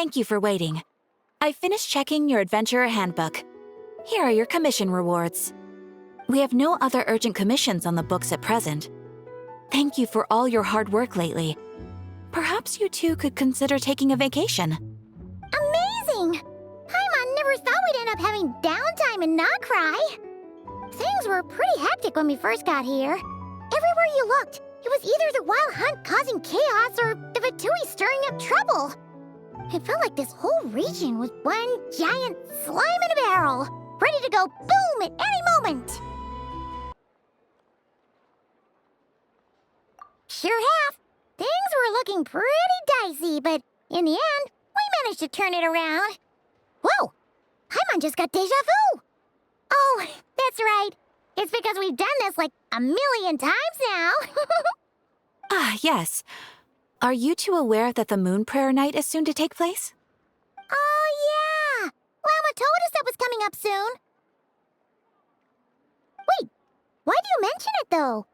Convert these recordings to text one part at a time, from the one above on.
Thank you for waiting. I finished checking your adventurer handbook. Here are your commission rewards. We have no other urgent commissions on the books at present. Thank you for all your hard work lately. Perhaps you two could consider taking a vacation. Amazing! Paimon never thought we'd end up having downtime in Nocturne. Things were pretty hectic when we first got here. Everywhere you looked, it was either the Wild Hunt causing chaos or the Vatui stirring up trouble. It felt like this whole region was one giant slime in a barrel, ready to go boom at any moment. Sure have. Things were looking pretty dicey, but in the end, we managed to turn it around. Whoa! Paimon just got deja vu! Oh, that's right. It's because we've done this like a million times now. Ah, yes. Are you two aware that the Moon Prayer Night is soon to take place? Oh, yeah! Llama told us that was coming up soon. Wait, why do you mention it, though?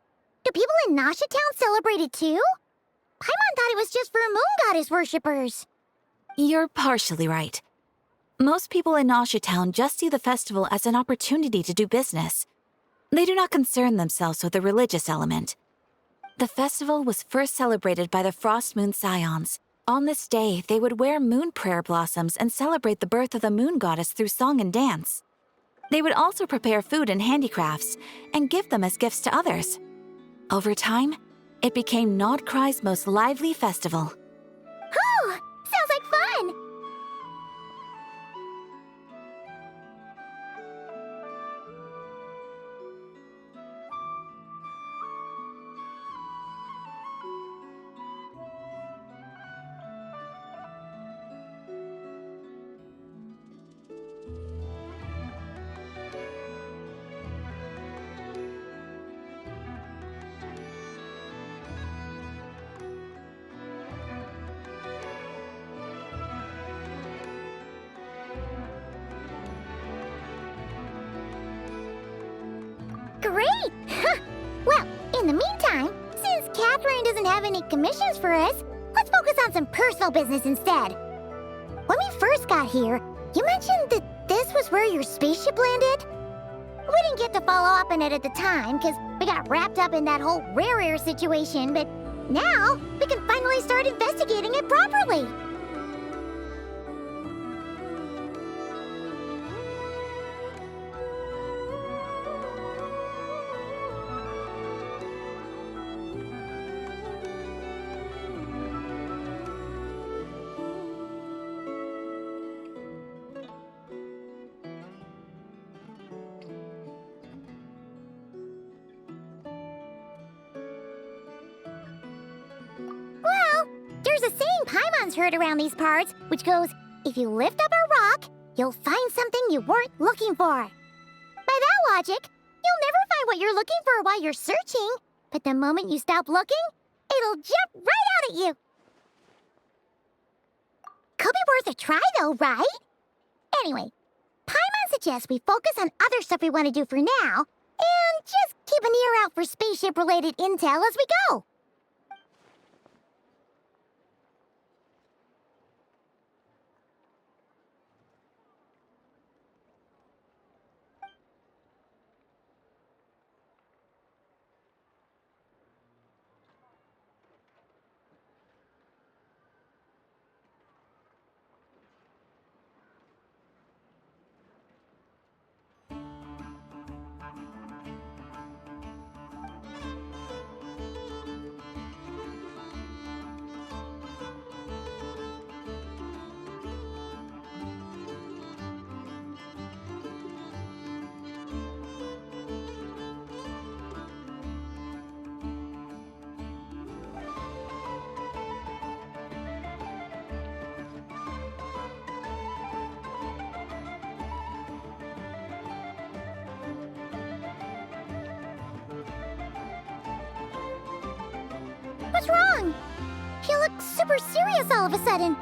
Do people in Nasha Town celebrate it, too? Paimon thought it was just for Moon Goddess worshippers. You're partially right. Most people in Nasha Town just see the festival as an opportunity to do business. They do not concern themselves with the religious element. The festival was first celebrated by the Frost Moon Scions. On this day, they would wear moon prayer blossoms and celebrate the birth of the moon goddess through song and dance. They would also prepare food and handicrafts and give them as gifts to others. Over time, it became Nocturne's most lively festival. Whew! Sounds like fun! Great! Well, in the meantime, since Catherine doesn't have any commissions for us, let's focus on some personal business instead. When we first got here, you mentioned that this was where your spaceship landed? We didn't get to follow up on it at the time, because we got wrapped up in that whole rare air situation, but now we can finally start investigating it properly. There's a saying Paimon's heard around these parts, which goes, if you lift up a rock, you'll find something you weren't looking for. By that logic, you'll never find what you're looking for while you're searching, but the moment you stop looking, it'll jump right out at you. Could be worth a try though, right? Anyway, Paimon suggests we focus on other stuff we want to do for now, and just keep an ear out for spaceship-related intel as we go. What's wrong? You look super serious all of a sudden.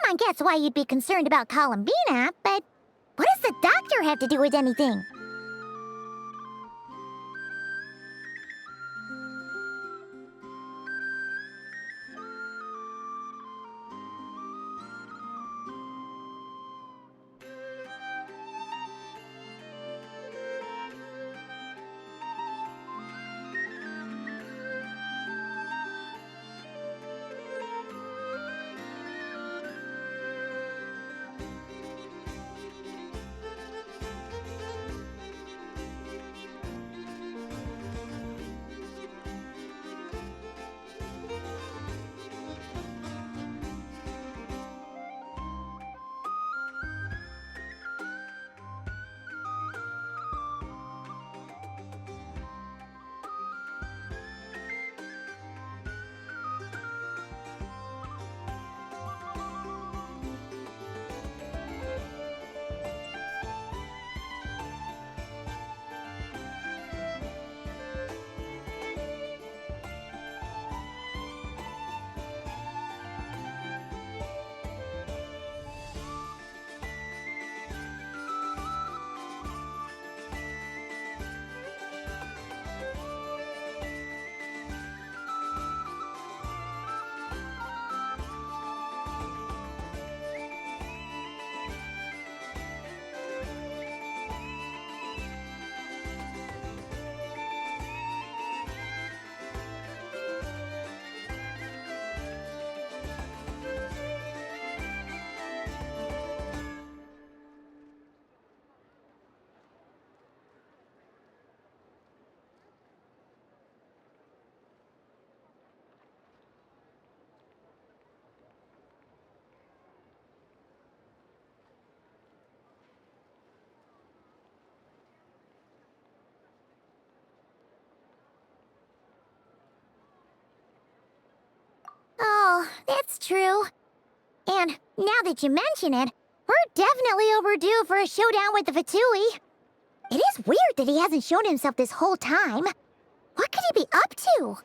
Paimon gets why you'd be concerned about Columbina, but what does the doctor have to do with anything? Oh, that's true. And now that you mention it, we're definitely overdue for a showdown with the Fatui. It is weird that he hasn't shown himself this whole time. What could he be up to?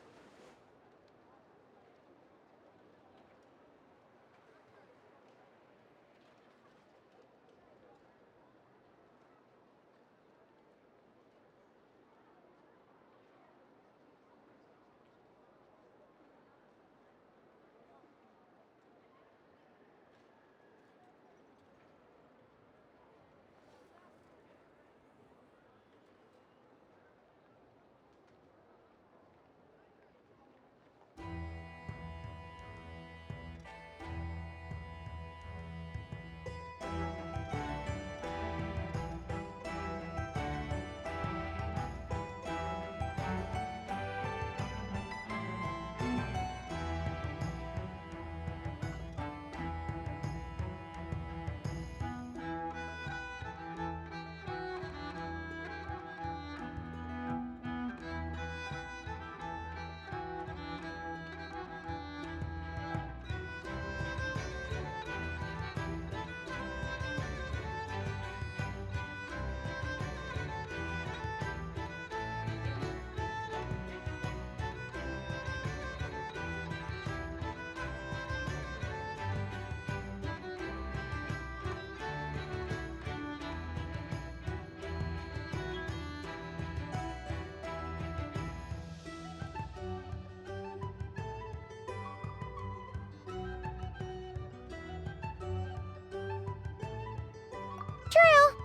True.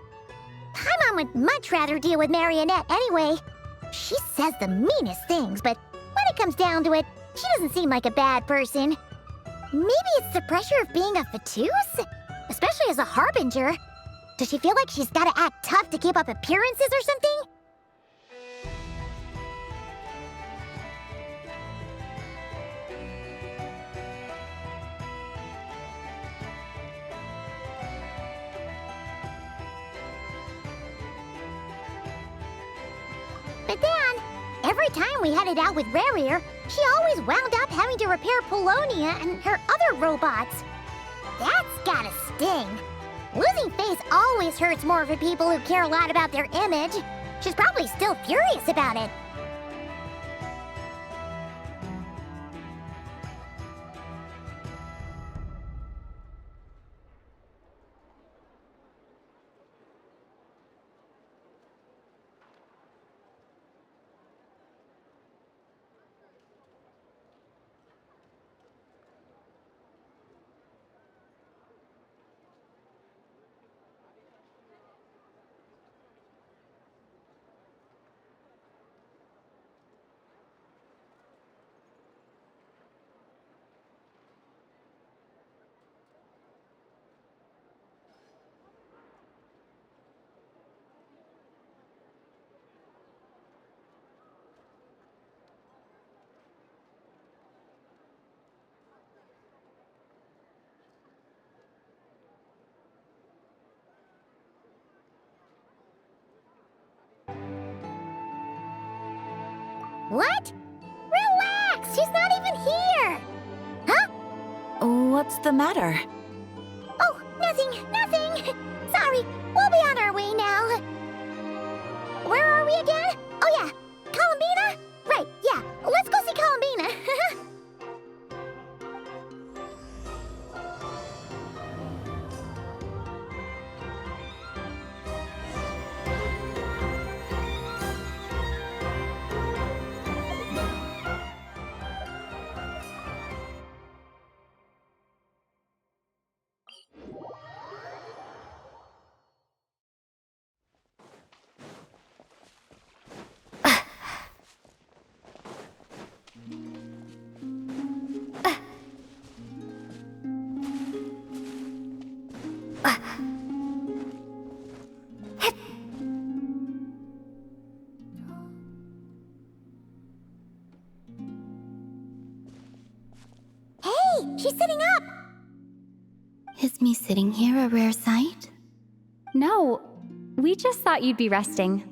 Paimon would much rather deal with Marionette anyway. She says the meanest things, but when it comes down to it, she doesn't seem like a bad person. Maybe it's the pressure of being a Fatuse? Especially as a Harbinger. Does she feel like she's gotta act tough to keep up appearances or something? But then, every time we headed out with Rarier, she always wound up having to repair Polonia and her other robots. That's gotta sting. Losing face always hurts more for people who care a lot about their image. She's probably still furious about it. What? Relax! She's not even here! Huh? What's the matter? Oh, nothing! Sorry, we'll be on our way now. Where are we again? Oh yeah, Columbina? Right, yeah, let's go see Columbina. Hey, she's sitting up! Is me sitting here a rare sight? No, we just thought you'd be resting.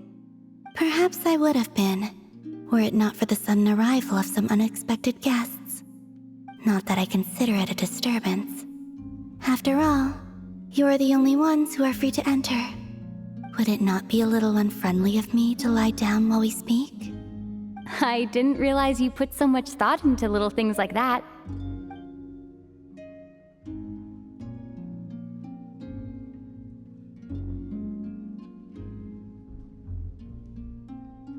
Perhaps I would have been, were it not for the sudden arrival of some unexpected guests. Not that I consider it a disturbance. After all, you are the only ones who are free to enter. Would it not be a little unfriendly of me to lie down while we speak? I didn't realize you put so much thought into little things like that.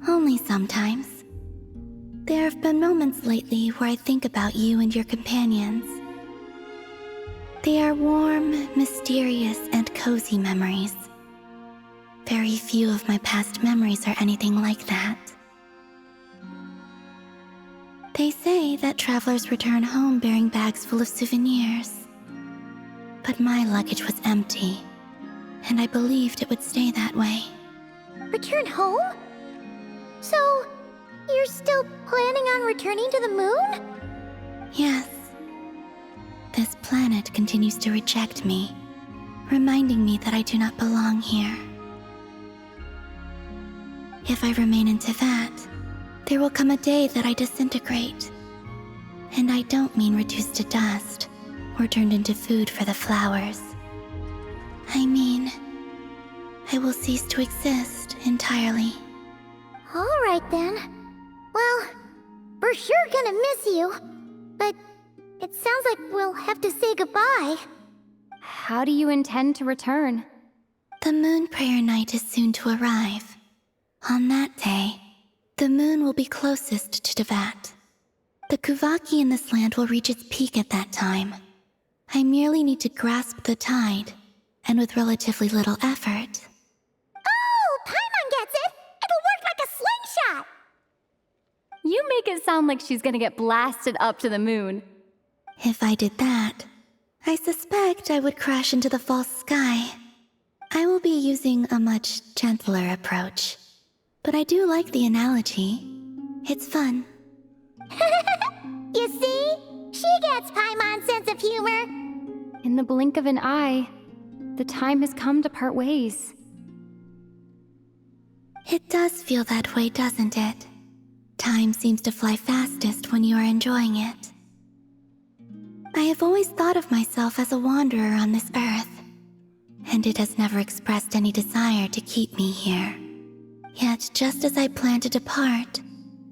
Only sometimes. There have been moments lately where I think about you and your companions. They are warm, mysterious, and cozy memories. Very few of my past memories are anything like that. They say that travelers return home bearing bags full of souvenirs. But my luggage was empty, and I believed it would stay that way. Return home? So, you're still planning on returning to the moon? Yes. This planet continues to reject me, reminding me that I do not belong here. If I remain into that, there will come a day that I disintegrate. And I don't mean reduced to dust or turned into food for the flowers. I mean, I will cease to exist entirely. Alright then. Well, we're sure gonna miss you. But it sounds like we'll have to say goodbye. How do you intend to return? The moon prayer night is soon to arrive. On that day, the moon will be closest to Devat. The Kuvaki in this land will reach its peak at that time. I merely need to grasp the tide, and with relatively little effort. Oh, Paimon gets it! It'll work like a slingshot! You make it sound like she's gonna get blasted up to the moon. If I did that, I suspect I would crash into the false sky. I will be using a much gentler approach. But I do like the analogy. It's fun. You see? She gets Paimon's sense of humor. In the blink of an eye, the time has come to part ways. It does feel that way, doesn't it? Time seems to fly fastest when you are enjoying it. I have always thought of myself as a wanderer on this earth, and it has never expressed any desire to keep me here. Yet, just as I plan to depart,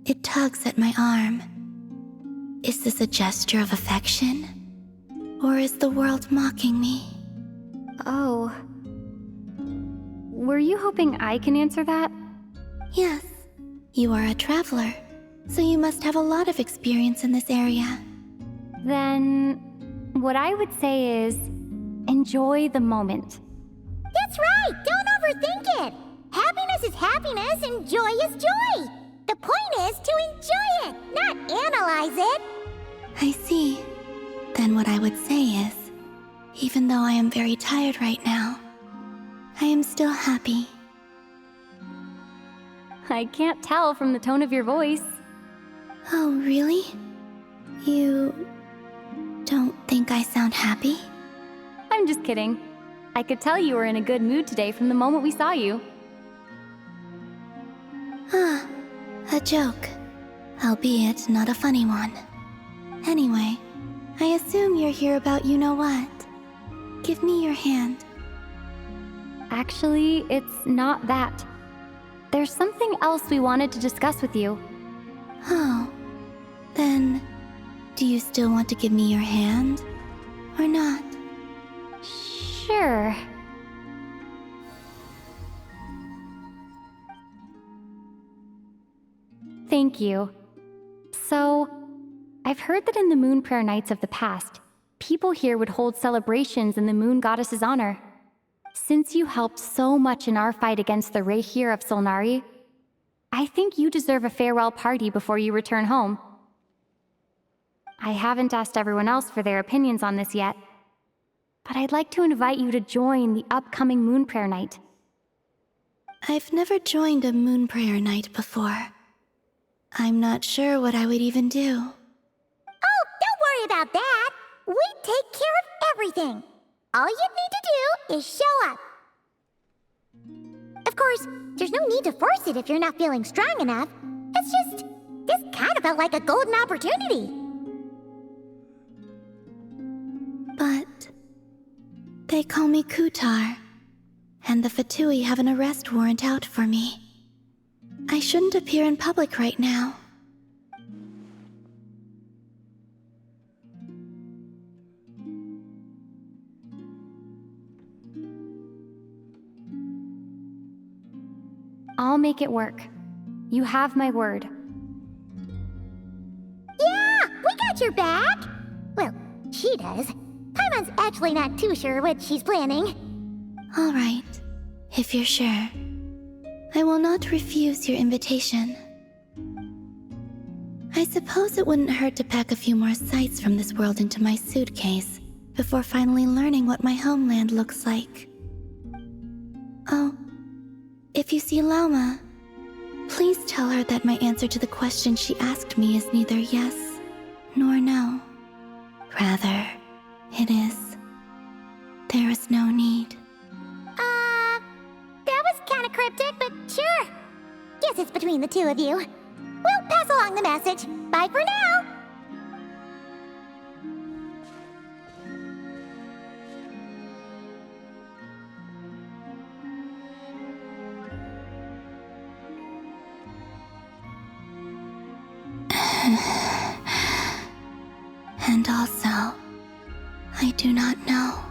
it tugs at my arm. Is this a gesture of affection? Or is the world mocking me? Oh. Were you hoping I can answer that? Yes. You are a traveler, so you must have a lot of experience in this area. Then, what I would say is, enjoy the moment. That's right! Don't overthink it! Happiness is happiness and joy is joy! The point is to enjoy it, not analyze it! I see. Then what I would say is, even though I am very tired right now, I am still happy. I can't tell from the tone of your voice. Oh, really? You don't think I sound happy? I'm just kidding. I could tell you were in a good mood today from the moment we saw you. Ah, a joke. albeit not a funny one. Anyway, I assume you're here about you-know-what. Give me your hand. Actually, it's not that. There's something else we wanted to discuss with you. Oh, then, do you still want to give me your hand? Or not? Sure. Thank you. So, I've heard that in the Moon Prayer Nights of the past, people here would hold celebrations in the Moon Goddess's honor. Since you helped so much in our fight against the Rayhir of Solnari, I think you deserve a farewell party before you return home. I haven't asked everyone else for their opinions on this yet, but I'd like to invite you to join the upcoming Moon Prayer Night. I've never joined a Moon Prayer Night before. I'm not sure what I would even do. Oh, don't worry about that. We take care of everything. All you need to do is show up. Of course, there's no need to force it if you're not feeling strong enough. It's just, this kind of felt like a golden opportunity. But they call me Kutar, and the Fatui have an arrest warrant out for me. I shouldn't appear in public right now. I'll make it work. You have my word. Yeah, we got your back. Well, she does. Paimon's actually not too sure what she's planning. All right, if you're sure. I will not refuse your invitation. I suppose it wouldn't hurt to pack a few more sights from this world into my suitcase before finally learning what my homeland looks like. Oh, if you see Lauma, please tell her that my answer to the question she asked me is neither yes nor no. Rather, it is, there is no need. That was kinda cryptic, but sure. Guess it's between the two of you. We'll pass along the message. Bye for now. And also, I do not know.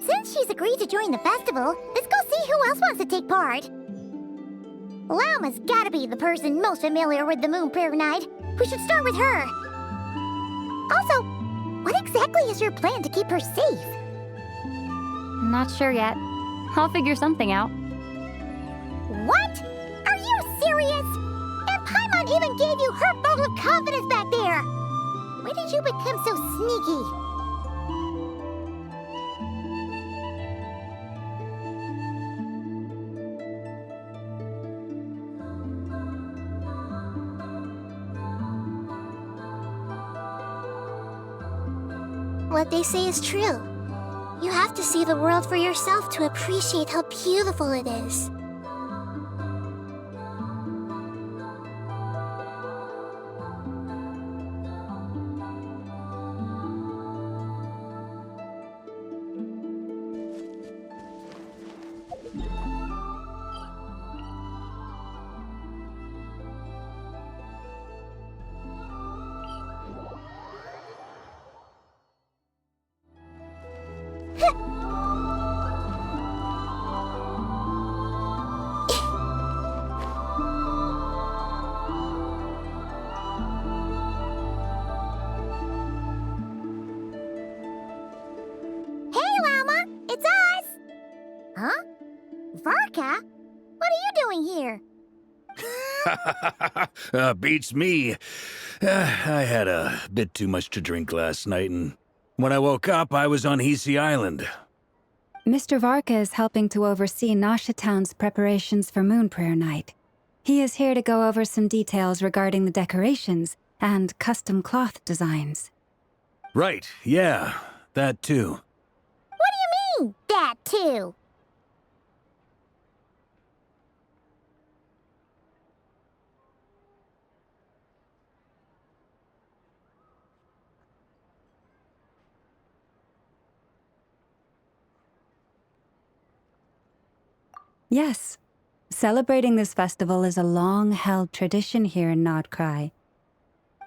Since she's agreed to join the festival, let's go see who else wants to take part. Lauma's gotta be the person most familiar with the Moon Prayer Night. We should start with her. Also, what exactly is your plan to keep her safe? Not sure yet. I'll figure something out. What? Are you serious? And Paimon even gave you her vote of confidence back there. When did you become so sneaky? What they say is true. You have to see the world for yourself to appreciate how beautiful it is. Huh? Varka? What are you doing here? Beats me. I had a bit too much to drink last night, and when I woke up, I was on Hisi Island. Mr. Varka is helping to oversee Nasha Town's preparations for Moon Prayer Night. He is here to go over some details regarding the decorations and custom cloth designs. Right, yeah. That too. What do you mean, that too? Yes. Celebrating this festival is a long-held tradition here in Nocturne.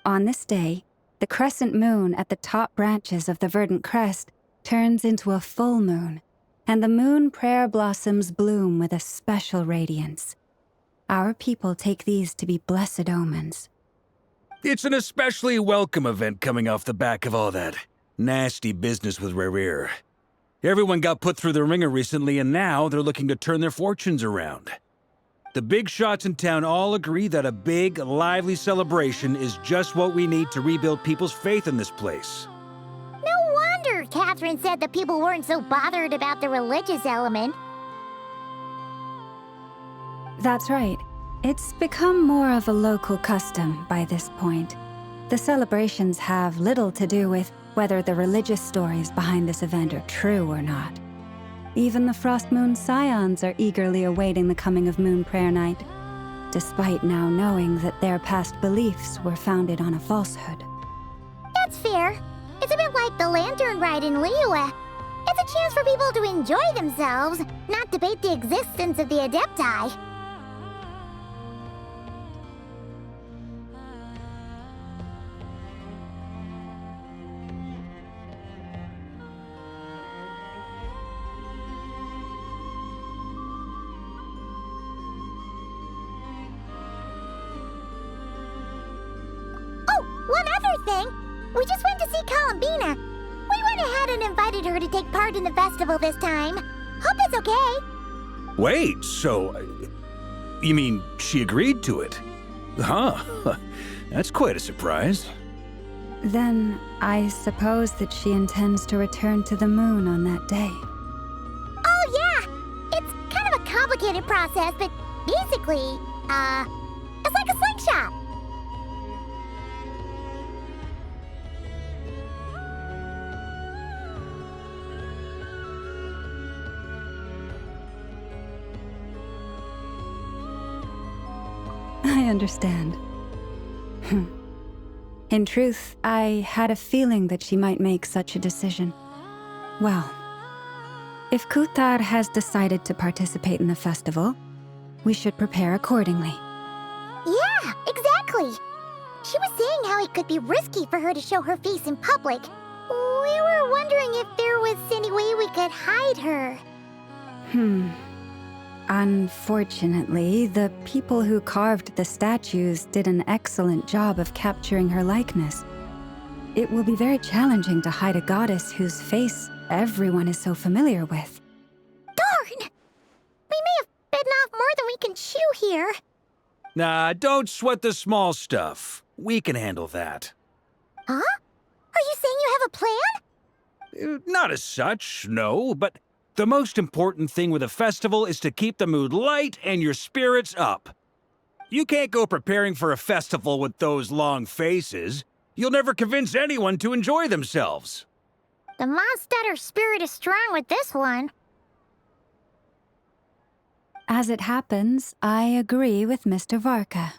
On this day, the crescent moon at the top branches of the verdant crest turns into a full moon, and the moon prayer blossoms bloom with a special radiance. Our people take these to be blessed omens. It's an especially welcome event coming off the back of all that nasty business with Rare. Everyone got put through the ringer recently, and now they're looking to turn their fortunes around. The big shots in town all agree that a big, lively celebration is just what we need to rebuild people's faith in this place. No wonder Catherine said that people weren't so bothered about the religious element. That's right. It's become more of a local custom by this point. The celebrations have little to do with whether the religious stories behind this event are true or not. Even the Frost Moon Scions are eagerly awaiting the coming of Moon Prayer Night, despite now knowing that their past beliefs were founded on a falsehood. That's fair. It's a bit like the lantern ride in Liyue. It's a chance for people to enjoy themselves, not debate the existence of the Adepti. One other thing! We just went to see Columbina. We went ahead and invited her to take part in the festival this time. Hope it's okay. Wait, so... you mean she agreed to it? Huh. That's quite a surprise. Then I suppose that she intends to return to the moon on that day. Oh yeah! It's kind of a complicated process, but basically, it's like a slingshot. I understand. In truth, I had a feeling that she might make such a decision. Well, if Kuthar has decided to participate in the festival, we should prepare accordingly. Yeah, exactly. She was saying how it could be risky for her to show her face in public. We were wondering if there was any way we could hide her. Unfortunately, the people who carved the statues did an excellent job of capturing her likeness. It will be very challenging to hide a goddess whose face everyone is so familiar with. Darn! We may have bitten off more than we can chew here. Nah, don't sweat the small stuff. We can handle that. Huh? Are you saying you have a plan? Not as such, no, but the most important thing with a festival is to keep the mood light and your spirits up. You can't go preparing for a festival with those long faces. You'll never convince anyone to enjoy themselves. The Mondstatter spirit is strong with this one. As it happens, I agree with Mr. Varka.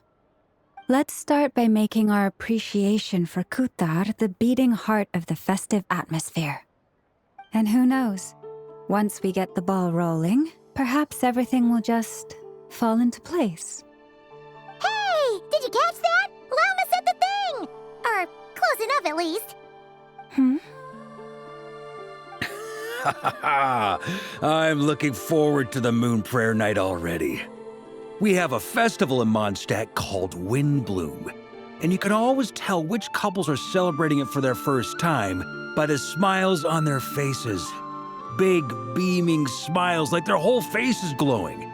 Let's start by making our appreciation for Kuthar the beating heart of the festive atmosphere. And who knows? Once we get the ball rolling, perhaps everything will just fall into place. Hey! Did you catch that? Lama said the thing! Or close enough, at least. I'm looking forward to the Moon Prayer Night already. We have a festival in Mondstadt called Windbloom, and you can always tell which couples are celebrating it for their first time by the smiles on their faces. Big, beaming smiles like their whole face is glowing.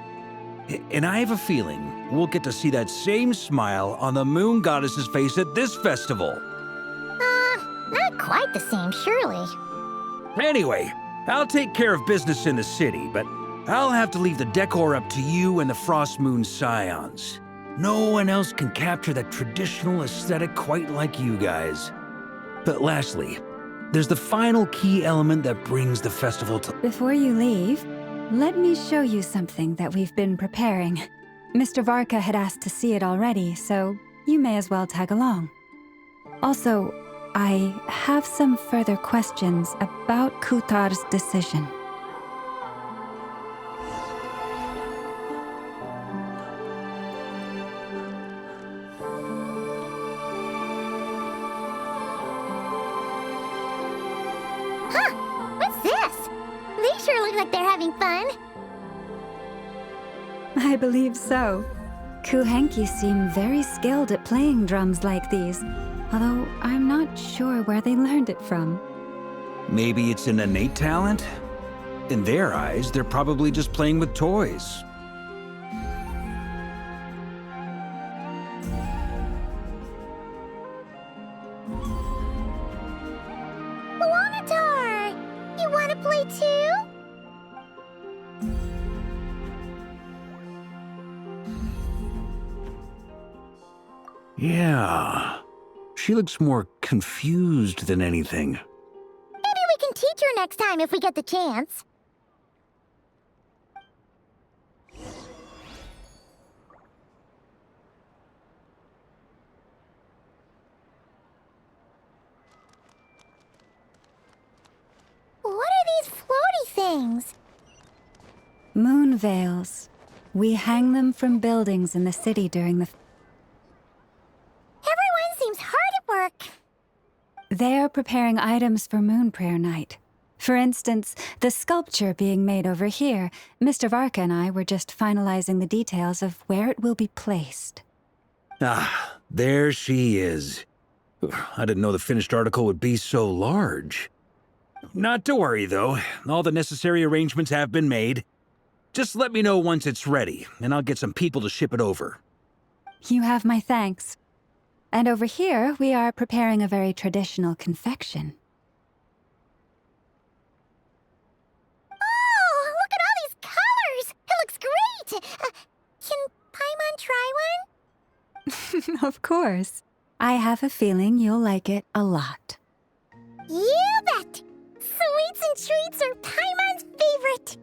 And I have a feeling we'll get to see that same smile on the moon goddess's face at this festival. Not quite the same, surely. Anyway, I'll take care of business in the city, but I'll have to leave the decor up to you and the Frost Moon Scions. No one else can capture that traditional aesthetic quite like you guys. But lastly, there's the final key element that brings the festival to... Before you leave, let me show you something that we've been preparing. Mr. Varka had asked to see it already, so you may as well tag along. Also, I have some further questions about Kutar's decision. What's this? They sure look like they're having fun. I believe so. Kuhenki seem very skilled at playing drums like these, although I'm not sure where they learned it from. Maybe it's an innate talent? In their eyes, they're probably just playing with toys. Lunatar! You want to play too? Yeah. She looks more confused than anything. Maybe we can teach her next time if we get the chance. What are these floaty things? Moon veils. We hang them from buildings in the city during the... Everyone seems hard at work. They're preparing items for Moon Prayer Night. For instance, the sculpture being made over here, Mr. Varka and I were just finalizing the details of where it will be placed. Ah, there she is. I didn't know the finished article would be so large. Not to worry, though. All the necessary arrangements have been made. Just let me know once it's ready, and I'll get some people to ship it over. You have my thanks. And over here, we are preparing a very traditional confection. Oh, look at all these colors! It looks great! Can Paimon try one? Of course. I have a feeling you'll like it a lot. You bet! Sweets and treats are Paimon's favorite!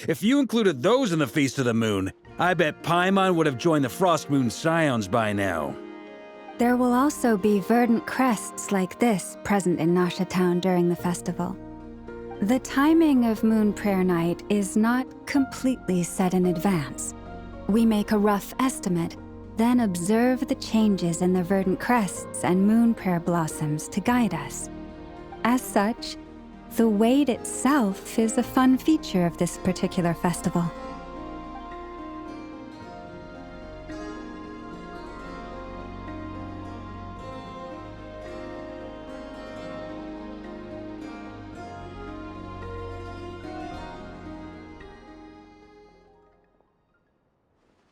If you included those in the Feast of the Moon, I bet Paimon would have joined the Frost Moon Scions by now. There will also be verdant crests like this present in Nasha Town during the festival. The timing of Moon Prayer Night is not completely set in advance. We make a rough estimate, then observe the changes in the verdant crests and moon prayer blossoms to guide us. As such, the wait itself is a fun feature of this particular festival.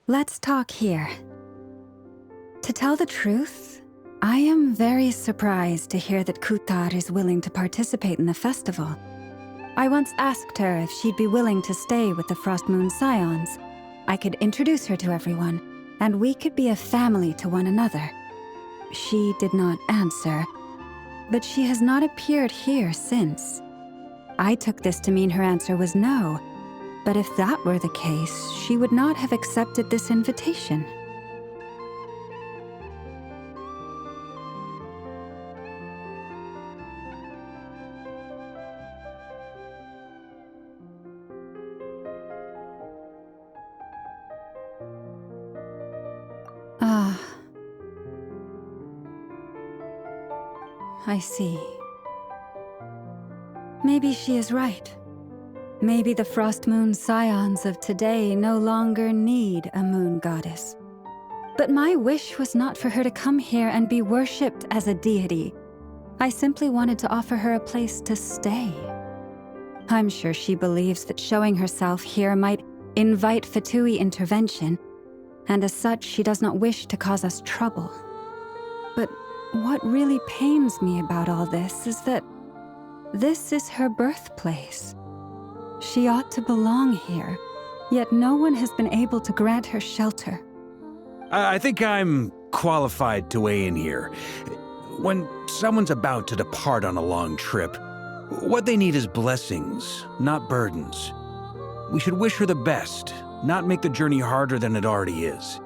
Let's talk here. To tell the truth, I am very surprised to hear that Kutar is willing to participate in the festival. I once asked her if she'd be willing to stay with the Frost Moon Scions. I could introduce her to everyone, and we could be a family to one another. She did not answer, but she has not appeared here since. I took this to mean her answer was no, but if that were the case, she would not have accepted this invitation. Ah. I see. Maybe she is right. Maybe the Frost Moon Scions of today no longer need a moon goddess. But my wish was not for her to come here and be worshipped as a deity. I simply wanted to offer her a place to stay. I'm sure she believes that showing herself here might invite Fatui intervention, and as such, she does not wish to cause us trouble. But what really pains me about all this is that this is her birthplace. She ought to belong here, yet no one has been able to grant her shelter. I think I'm qualified to weigh in here. when someone's about to depart on a long trip, what they need is blessings, not burdens. We should wish her the best, not make the journey harder than it already is.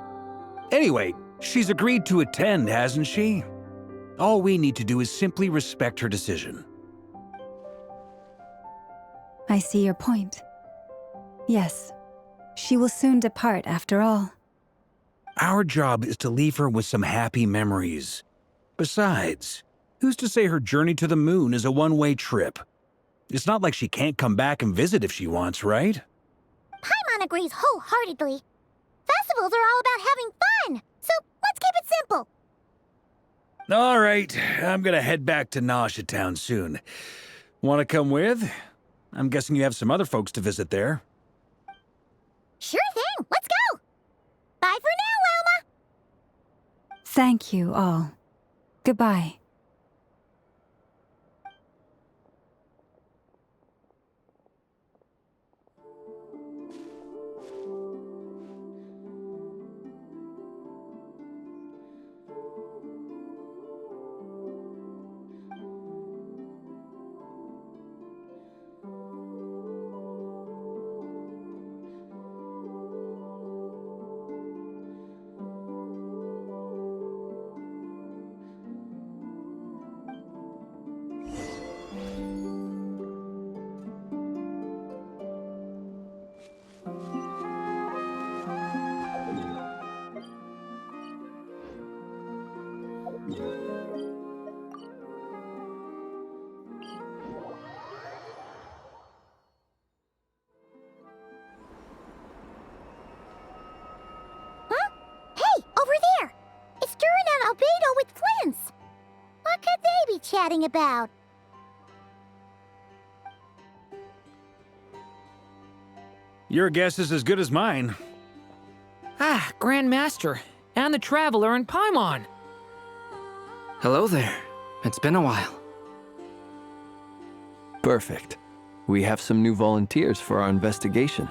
Anyway, she's agreed to attend, hasn't she? All we need to do is simply respect her decision. I see your point. Yes, she will soon depart after all. Our job is to leave her with some happy memories. Besides, who's to say her journey to the moon is a one-way trip? It's not like she can't come back and visit if she wants, right? Paimon agrees wholeheartedly. Festivals are all about having fun, so let's keep it simple. All right, I'm gonna head back to Nausea Town soon. Want to come with? I'm guessing you have some other folks to visit there. Sure thing, let's go! Bye for now, Wilma! Thank you all. Goodbye. Chatting about? Your guess is as good as mine. Ah, Grand Master, and the Traveler and Paimon. Hello there. It's been a while. Perfect. We have some new volunteers for our investigation.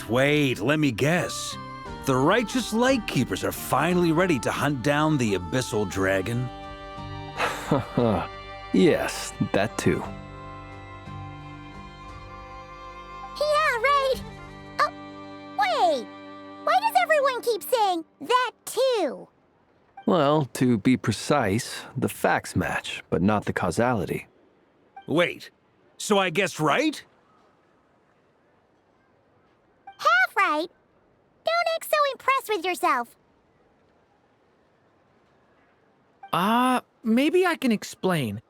Wait, let me guess. The righteous Lightkeepers are finally ready to hunt down the Abyssal Dragon? Yes, that too. Yeah, right! Oh, wait! Why does everyone keep saying that too? Well, to be precise, the facts match, but not the causality. Wait, so I guessed right? Half right. Don't act so impressed with yourself. Maybe I can explain.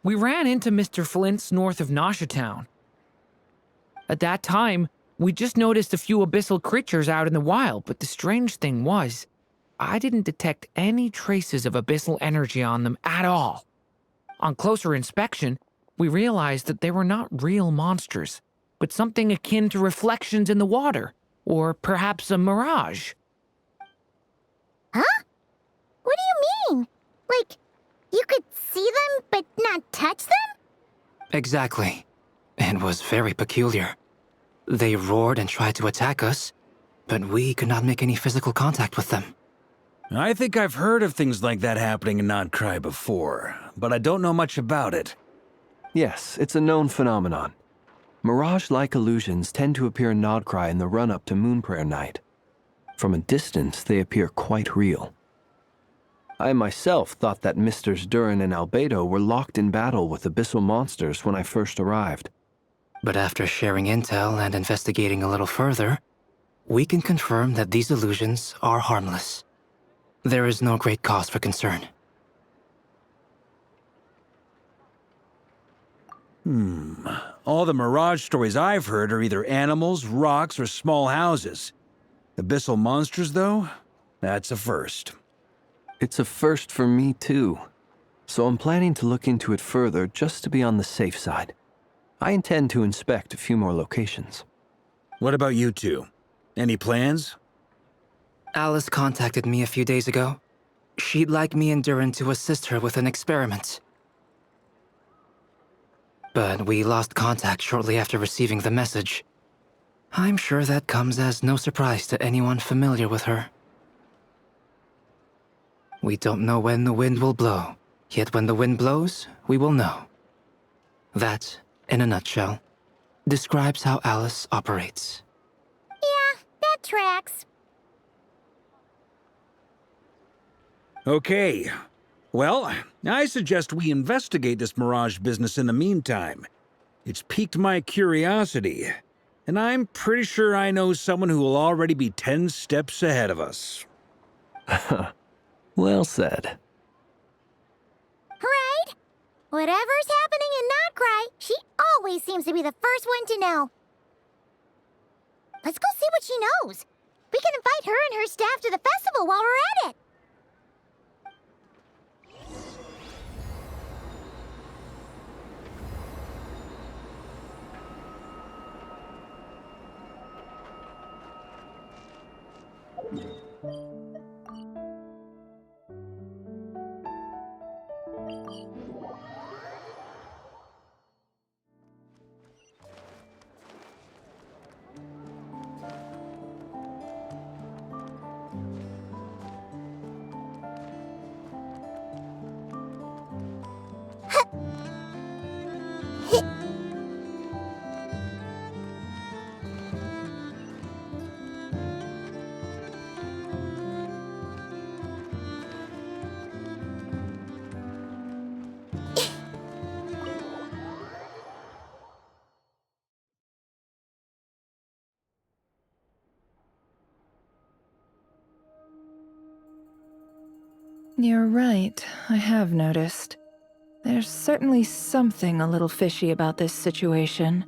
We ran into Mr. Flint's north of Nausea Town. At that time, we just noticed a few abyssal creatures out in the wild, but the strange thing was, I didn't detect any traces of abyssal energy on them at all. On closer inspection, we realized that they were not real monsters, but something akin to reflections in the water, or perhaps a mirage. Huh? What do you mean? Like, you could see them but not touch them? Exactly. It was very peculiar. They roared and tried to attack us, but we could not make any physical contact with them. I think I've heard of things like that happening in Not before, but I don't know much about it. Yes, it's a known phenomenon. Mirage-like illusions tend to appear in Nodcry in the run-up to Moon Prayer Night. From a distance, they appear quite real. I myself thought that Misters Durin and Albedo were locked in battle with abyssal monsters when I first arrived. But after sharing intel and investigating a little further, we can confirm that these illusions are harmless. There is no great cause for concern. All the Mirage stories I've heard are either animals, rocks, or small houses. Abyssal monsters, though? That's a first. It's a first for me, too. So I'm planning to look into it further just to be on the safe side. I intend to inspect a few more locations. What about you two? Any plans? Alice contacted me a few days ago. She'd like me and Durin to assist her with an experiment. But we lost contact shortly after receiving the message. I'm sure that comes as no surprise to anyone familiar with her. We don't know when the wind will blow, yet when the wind blows, we will know. That, in a nutshell, describes how Alice operates. Yeah, that tracks. Okay. Well, I suggest we investigate this Mirage business in the meantime. It's piqued my curiosity, and I'm pretty sure I know someone who will already be 10 steps ahead of us. Well said. Right? Whatever's happening in Nodcry, she always seems to be the first one to know. Let's go see what she knows. We can invite her and her staff to the festival while we're at it. You're right, I have noticed. There's certainly something a little fishy about this situation.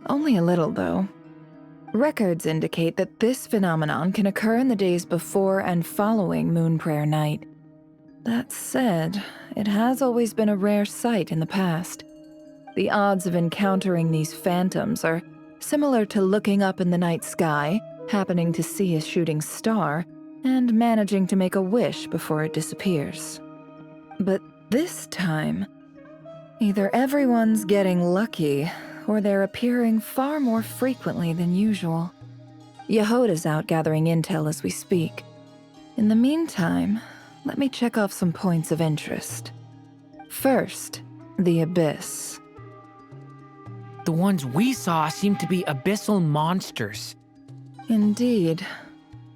Only a little, though. Records indicate that this phenomenon can occur in the days before and following Moon Prayer Night. That said, it has always been a rare sight in the past. The odds of encountering these phantoms are similar to looking up in the night sky, happening to see a shooting star, and managing to make a wish before it disappears. But this time, either everyone's getting lucky, or they're appearing far more frequently than usual. Yehoda's out gathering intel as we speak. In the meantime, let me check off some points of interest. First, the Abyss. The ones we saw seem to be abyssal monsters. Indeed.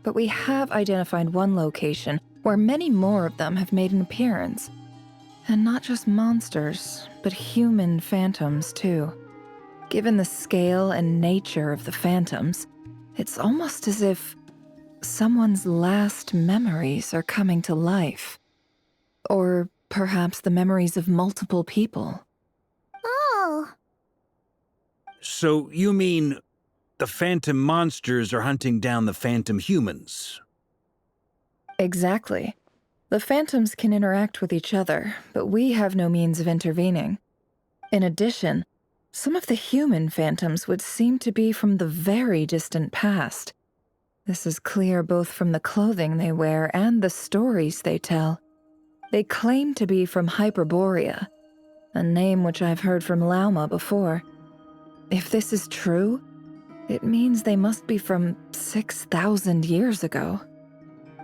But we have identified one location where many more of them have made an appearance. And not just monsters, but human phantoms, too. Given the scale and nature of the phantoms, it's almost as if someone's last memories are coming to life. Or perhaps the memories of multiple people. Oh. So you mean the phantom monsters are hunting down the phantom humans? Exactly. The phantoms can interact with each other, but we have no means of intervening. In addition, some of the human phantoms would seem to be from the very distant past. This is clear both from the clothing they wear and the stories they tell. They claim to be from Hyperborea, a name which I've heard from Lauma before. If this is true, it means they must be from 6,000 years ago.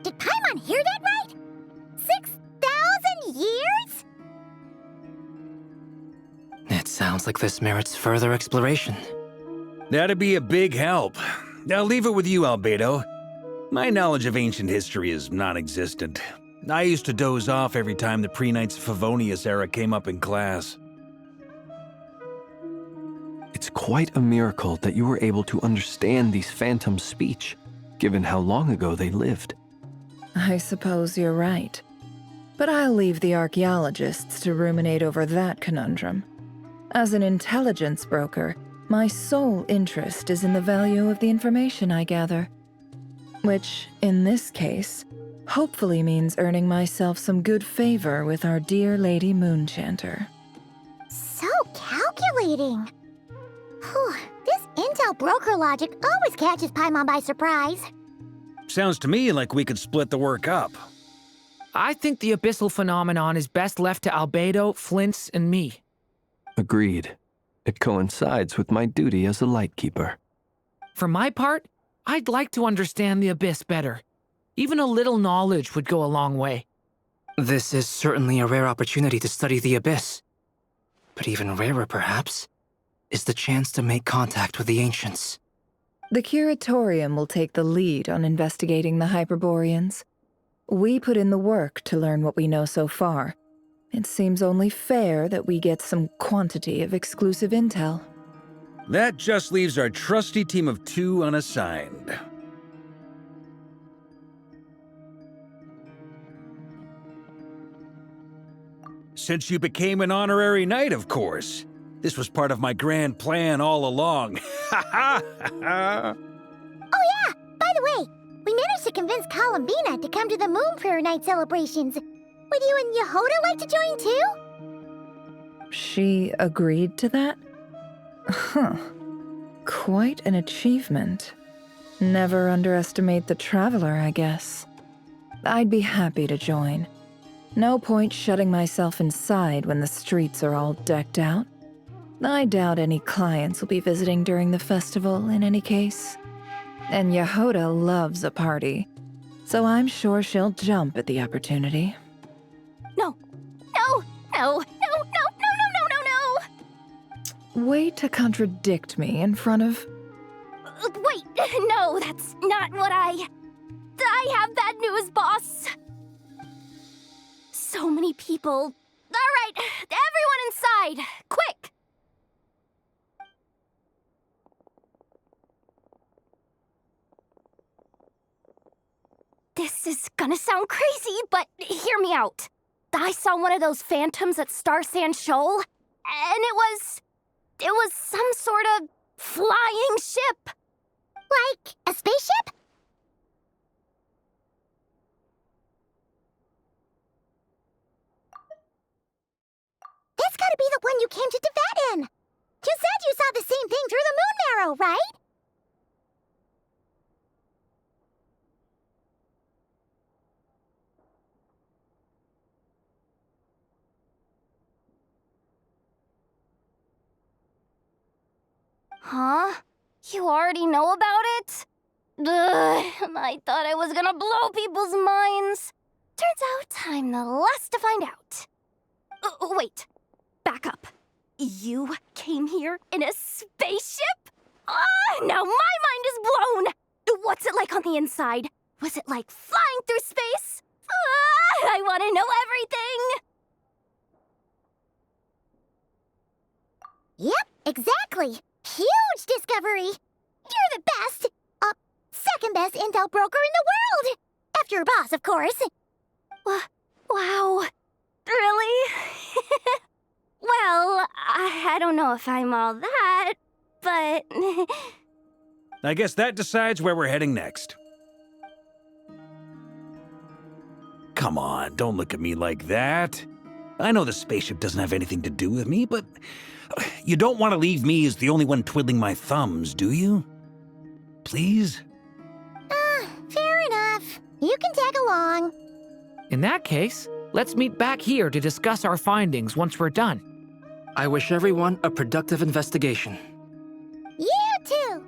Did Paimon hear that right? 6,000 years? It sounds like this merits further exploration. That'd be a big help. I'll leave it with you, Albedo. My knowledge of ancient history is non-existent. I used to doze off every time the pre-Knights of Favonius era came up in class. It's quite a miracle that you were able to understand these phantoms' speech, given how long ago they lived. I suppose you're right. But I'll leave the archaeologists to ruminate over that conundrum. As an intelligence broker, my sole interest is in the value of the information I gather. Which, in this case, hopefully means earning myself some good favor with our dear Lady Moonchanter. So calculating. Whew, this intel broker logic always catches Paimon by surprise. Sounds to me like we could split the work up. I think the abyssal phenomenon is best left to Albedo, Flint's, and me. Agreed. It coincides with my duty as a lightkeeper. For my part, I'd like to understand the abyss better. Even a little knowledge would go a long way. This is certainly a rare opportunity to study the abyss. But even rarer, perhaps, is the chance to make contact with the ancients. The Curatorium will take the lead on investigating the Hyperboreans. We put in the work to learn what we know so far. It seems only fair that we get some quantity of exclusive intel. That just leaves our trusty team of 2 unassigned. Since you became an honorary knight, of course. This was part of my grand plan all along. Ha ha ha! Oh yeah, by the way, we managed to convince Columbina to come to the Moon Prayer Night celebrations. Would you and Yehoda like to join too? She agreed to that? Huh. Quite an achievement. Never underestimate the traveler, I guess. I'd be happy to join. No point shutting myself inside when the streets are all decked out. I doubt any clients will be visiting during the festival in any case. And Yehoda loves a party, so I'm sure she'll jump at the opportunity. No, no, no, no, no, no, no, no, no, no! Way to contradict me in front of... Wait, no, that's not what I have bad news, boss! So many people. All right, everyone inside, quick! This is gonna sound crazy, but hear me out. I saw one of those phantoms at Star Sand Shoal, and it was some sort of flying ship. Like a spaceship? That's gotta be the one you came to Tibet in. You said you saw the same thing through the moon marrow, right? Huh? You already know about it? Ugh, I thought I was gonna blow people's minds. Turns out I'm the last to find out. Wait, back up. You came here in a spaceship? Now my mind is blown! What's it like on the inside? Was it like flying through space? I want to know everything! Yep, exactly. Huge discovery. You're the best, second best intel broker in the world. After your boss, of course. Wow. Really? Well, I don't know if I'm all that, but... I guess that decides where we're heading next. Come on, don't look at me like that. I know the spaceship doesn't have anything to do with me, but you don't want to leave me as the only one twiddling my thumbs, do you? Please? Fair enough. You can tag along. In that case, let's meet back here to discuss our findings once we're done. I wish everyone a productive investigation. You too.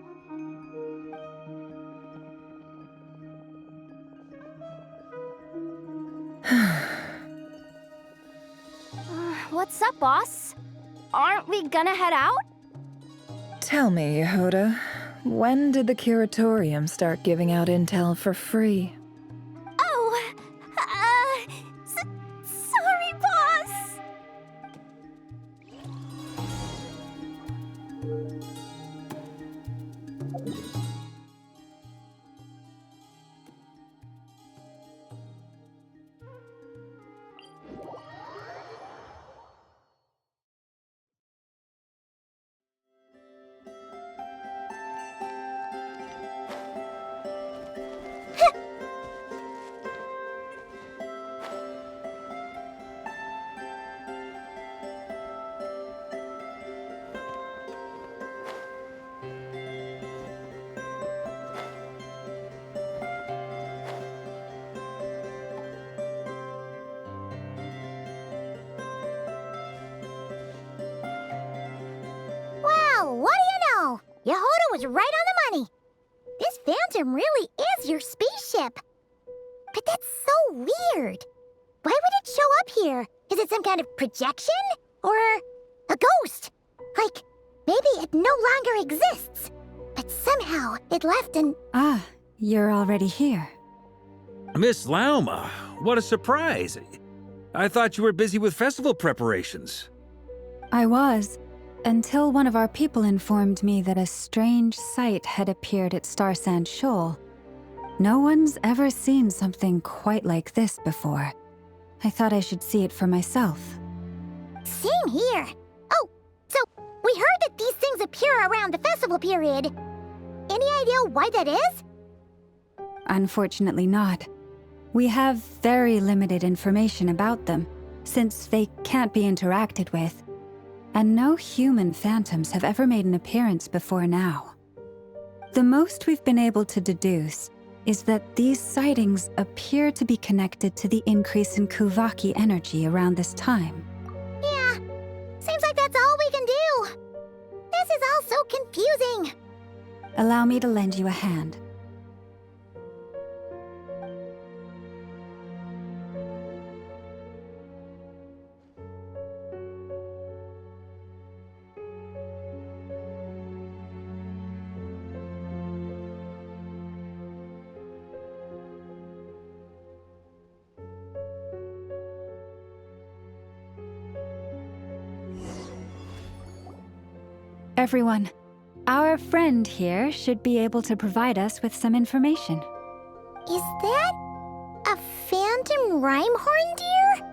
What's up, boss? Aren't we gonna head out? Tell me, Yehuda, when did the Curatorium start giving out intel for free? Oh, sorry, boss. Well, what do you know? Yehuda was right on the money. This Phantom really is your spaceship. But that's so weird. Why would it show up here? Is it some kind of projection? Or a ghost? Like, maybe it no longer exists. But somehow it left an... Ah, you're already here. Miss Lauma, what a surprise. I thought you were busy with festival preparations. I was, until one of our people informed me that a strange sight had appeared at Starsand Shoal. No one's ever seen something quite like this before. I thought I should see it for myself. Same here. Oh, so we heard that these things appear around the festival period. Any idea why that is? Unfortunately not. We have very limited information about them, since they can't be interacted with. And no human phantoms have ever made an appearance before now. The most we've been able to deduce is that these sightings appear to be connected to the increase in Kuvaki energy around this time. Yeah, seems like that's all we can do. This is all so confusing. Allow me to lend you a hand. Everyone, our friend here should be able to provide us with some information. Is that a phantom rhymehorn deer?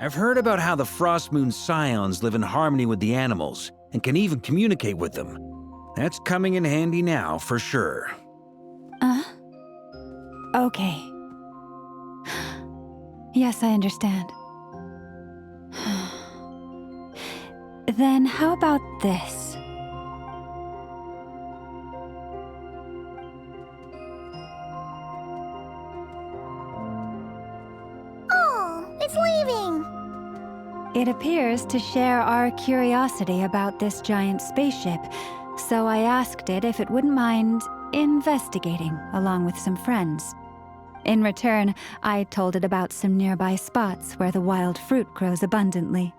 I've heard about how the Frost Moon Scions live in harmony with the animals and can even communicate with them. That's coming in handy now, for sure. Okay. Yes, I understand. Then how about this? It's leaving. It appears to share our curiosity about this giant spaceship, so I asked it if it wouldn't mind investigating along with some friends. In return, I told it about some nearby spots where the wild fruit grows abundantly.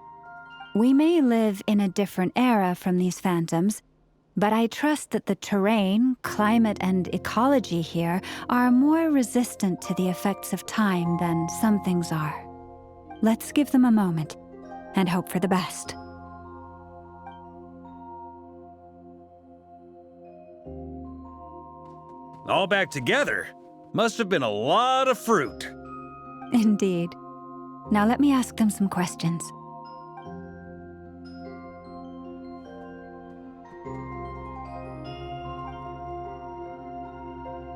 We may live in a different era from these phantoms, but I trust that the terrain, climate, and ecology here are more resistant to the effects of time than some things are. Let's give them a moment and hope for the best. All back together? Must have been a lot of fruit. Indeed. Now let me ask them some questions.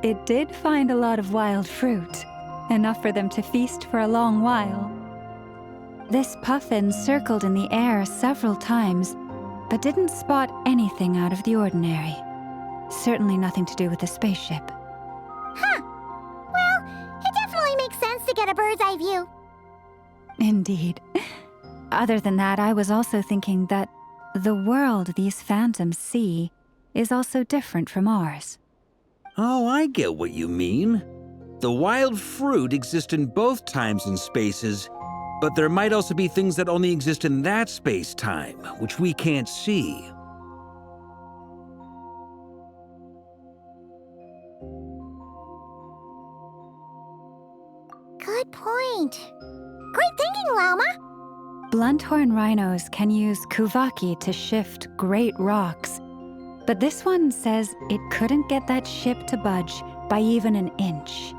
It did find a lot of wild fruit, enough for them to feast for a long while. This puffin circled in the air several times, but didn't spot anything out of the ordinary. Certainly nothing to do with the spaceship. Huh. Well, it definitely makes sense to get a bird's eye view. Indeed. Other than that, I was also thinking that the world these phantoms see is also different from ours. Oh, I get what you mean. The wild fruit exist in both times and spaces, but there might also be things that only exist in that space-time, which we can't see. Good point. Great thinking, Lauma. Blunthorn rhinos can use kuvaki to shift great rocks, but this one says it couldn't get that ship to budge by even an inch.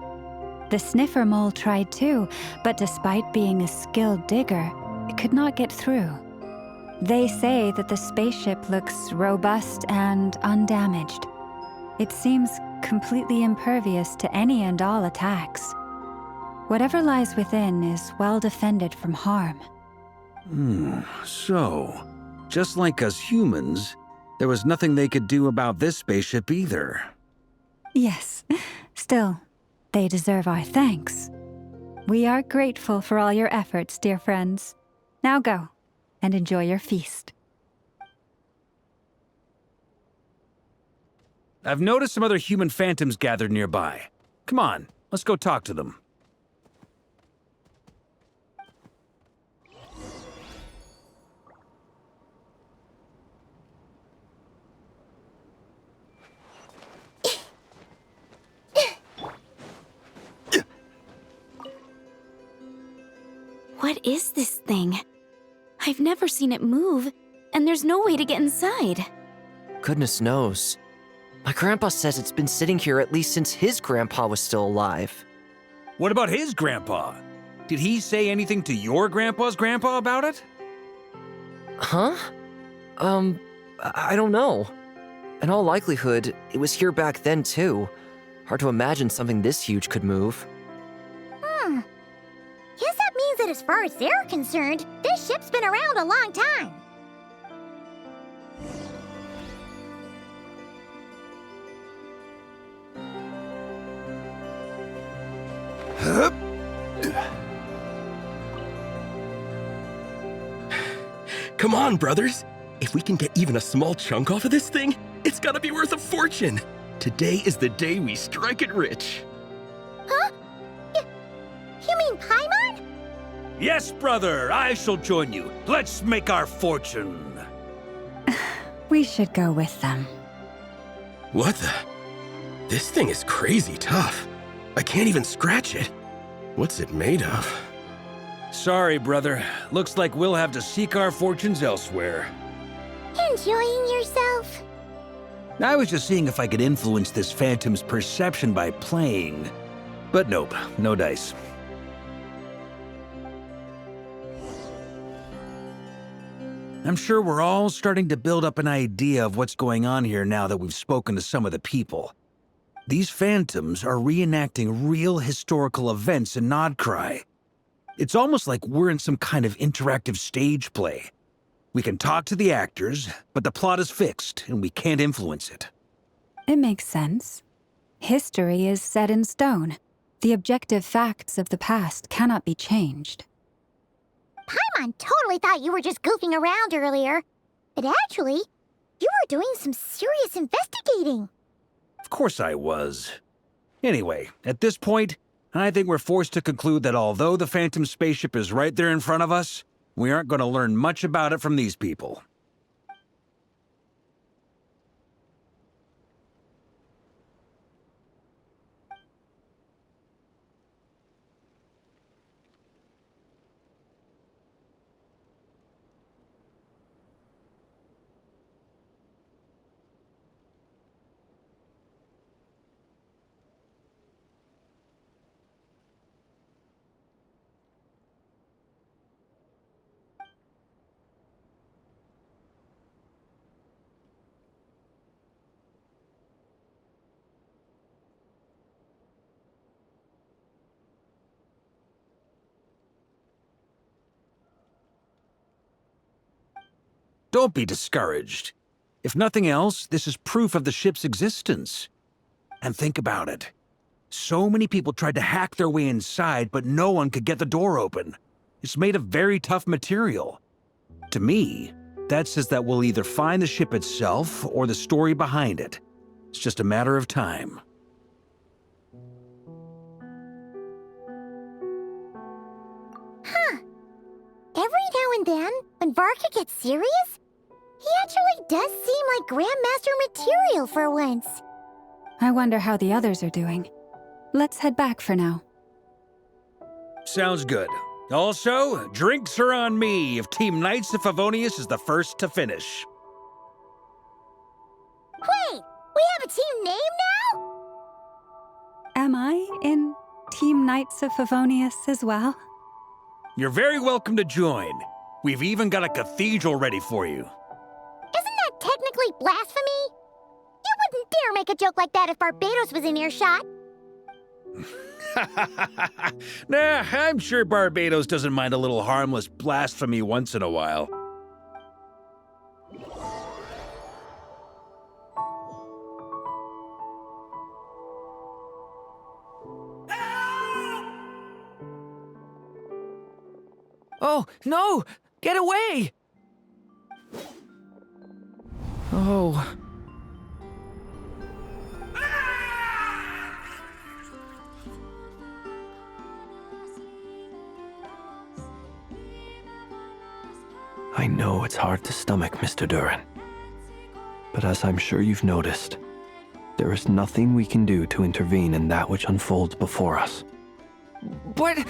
The sniffer mole tried too, but despite being a skilled digger, it could not get through. They say that the spaceship looks robust and undamaged. It seems completely impervious to any and all attacks. Whatever lies within is well defended from harm. So, just like us humans, there was nothing they could do about this spaceship either. Yes, still, they deserve our thanks. We are grateful for all your efforts, dear friends. Now go, and enjoy your feast. I've noticed some other human phantoms gathered nearby. Come on, let's go talk to them. What is this thing? I've never seen it move, and there's no way to get inside. Goodness knows. My grandpa says it's been sitting here at least since his grandpa was still alive. What about his grandpa? Did he say anything to your grandpa's grandpa about it? Huh? I don't know. In all likelihood, it was here back then too. Hard to imagine something this huge could move. Guess that means that as far as they're concerned, this ship's been around a long time. Come on, brothers. If we can get even a small chunk off of this thing, it's gotta be worth a fortune. Today is the day we strike it rich. Huh? You mean Paimon? Yes, brother, I shall join you. Let's make our fortune. We should go with them. What the? This thing is crazy tough. I can't even scratch it. What's it made of? Sorry, brother. Looks like we'll have to seek our fortunes elsewhere. Enjoying yourself? I was just seeing if I could influence this phantom's perception by playing. But nope, no dice. I'm sure we're all starting to build up an idea of what's going on here now that we've spoken to some of the people. These phantoms are reenacting real historical events in Nocturne. It's almost like we're in some kind of interactive stage play. We can talk to the actors, but the plot is fixed and we can't influence it. It makes sense. History is set in stone. The objective facts of the past cannot be changed. Paimon totally thought you were just goofing around earlier. But actually, you were doing some serious investigating. Of course I was. Anyway, at this point, I think we're forced to conclude that although the Phantom spaceship is right there in front of us, we aren't going to learn much about it from these people. Don't be discouraged. If nothing else, this is proof of the ship's existence. And think about it. So many people tried to hack their way inside, but no one could get the door open. It's made of very tough material. To me, that says that we'll either find the ship itself or the story behind it. It's just a matter of time. Huh. Every now and then, when Varka gets serious, he actually does seem like Grandmaster material for once. I wonder how the others are doing. Let's head back for now. Sounds good. Also, drinks are on me if Team Knights of Favonius is the first to finish. Wait, we have a team name now? Am I in Team Knights of Favonius as well? You're very welcome to join. We've even got a cathedral ready for you. Isn't that technically blasphemy? You wouldn't dare make a joke like that if Barbados was in earshot. Nah, I'm sure Barbados doesn't mind a little harmless blasphemy once in a while. Oh, no! Get away! Oh. I know it's hard to stomach, Mr. Durin. But as I'm sure you've noticed, there is nothing we can do to intervene in that which unfolds before us. But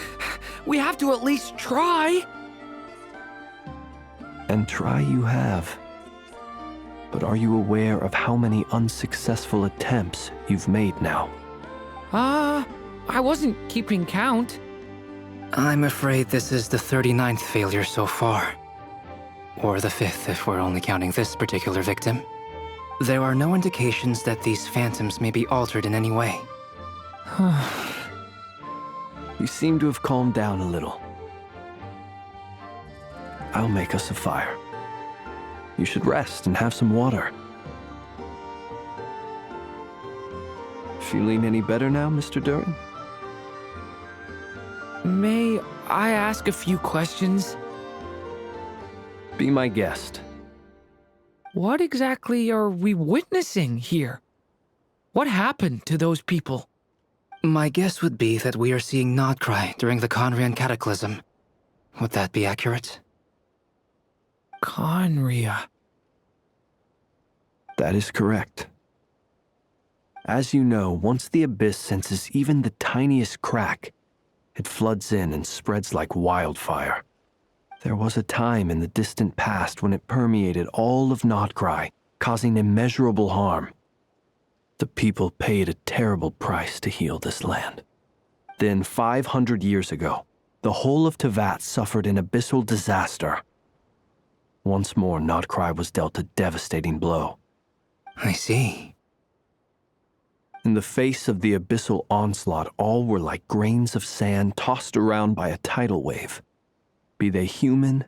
we have to at least try. And try you have. But are you aware of how many unsuccessful attempts you've made now? I wasn't keeping count. I'm afraid this is the 39th failure so far. Or the 5th if we're only counting this particular victim. There are no indications that these phantoms may be altered in any way. You seem to have calmed down a little. I'll make us a fire. You should rest and have some water. Feeling any better now, Mr. Durin? May I ask a few questions? Be my guest. What exactly are we witnessing here? What happened to those people? My guess would be that we are seeing Nocturne during the Conrian Cataclysm. Would that be accurate? Conria. That is correct. As you know, once the Abyss senses even the tiniest crack, it floods in and spreads like wildfire. There was a time in the distant past when it permeated all of Nocturne, causing immeasurable harm. The people paid a terrible price to heal this land. Then, 500 years ago, the whole of Teyvat suffered an abyssal disaster. Once more, Nocturne was dealt a devastating blow. I see. In the face of the abyssal onslaught, all were like grains of sand tossed around by a tidal wave. Be they human,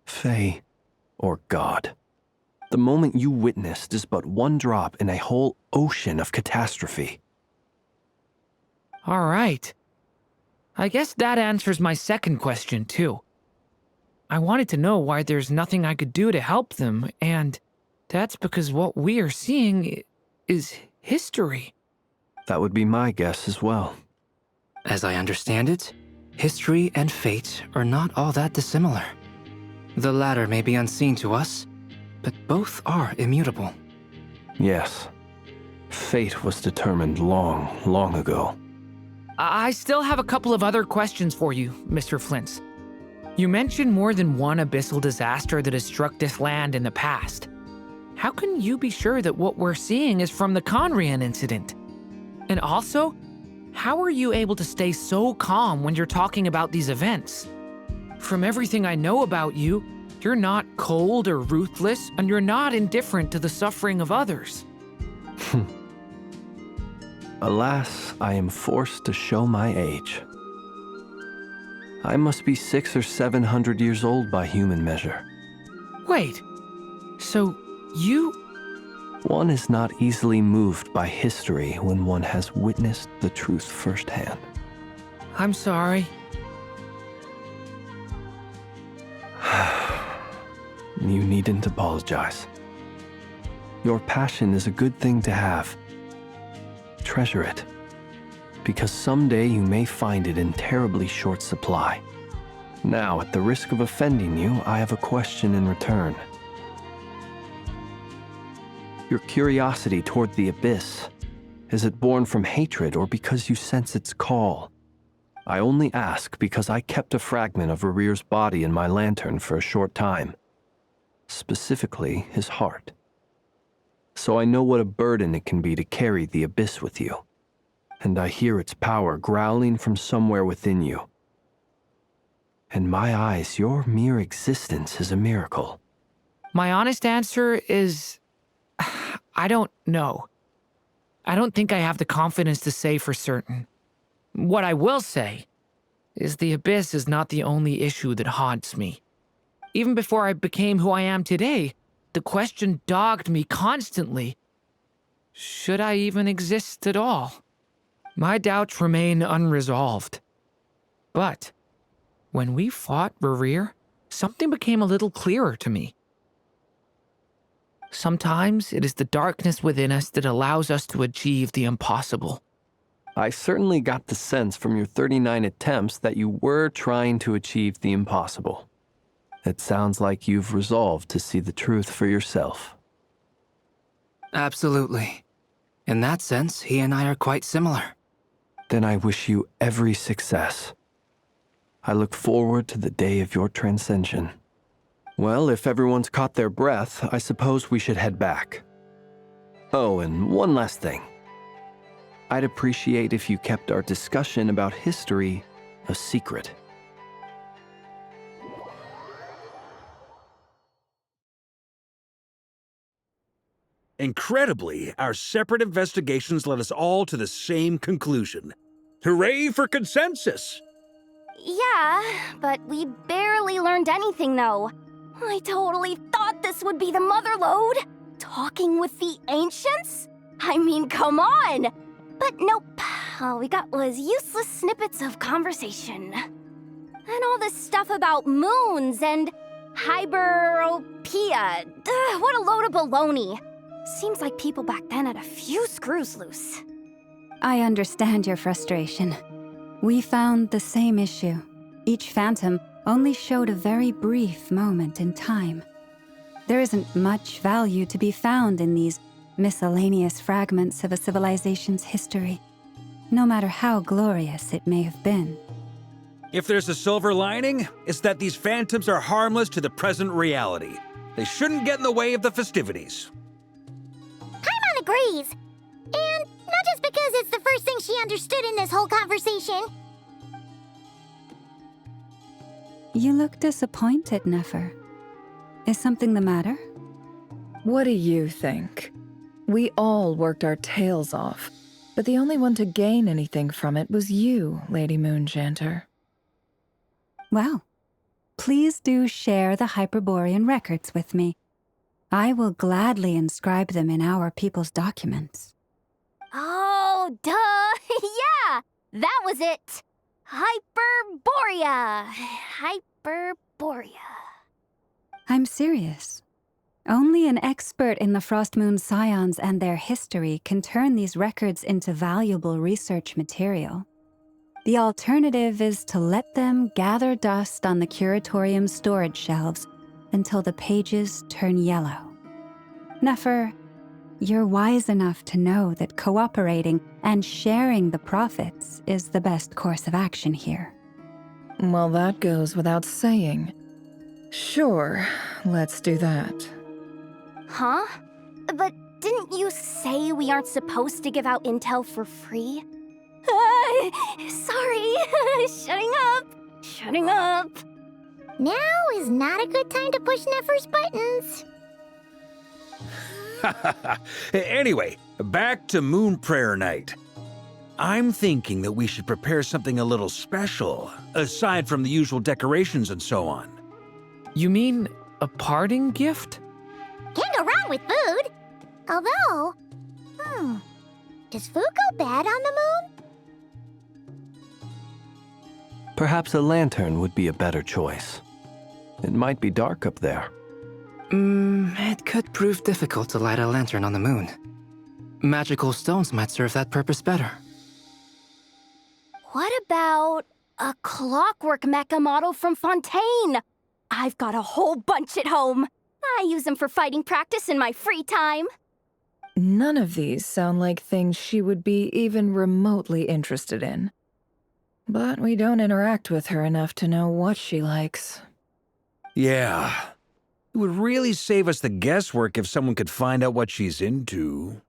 fae, or god. The moment you witnessed is but one drop in a whole ocean of catastrophe. All right. I guess that answers my second question, too. I wanted to know why there's nothing I could do to help them, and that's because what we are seeing is history. That would be my guess as well. As I understand it, history and fate are not all that dissimilar. The latter may be unseen to us, but both are immutable. Yes. Fate was determined long, long ago. I still have a couple of other questions for you, Mr. Flint's. You mentioned more than one abyssal disaster that has struck this land in the past. How can you be sure that what we're seeing is from the Conrian incident? And also, how are you able to stay so calm when you're talking about these events? From everything I know about you, you're not cold or ruthless, and you're not indifferent to the suffering of others. Alas, I am forced to show my age. I must be 600 or 700 years old by human measure. Wait, so you... One is not easily moved by history when one has witnessed the truth firsthand. I'm sorry. You needn't apologize. Your passion is a good thing to have. Treasure it, because someday you may find it in terribly short supply. Now, at the risk of offending you, I have a question in return. Your curiosity toward the Abyss, Is it born from hatred or because you sense its call? I only ask because I kept a fragment of Rerear's body in my lantern for a short time. Specifically, his heart. So I know what a burden it can be to carry the abyss with you. And I hear its power growling from somewhere within you. In my eyes, your mere existence is a miracle. My honest answer is... I don't know. I don't think I have the confidence to say for certain. What I will say is the abyss is not the only issue that haunts me. Even before I became who I am today, the question dogged me constantly. Should I even exist at all? My doubts remain unresolved. But when we fought Rerear, something became a little clearer to me. Sometimes it is the darkness within us that allows us to achieve the impossible. I certainly got the sense from your 39 attempts that you were trying to achieve the impossible. It sounds like you've resolved to see the truth for yourself. Absolutely. In that sense, he and I are quite similar. Then I wish you every success. I look forward to the day of your transcension. Well, if everyone's caught their breath, I suppose we should head back. Oh, and one last thing. I'd appreciate if you kept our discussion about history a secret. Incredibly, our separate investigations led us all to the same conclusion. Hooray for consensus! Yeah, but we barely learned anything, though. I totally thought this would be the mother lode. Talking with the ancients? I mean, come on! But nope, all we got was useless snippets of conversation. And all this stuff about moons and hyperopia. What a load of baloney. Seems like people back then had a few screws loose. I understand your frustration. We found the same issue. Each phantom only showed a very brief moment in time. There isn't much value to be found in these miscellaneous fragments of a civilization's history, no matter how glorious it may have been. If there's a silver lining, it's that these phantoms are harmless to the present reality. They shouldn't get in the way of the festivities. Paimon agrees. And not just because it's the first thing she understood in this whole conversation. You look disappointed, Nefer. Is something the matter? What do you think? We all worked our tails off, but the only one to gain anything from it was you, Lady Moonjanter. Well, please do share the Hyperborean records with me. I will gladly inscribe them in our people's documents. Oh, duh! Yeah! That was it! Hyperborea! Hyperborea. I'm serious. Only an expert in the Frostmoon Scions and their history can turn these records into valuable research material. The alternative is to let them gather dust on the Curatorium's storage shelves until the pages turn yellow. Nefer, you're wise enough to know that cooperating and sharing the profits is the best course of action here. Well, that goes without saying. Sure, let's do that. Huh? But didn't you say we aren't supposed to give out intel for free? Sorry. Shutting up. Now is not a good time to push Nefer's buttons. Anyway, back to Moon Prayer Night. I'm thinking that we should prepare something a little special, aside from the usual decorations and so on. You mean a parting gift? Can't go wrong with food. Although, does food go bad on the moon? Perhaps a lantern would be a better choice. It might be dark up there. It could prove difficult to light a lantern on the moon. Magical stones might serve that purpose better. What about a clockwork mecha model from Fontaine? I've got a whole bunch at home. I use them for fighting practice in my free time. None of these sound like things she would be even remotely interested in. But we don't interact with her enough to know what she likes. Yeah. It would really save us the guesswork if someone could find out what she's into.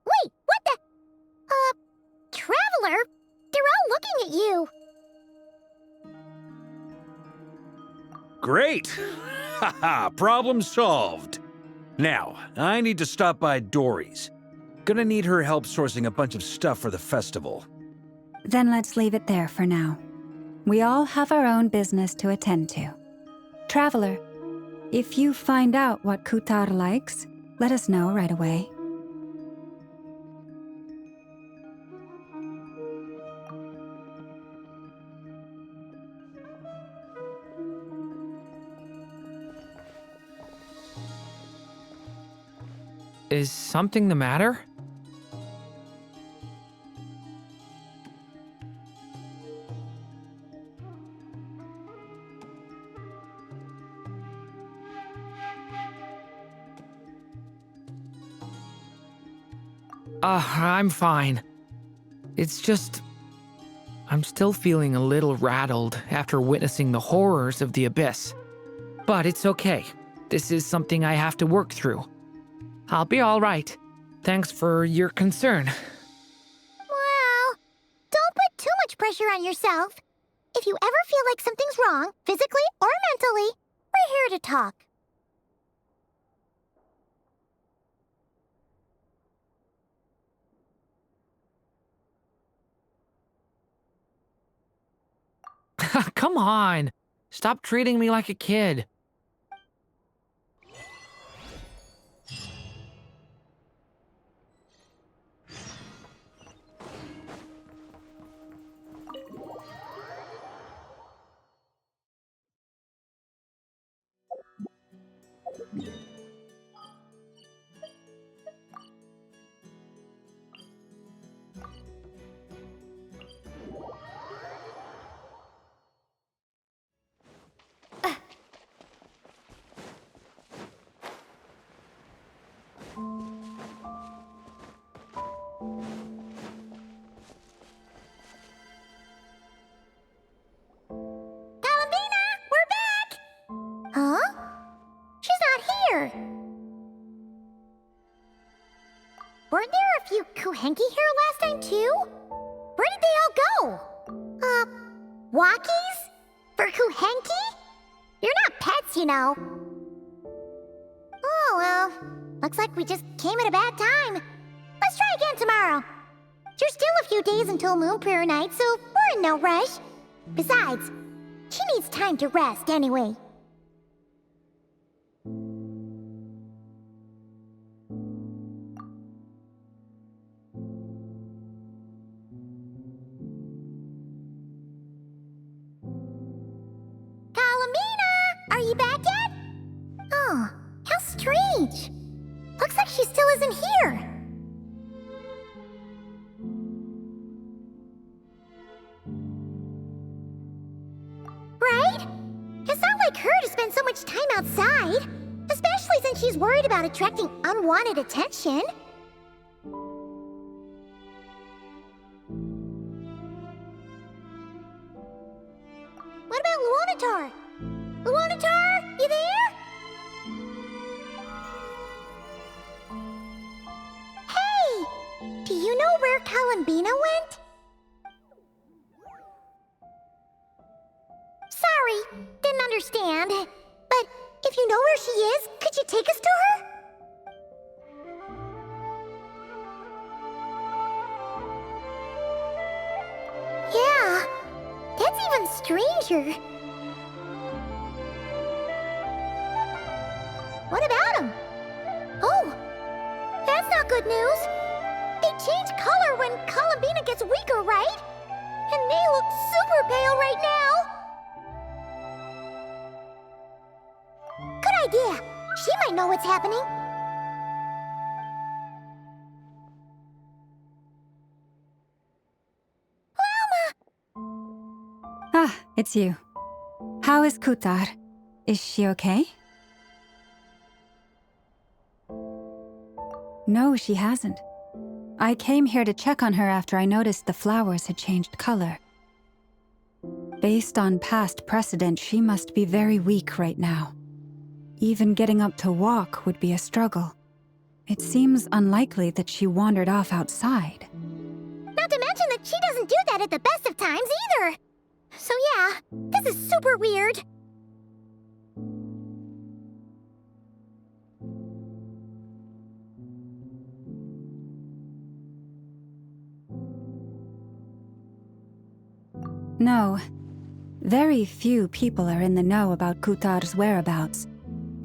Wait, what the? Traveler? They're all looking at you. Great! Haha, problem solved. Now, I need to stop by Dory's. Gonna need her help sourcing a bunch of stuff for the festival. Then let's leave it there for now. We all have our own business to attend to. Traveler, if you find out what Kutar likes, let us know right away. Is something the matter? I'm fine. It's just... I'm still feeling a little rattled after witnessing the horrors of the Abyss. But it's okay. This is something I have to work through. I'll be all right. Thanks for your concern. Well, don't put too much pressure on yourself. If you ever feel like something's wrong, physically or mentally, we're here to talk. Come on. Stop treating me like a kid. Columbina, we're back! Huh? She's not here. Weren't there a few Kuhenki here last time, too? Where did they all go? Walkies? For Kuhenki? You're not pets, you know. Oh, well. Looks like we just came at a bad time. Let's try again tomorrow. There's still a few days until Moon Prayer Night, so we're in no rush. Besides, she needs time to rest anyway. Columbina! Are you back yet? Oh, how strange. Looks like she still isn't here. Right? It's not like her to spend so much time outside, especially since she's worried about attracting unwanted attention. What about Luonatar? Luonatar, you there? Hey! Do you know where Columbina went? Sorry, didn't understand. But if you know where she is, could you take us to her? Yeah, that's even stranger. What about him? Oh, that's not good news. They change color when Columbina gets weaker, right? And they look super pale right now. Good idea. She might know what's happening. Ah, it's you. How is Kutar? Is she okay? No, she hasn't. I came here to check on her after I noticed the flowers had changed color. Based on past precedent, she must be very weak right now. Even getting up to walk would be a struggle. It seems unlikely that she wandered off outside. Not to mention that she doesn't do that at the best of times either. So yeah, this is super weird. No. Very few people are in the know about Kutar's whereabouts.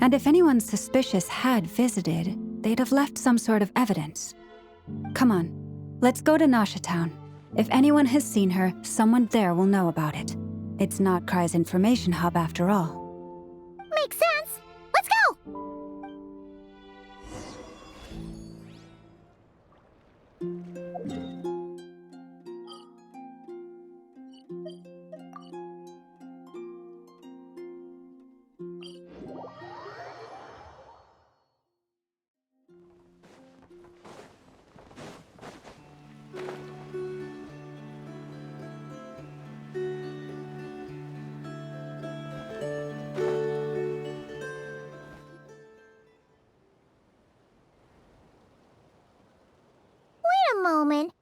And if anyone suspicious had visited, they'd have left some sort of evidence. Come on, let's go to Nasha Town. If anyone has seen her, someone there will know about it. It's Notcry's information hub after all. Makes sense. Let's go! Moment.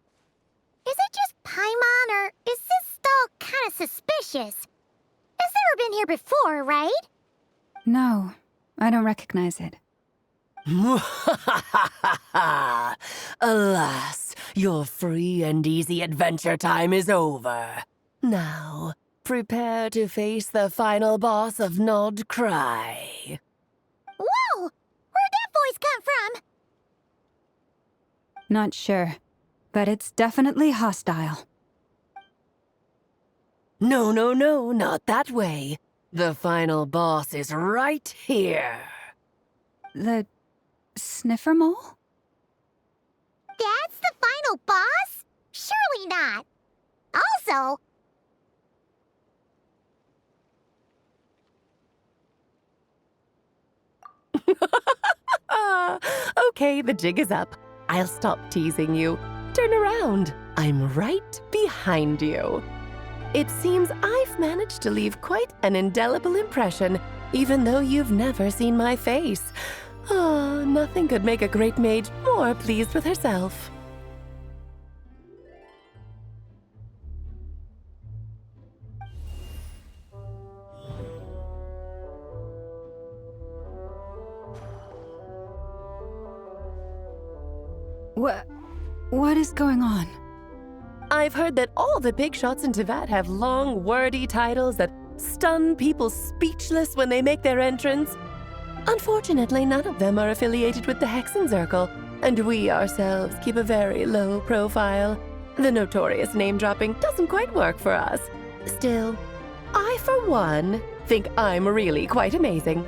Is it just Paimon, or is this stall kind of suspicious? It's never been here before, right? No, I don't recognize it. Alas, your free and easy adventure time is over. Now, prepare to face the final boss of Nocturne. Whoa! Where'd that voice come from? Not sure, but it's definitely hostile. No, not that way. The final boss is right here. The sniffer mole? That's the final boss? Surely not. Also... Okay, the jig is up. I'll stop teasing you. Turn around. I'm right behind you. It seems I've managed to leave quite an indelible impression, even though you've never seen my face. Oh, nothing could make a great mage more pleased with herself. What is going on? I've heard that all the big shots in Teyvat have long, wordy titles that stun people speechless when they make their entrance. Unfortunately, none of them are affiliated with the Hexen Circle, and we ourselves keep a very low profile. The notorious name-dropping doesn't quite work for us. Still, I, for one, think I'm really quite amazing.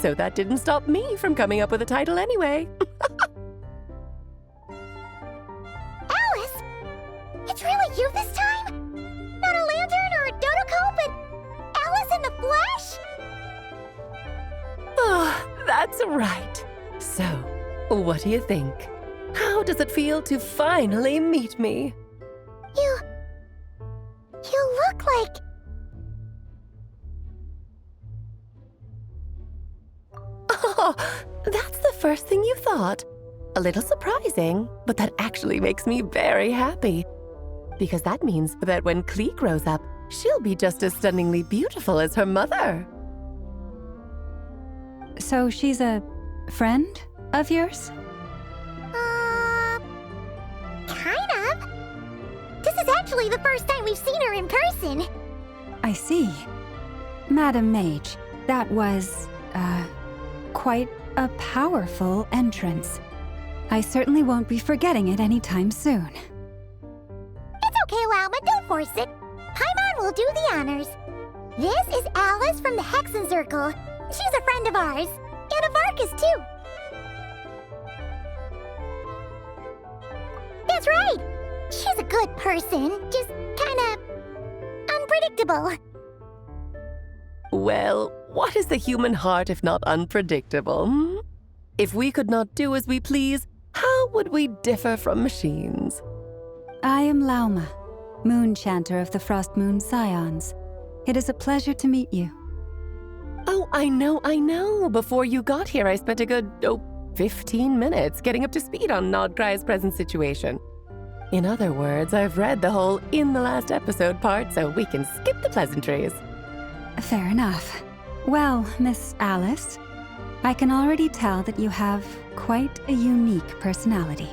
So that didn't stop me from coming up with a title anyway. Alice! It's really you this time? Not a lantern or a dodo, but Alice in the flesh? Oh, that's right. So, what do you think? How does it feel to finally meet me? You look like... Oh, that's the first thing you thought. A little surprising, but that actually makes me very happy. Because that means that when Klee grows up, she'll be just as stunningly beautiful as her mother. So she's a friend of yours? Kind of. This is actually the first time we've seen her in person. I see. Madam Mage, that was, quite a powerful entrance. I certainly won't be forgetting it anytime soon. It's okay, Lauma, don't force it. Paimon will do the honors. This is Alice from the Hexen Circle. She's a friend of ours. And of Arcus, too. That's right. She's a good person, just kinda... unpredictable. Well, what is the human heart if not unpredictable? If we could not do as we please, how would we differ from machines? I am Lauma, Moon Chanter of the Frost Moon Scions. It is a pleasure to meet you. Oh, I know. Before you got here, I spent a good, 15 minutes getting up to speed on Nodcry's present situation. In other words, I've read the whole "in the last episode" part, so we can skip the pleasantries. Fair enough. Well, Miss Alice, I can already tell that you have quite a unique personality.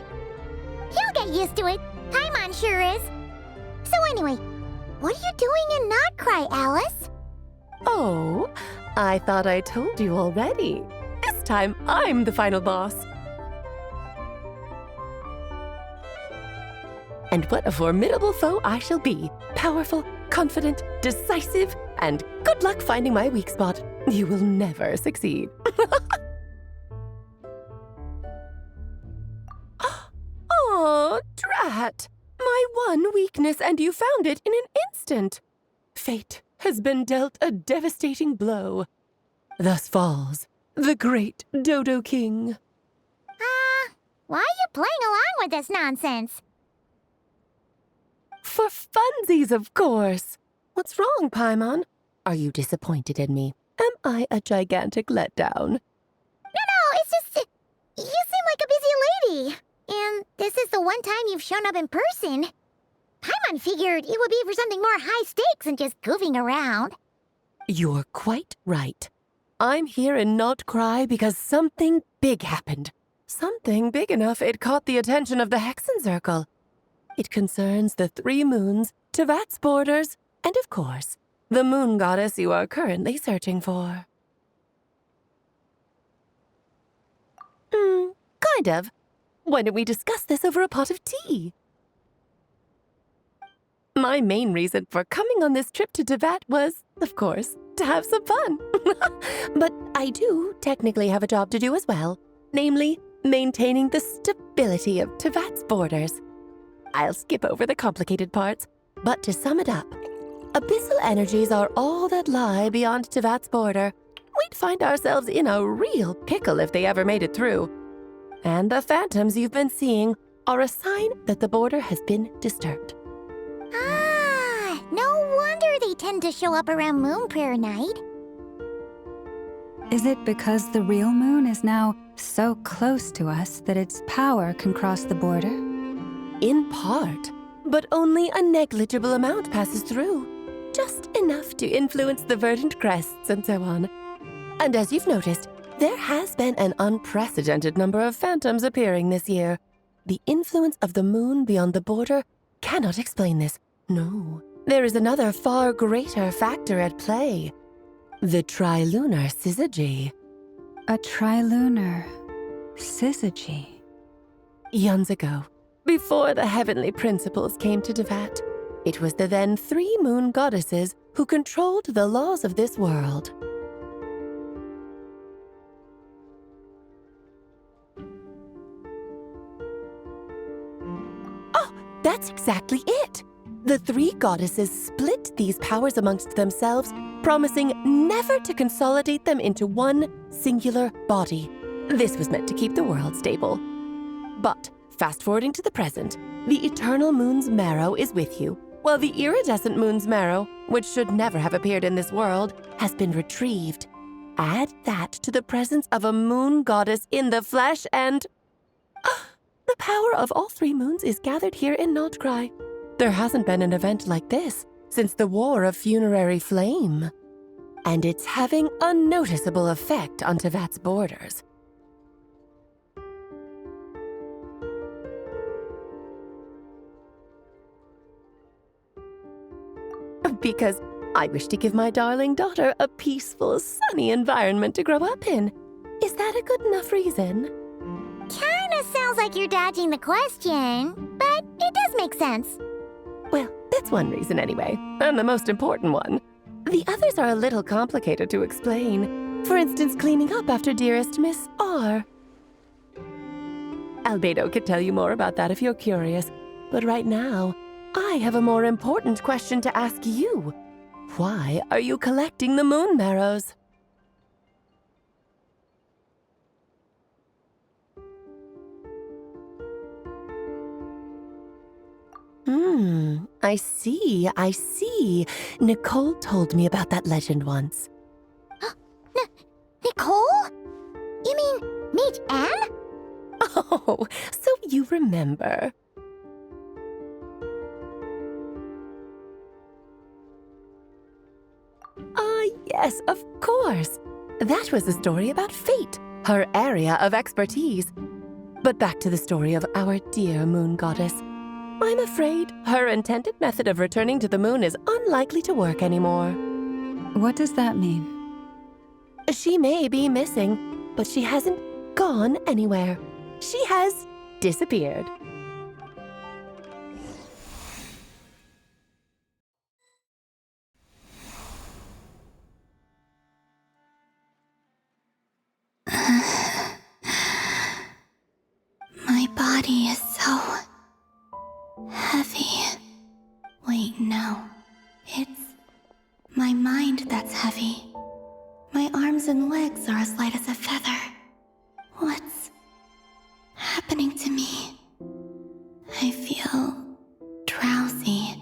He'll get used to it. Paimon sure is. So anyway, what are you doing in Nodcry, Alice? Oh, I thought I told you already. This time, I'm the final boss. And what a formidable foe I shall be. Powerful, confident, decisive, and good luck finding my weak spot. You will never succeed. Oh, drat! My one weakness, and you found it in an instant. Fate has been dealt a devastating blow. Thus falls the great Dodo King. Why are you playing along with this nonsense? For funsies, of course. What's wrong, Paimon? Are you disappointed in me? Am I a gigantic letdown? No, it's just... You seem like a busy lady. And this is the one time you've shown up in person. Paimon figured it would be for something more high stakes than just goofing around. You're quite right. I'm here in Nodcry because something big happened. Something big enough it caught the attention of the Hexen Circle. It concerns the 3 moons, Tevat's borders, and of course, the moon goddess you are currently searching for. Kind of. Why don't we discuss this over a pot of tea? My main reason for coming on this trip to Tevat was, of course, to have some fun. But I do technically have a job to do as well, namely, maintaining the stability of Tevat's borders. I'll skip over the complicated parts, but to sum it up, abyssal energies are all that lie beyond Tevat's border. We'd find ourselves in a real pickle if they ever made it through. And the phantoms you've been seeing are a sign that the border has been disturbed. No wonder they tend to show up around Moon Prayer Night. Is it because the real moon is now so close to us that its power can cross the border? In part, but only a negligible amount passes through. Just enough to influence the verdant crests and so on. And as you've noticed, there has been an unprecedented number of phantoms appearing this year. The influence of the moon beyond the border cannot explain this. No, there is another far greater factor at play. The trilunar syzygy. A trilunar syzygy? Eons ago, before the heavenly principles came to Tevat, it was the then 3 moon goddesses who controlled the laws of this world. Oh, that's exactly it! The 3 goddesses split these powers amongst themselves, promising never to consolidate them into one singular body. This was meant to keep the world stable. But fast-forwarding to the present, the eternal moon's marrow is with you, while the iridescent moon's marrow, which should never have appeared in this world, has been retrieved. Add that to the presence of a moon goddess in the flesh and... the power of all 3 moons is gathered here in Nodcry. There hasn't been an event like this since the War of Funerary Flame. And it's having a noticeable effect on Tevat's borders. Because I wish to give my darling daughter a peaceful, sunny environment to grow up in. Is that a good enough reason? Kinda sounds like you're dodging the question, but it does make sense. Well, that's one reason anyway, and the most important one. The others are a little complicated to explain. For instance, cleaning up after dearest Miss R. Albedo could tell you more about that if you're curious, but right now, I have a more important question to ask you. Why are you collecting the moon marrows? I see. Nicole told me about that legend once. Nicole? You mean meet Anne? Oh, so you remember. Ah, yes, of course. That was a story about fate, her area of expertise. But back to the story of our dear moon goddess. I'm afraid her intended method of returning to the moon is unlikely to work anymore. What does that mean? She may be missing, but she hasn't gone anywhere. She has disappeared. My body is so heavy. Wait, no. It's my mind that's heavy. My arms and legs are as light as a feather. What's happening to me? I feel drowsy,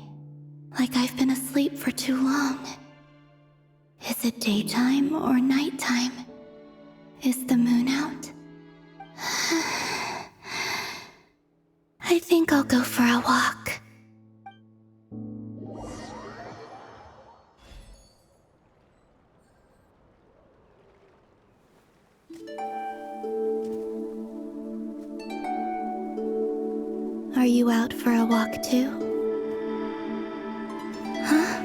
like I've been asleep for too long. Is it daytime or nighttime? Is the moon out? I think I'll go for a walk. Are you out for a walk too? Huh?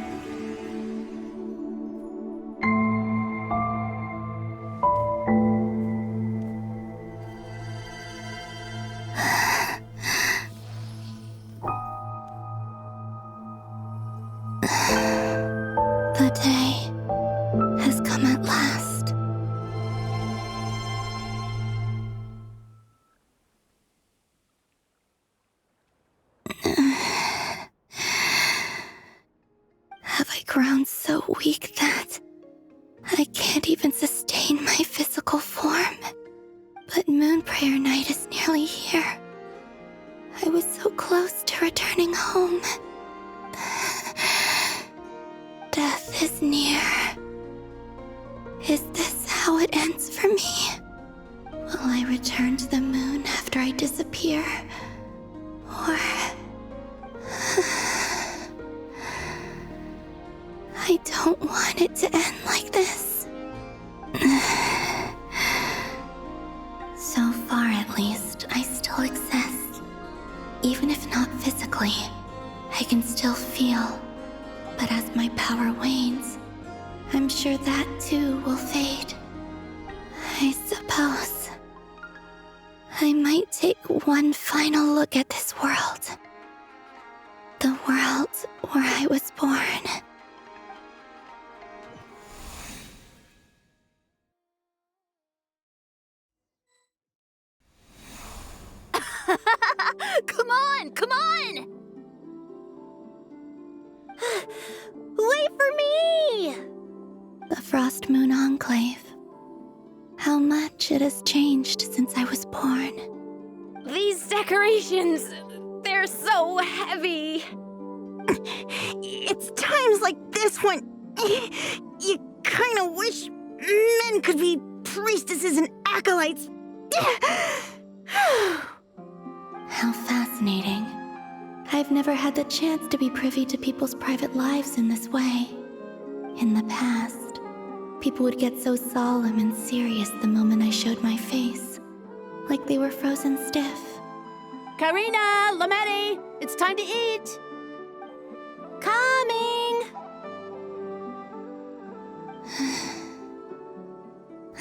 The day has come at last. Have I grown so weak that I can't even sustain my physical form? But Moon Prayer Night is nearly here. I was so close to returning home. Death is near. Is this how it ends for me? Will I return to the moon after I disappear? Or... I don't want it to end like this. So far, at least, I still exist. Even if not physically, I can still feel. But as my power wanes, I'm sure that too will fade. I suppose I might take one final look at this world. The world where I was born. Come on! Come on! Wait for me! The Frost Moon Enclave. How much it has changed since I was born. These decorations, they're so heavy. It's times like this when you kind of wish men could be priestesses and acolytes. How fascinating. I've never had the chance to be privy to people's private lives in this way. In the past, people would get so solemn and serious the moment I showed my face, like they were frozen stiff. Karina, Lametti, it's time to eat. Coming!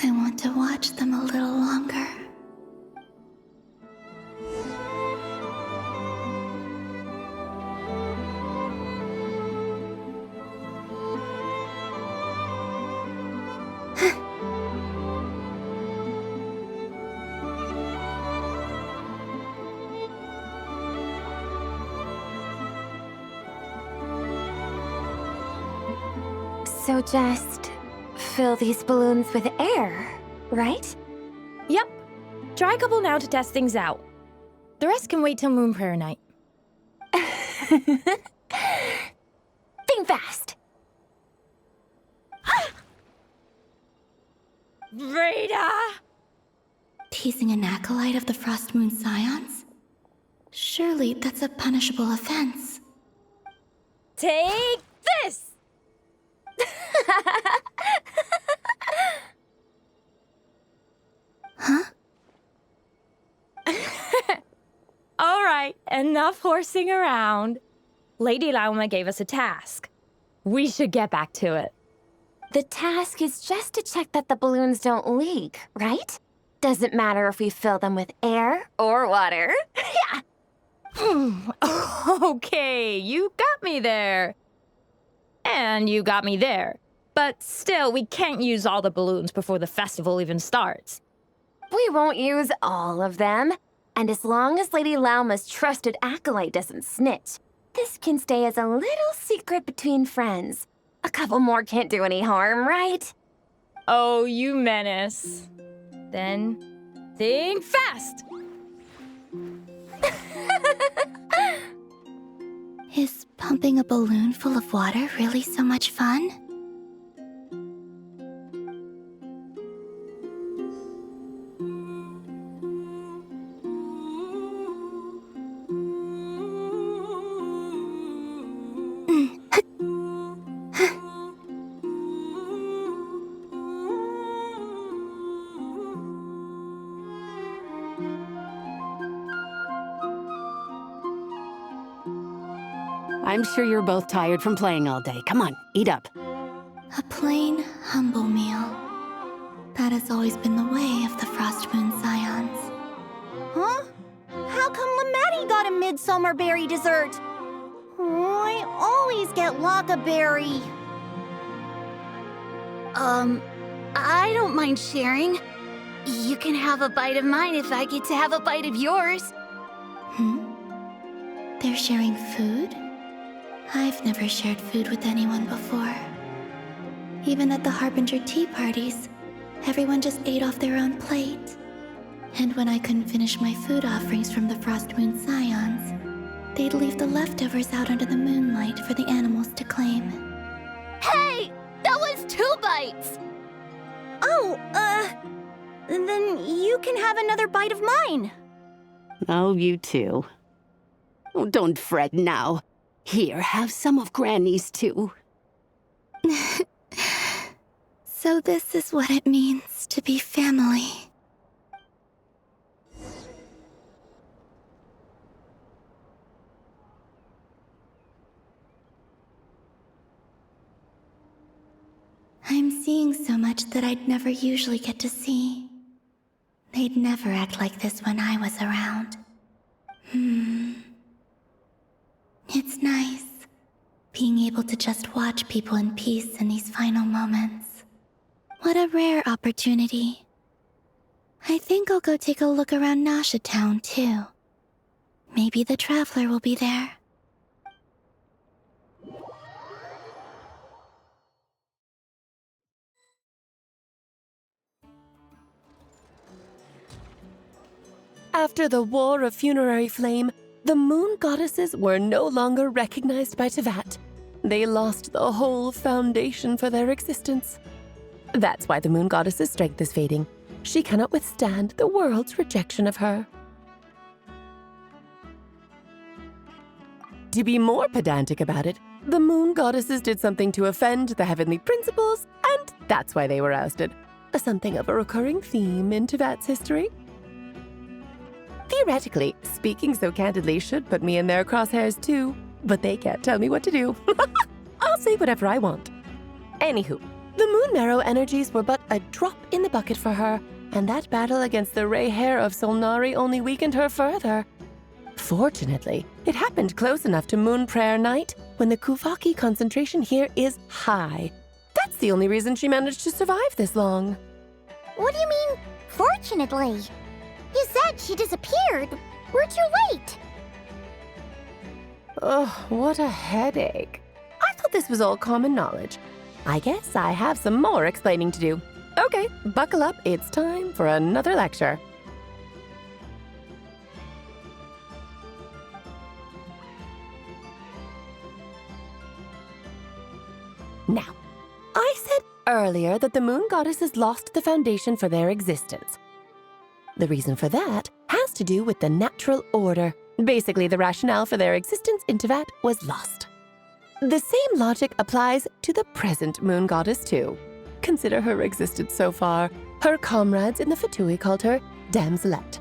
I want to watch them a little longer. So just fill these balloons with air, right? Yep. Try a couple now to test things out. The rest can wait till Moon Prayer Night. Think fast. Rita! Teasing an acolyte of the Frost Moon Scions? Surely that's a punishable offense. Take this! Huh? All right, enough horsing around. Lady Lauma gave us a task. We should get back to it. The task is just to check that the balloons don't leak, right? Doesn't matter if we fill them with air or water. Yeah. Okay, you got me there. And you got me there. But still, we can't use all the balloons before the festival even starts. We won't use all of them. And as long as Lady Lauma's trusted acolyte doesn't snitch, this can stay as a little secret between friends. A couple more can't do any harm, right? Oh, you menace. Then, think fast! Is pumping a balloon full of water really so much fun? I'm sure you're both tired from playing all day. Come on, eat up. A plain, humble meal. That has always been the way of the Frost Moon Scions. Huh? How come Lamatti got a midsummer berry dessert? Oh, I always get Lockaberry. I don't mind sharing. You can have a bite of mine if I get to have a bite of yours. They're sharing food? I've never shared food with anyone before. Even at the Harbinger tea parties, everyone just ate off their own plate. And when I couldn't finish my food offerings from the Frost Moon Scions, they'd leave the leftovers out under the moonlight for the animals to claim. Hey! That was 2 bites! Oh, then you can have another bite of mine. Oh, you too. Oh, don't fret now. Here, have some of Granny's too. So this is what it means to be family. I'm seeing so much that I'd never usually get to see. They'd never act like this when I was around. It's nice, being able to just watch people in peace in these final moments. What a rare opportunity. I think I'll go take a look around Nasha Town, too. Maybe the Traveler will be there. After the War of Funerary Flame, the Moon Goddesses were no longer recognized by Teyvat. They lost the whole foundation for their existence. That's why the Moon Goddess's strength is fading. She cannot withstand the world's rejection of her. To be more pedantic about it, the Moon Goddesses did something to offend the heavenly principles, and that's why they were ousted. Something of a recurring theme in Teyvat's history. Theoretically, speaking so candidly should put me in their crosshairs too, but they can't tell me what to do. I'll say whatever I want. Anywho, the Moon Marrow energies were but a drop in the bucket for her, and that battle against the Ray Hair of Solnari only weakened her further. Fortunately, it happened close enough to Moon Prayer Night when the Kuvaki concentration here is high. That's the only reason she managed to survive this long. What do you mean, fortunately? You said she disappeared. We're too late. Ugh, what a headache. I thought this was all common knowledge. I guess I have some more explaining to do. Okay, buckle up. It's time for another lecture. Now, I said earlier that the moon goddesses lost the foundation for their existence. The reason for that has to do with the natural order. Basically, the rationale for their existence in Tevat was lost. The same logic applies to the present moon goddess, too. Consider her existence so far. Her comrades in the Fatui called her Damselette.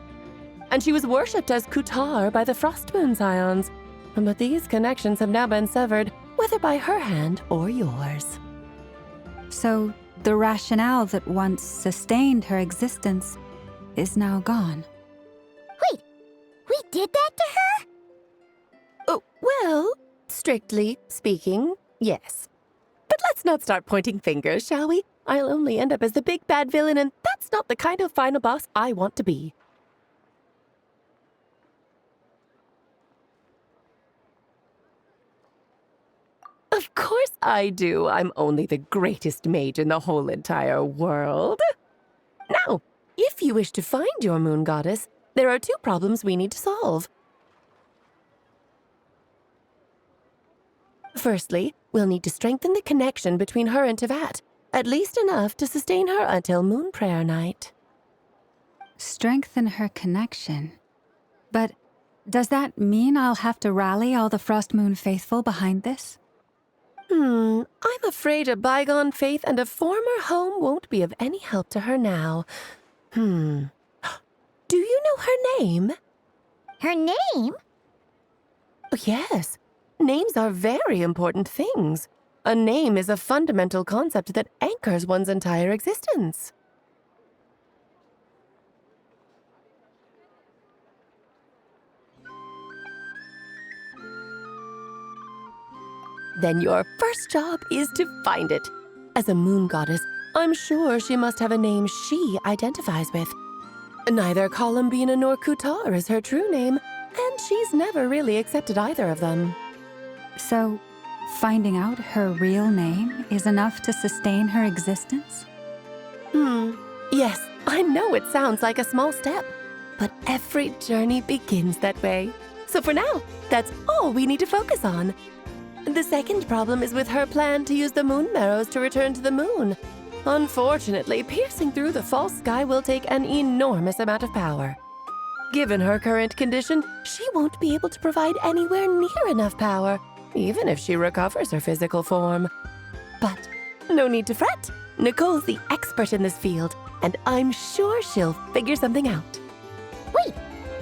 And she was worshipped as Kutar by the Frost Moon Scions. But these connections have now been severed, whether by her hand or yours. So, the rationale that once sustained her existence is now gone. Wait, we did that to her? Oh, well, strictly speaking, yes. But let's not start pointing fingers, shall we? I'll only end up as the big bad villain, and that's not the kind of final boss I want to be. Of course I do. I'm only the greatest mage in the whole entire world. Now, if you wish to find your moon goddess, there are 2 problems we need to solve. Firstly, we'll need to strengthen the connection between her and Tevat, at least enough to sustain her until Moon Prayer Night. Strengthen her connection. But does that mean I'll have to rally all the Frost Moon faithful behind this? I'm afraid a bygone faith and a former home won't be of any help to her now. Do you know her name? Her name? Yes. Names are very important things. A name is a fundamental concept that anchors one's entire existence. Then your first job is to find it. As a moon goddess, I'm sure she must have a name she identifies with. Neither Columbina nor Kutar is her true name, and she's never really accepted either of them. So, finding out her real name is enough to sustain her existence? Yes, I know it sounds like a small step, but every journey begins that way. So for now, that's all we need to focus on. The second problem is with her plan to use the moon marrows to return to the moon. Unfortunately, piercing through the false sky will take an enormous amount of power. Given her current condition, she won't be able to provide anywhere near enough power, even if she recovers her physical form. But no need to fret. Nicole's the expert in this field, and I'm sure she'll figure something out. Wait,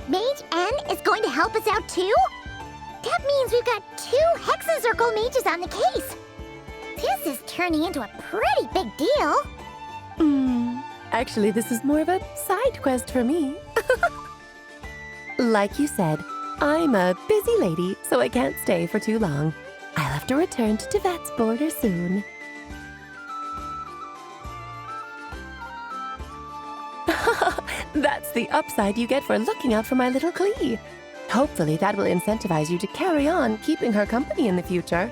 Mage N is going to help us out too? That means we've got 2 Hexacircle mages on the case. This is turning into a pretty big deal. Actually, this is more of a side quest for me. Like you said, I'm a busy lady, so I can't stay for too long. I'll have to return to Tevat's border soon. That's the upside you get for looking out for my little Klee. Hopefully that will incentivize you to carry on keeping her company in the future.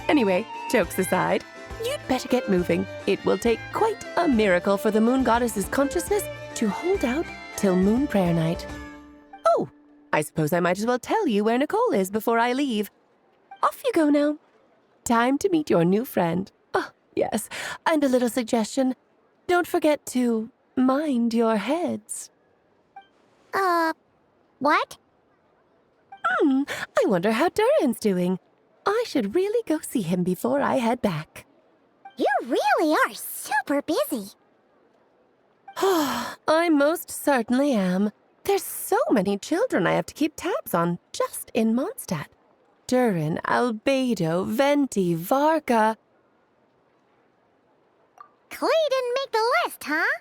Anyway, jokes aside, you'd better get moving. It will take quite a miracle for the moon goddess's consciousness to hold out till Moon Prayer Night. Oh, I suppose I might as well tell you where Nicole is before I leave. Off you go now. Time to meet your new friend. Oh, yes, and a little suggestion. Don't forget to mind your heads. What? I wonder how Durin's doing. I should really go see him before I head back. You really are super busy. I most certainly am. There's so many children I have to keep tabs on just in Mondstadt. Durin, Albedo, Venti, Varka. Klee didn't make the list, huh?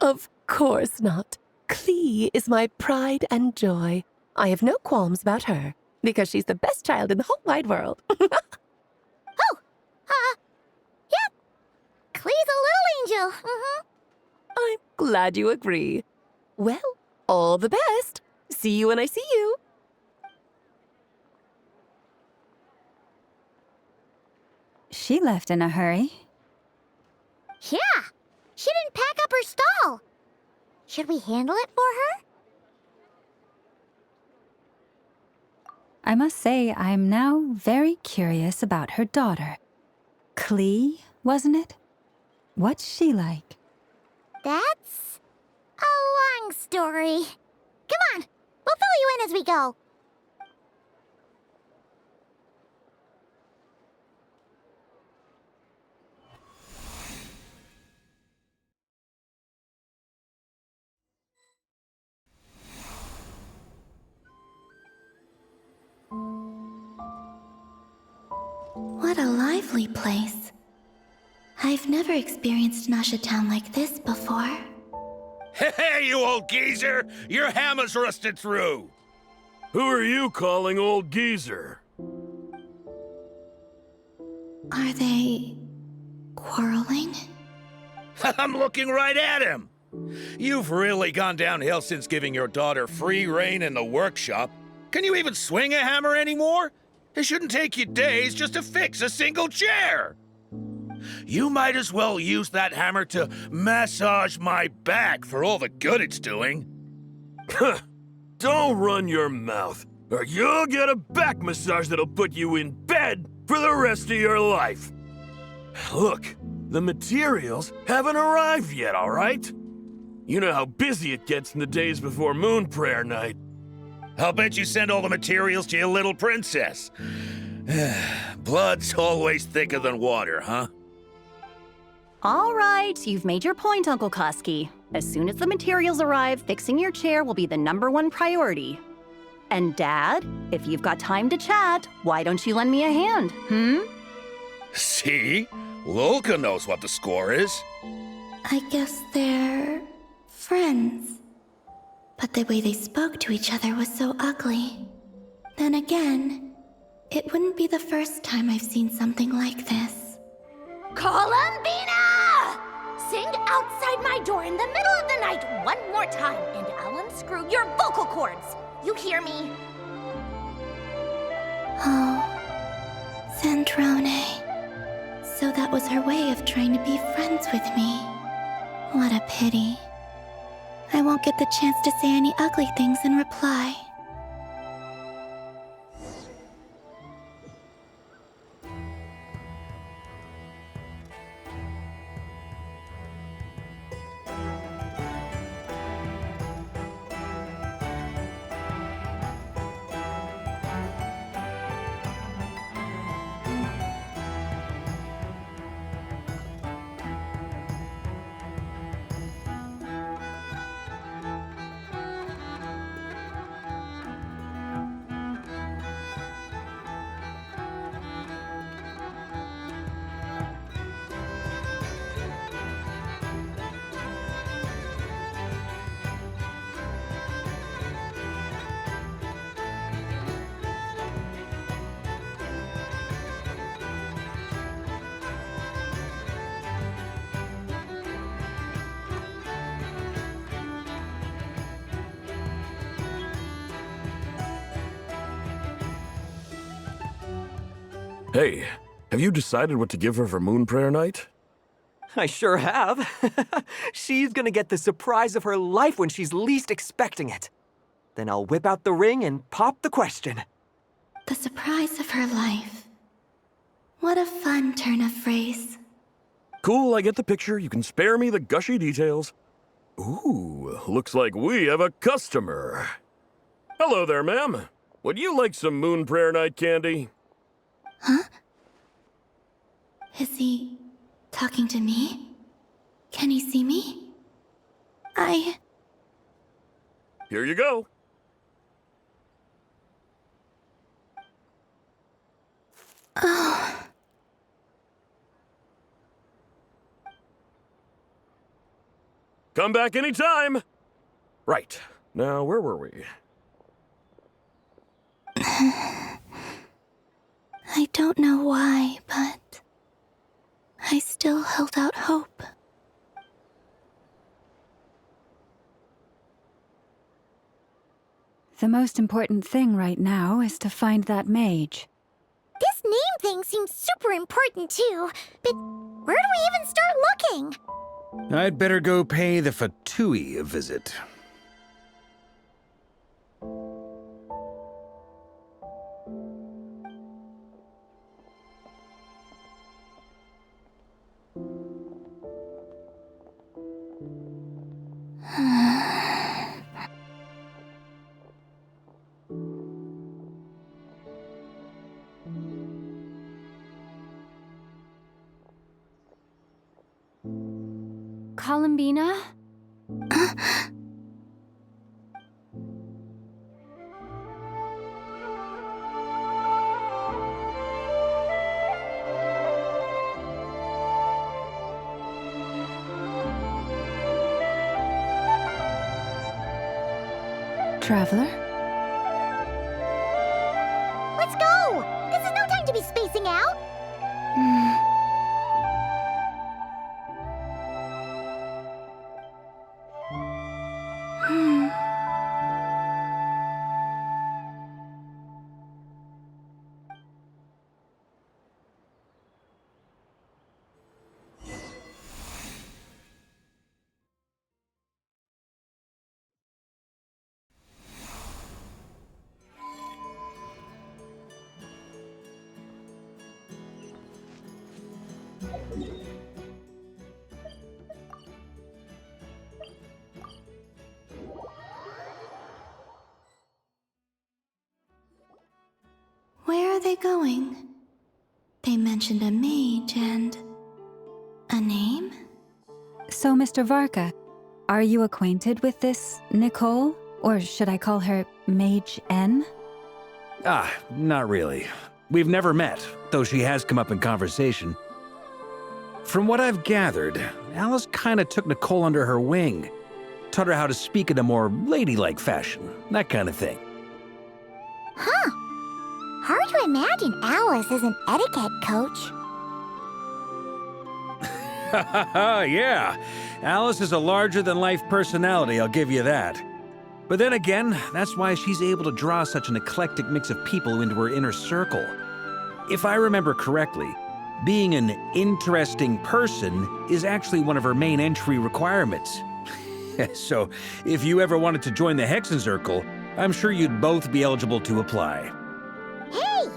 Of course not. Klee is my pride and joy. I have no qualms about her, because she's the best child in the whole wide world. Yep. Klee's a little angel. I'm glad you agree. Well, all the best. See you when I see you. She left in a hurry. Yeah, she didn't pack up her stall. Should we handle it for her? I must say, I'm now very curious about her daughter. Klee, wasn't it? What's she like? That's a long story. Come on, we'll fill you in as we go. What a lively place. I've never experienced Nasha Town like this before. Hey, you old geezer! Your hammer's rusted through! Who are you calling old geezer? Are they quarreling? I'm looking right at him! You've really gone downhill since giving your daughter free rein in the workshop. Can you even swing a hammer anymore? It shouldn't take you days just to fix a single chair! You might as well use that hammer to massage my back for all the good it's doing. Don't run your mouth, or you'll get a back massage that'll put you in bed for the rest of your life. Look, the materials haven't arrived yet, all right? You know how busy it gets in the days before Moon Prayer Night. I'll bet you send all the materials to your little princess. Blood's always thicker than water, huh? All right, you've made your point, Uncle Koski. As soon as the materials arrive, fixing your chair will be the #1 priority. And Dad, if you've got time to chat, why don't you lend me a hand, See? Lolka knows what the score is. I guess they're friends. But the way they spoke to each other was so ugly. Then again, it wouldn't be the first time I've seen something like this. Columbina! Sing outside my door in the middle of the night one more time, and I'll unscrew your vocal cords. You hear me? Oh, Sandrone. So that was her way of trying to be friends with me. What a pity. I won't get the chance to say any ugly things in reply. Hey, have you decided what to give her for Moon Prayer Night? I sure have. She's gonna get the surprise of her life when she's least expecting it. Then I'll whip out the ring and pop the question. The surprise of her life. What a fun turn of phrase. Cool, I get the picture. You can spare me the gushy details. Ooh, looks like we have a customer. Hello there, ma'am. Would you like some Moon Prayer Night candy? Huh? Is he talking to me? Can he see me? Here you go. Oh. Come back anytime. Right. Now, where were we? I don't know why, but I still held out hope. The most important thing right now is to find that mage. This name thing seems super important too, but where do we even start looking? I'd better go pay the Fatui a visit. Columbina? Traveler? Let's go! This is no time to be spacing out! Where are they going? They mentioned a mage and... a name? So, Mr. Varka, are you acquainted with this Nicole? Or should I call her Mage N? Not really. We've never met, though she has come up in conversation. From what I've gathered, Alice kinda took Nicole under her wing. Taught her how to speak in a more ladylike fashion, that kind of thing. Huh. Hard to imagine Alice as an etiquette coach. Yeah, Alice is a larger-than-life personality, I'll give you that. But then again, that's why she's able to draw such an eclectic mix of people into her inner circle. If I remember correctly, being an interesting person is actually one of her main entry requirements. So, if you ever wanted to join the Hexen Circle, I'm sure you'd both be eligible to apply. Hey!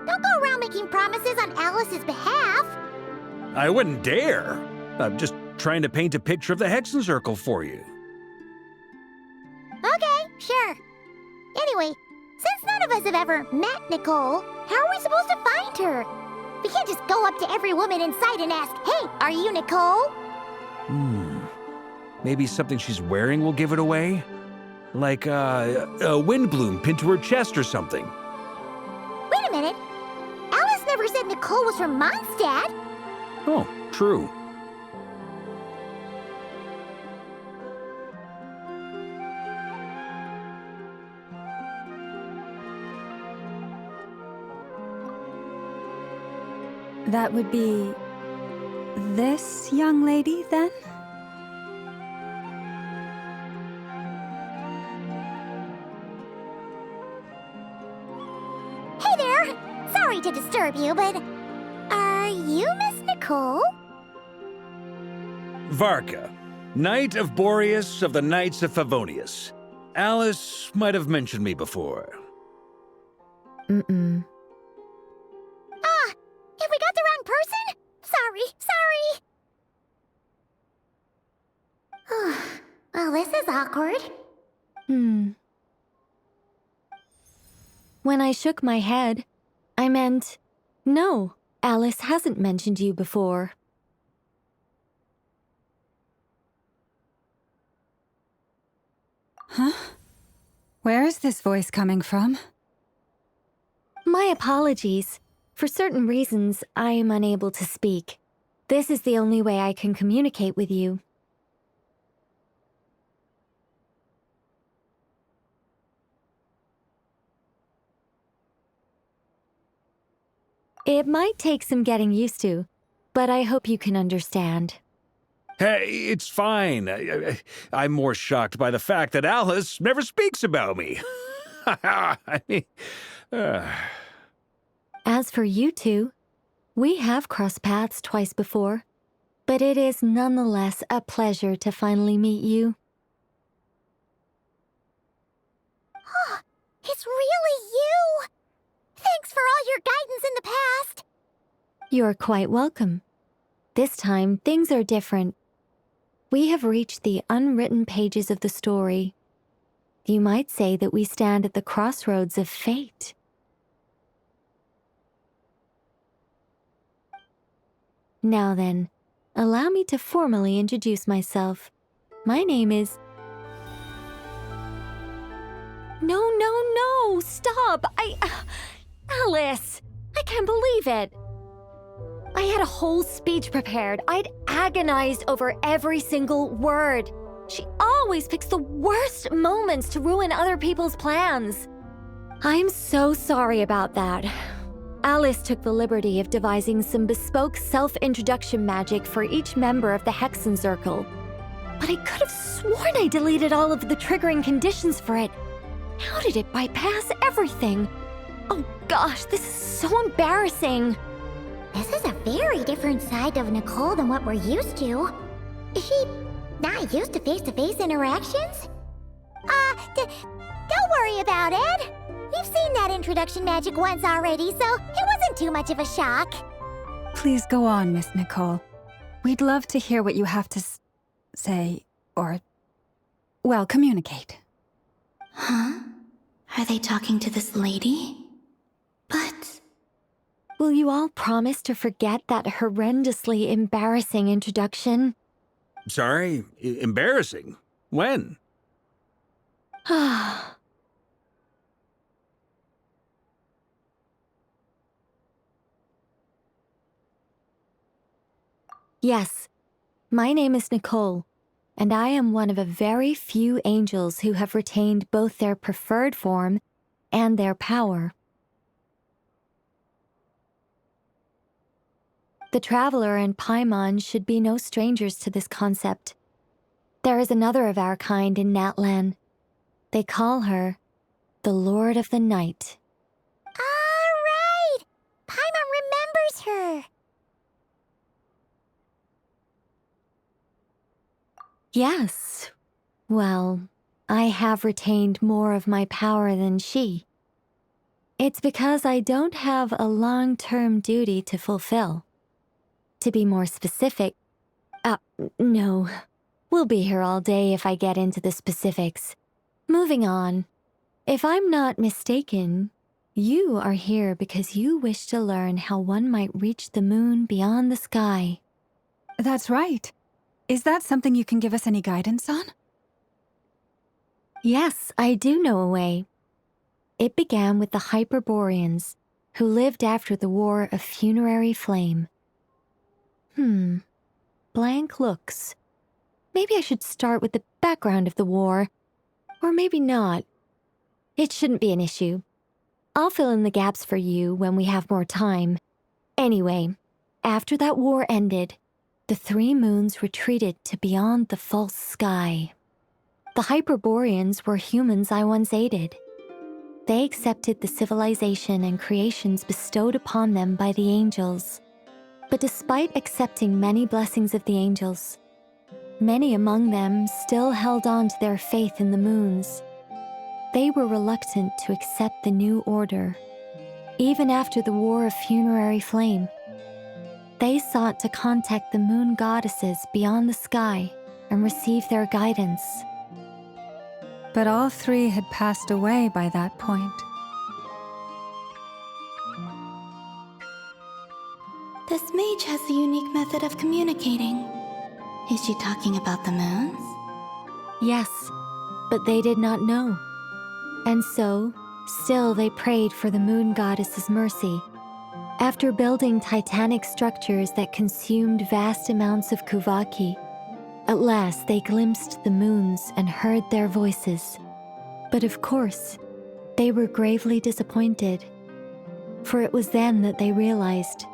Don't go around making promises on Alice's behalf! I wouldn't dare. I'm just trying to paint a picture of the Hexen Circle for you. Okay, sure. Anyway, since none of us have ever met Nicole, how are we supposed to find her? We can't just go up to every woman in sight and ask, "Hey, are you Nicole?" Maybe something she's wearing will give it away? Like, a wind bloom pinned to her chest or something. Wait a minute. Alice never said Nicole was from Mondstadt. Oh, true. That would be... this young lady, then? Hey there! Sorry to disturb you, but... are you Miss Nicole? Varka, Knight of Boreas of the Knights of Favonius. Alice might have mentioned me before. Have we got the wrong person? Sorry. Well, this is awkward. When I shook my head, I meant, no, Alice hasn't mentioned you before. Huh? Where is this voice coming from? My apologies. For certain reasons, I am unable to speak. This is the only way I can communicate with you. It might take some getting used to, but I hope you can understand. Hey, it's fine. I'm more shocked by the fact that Alice never speaks about me. I mean... As for you two, we have crossed paths twice before, but it is nonetheless a pleasure to finally meet you. It's really you! Thanks for all your guidance in the past! You're quite welcome. This time, things are different. We have reached the unwritten pages of the story. You might say that we stand at the crossroads of fate. Now then, Allow me to formally introduce myself. My name is... No, stop! Alice! I can't believe it! I had a whole speech prepared. I'd agonized over every single word. She always picks the worst moments to ruin other people's plans. I'm so sorry about that. Alice took the liberty of devising some bespoke self-introduction magic for each member of the Hexen Circle. But I could have sworn I deleted all of the triggering conditions for it. How did it bypass everything? Oh gosh, this is so embarrassing. This is a very different side of Nicole than what we're used to. Is she not used to face-to-face interactions? Don't worry about it. We've seen that introduction magic once already, so it wasn't too much of a shock. Please go on, Miss Nicole. We'd love to hear what you have to say, or, well, communicate. Huh? Are they talking to this lady? But... Will you all promise to forget that horrendously embarrassing introduction? Sorry? Embarrassing? When? Yes, my name is Nicole, and I am one of a very few angels who have retained both their preferred form and their power. The Traveler and Paimon should be no strangers to this concept. There is another of our kind in Natlan. They call her the Lord of the Night. All right! Paimon remembers her. Yes. Well, I have retained more of my power than she. It's because I don't have a long-term duty to fulfill. To be more specific... no. We'll be here all day if I get into the specifics. Moving on. If I'm not mistaken, you are here because you wish to learn how one might reach the moon beyond the sky. That's right. Is that something you can give us any guidance on? Yes, I do know a way. It began with the Hyperboreans, who lived after the War of Funerary Flame. Blank looks. Maybe I should start with the background of the war. Or maybe not. It shouldn't be an issue. I'll fill in the gaps for you when we have more time. Anyway, after that war ended, the three moons retreated to beyond the false sky. The Hyperboreans were humans I once aided. They accepted the civilization and creations bestowed upon them by the angels. But despite accepting many blessings of the angels, many among them still held on to their faith in the moons. They were reluctant to accept the new order, even after the War of Funerary Flame. They sought to contact the moon goddesses beyond the sky and receive their guidance. But all three had passed away by that point. This mage has a unique method of communicating. Is she talking about the moons? Yes, but they did not know. And so, still they prayed for the moon goddess's mercy. After building titanic structures that consumed vast amounts of Kuvaki, at last they glimpsed the moons and heard their voices. But of course, they were gravely disappointed. For it was then that they realized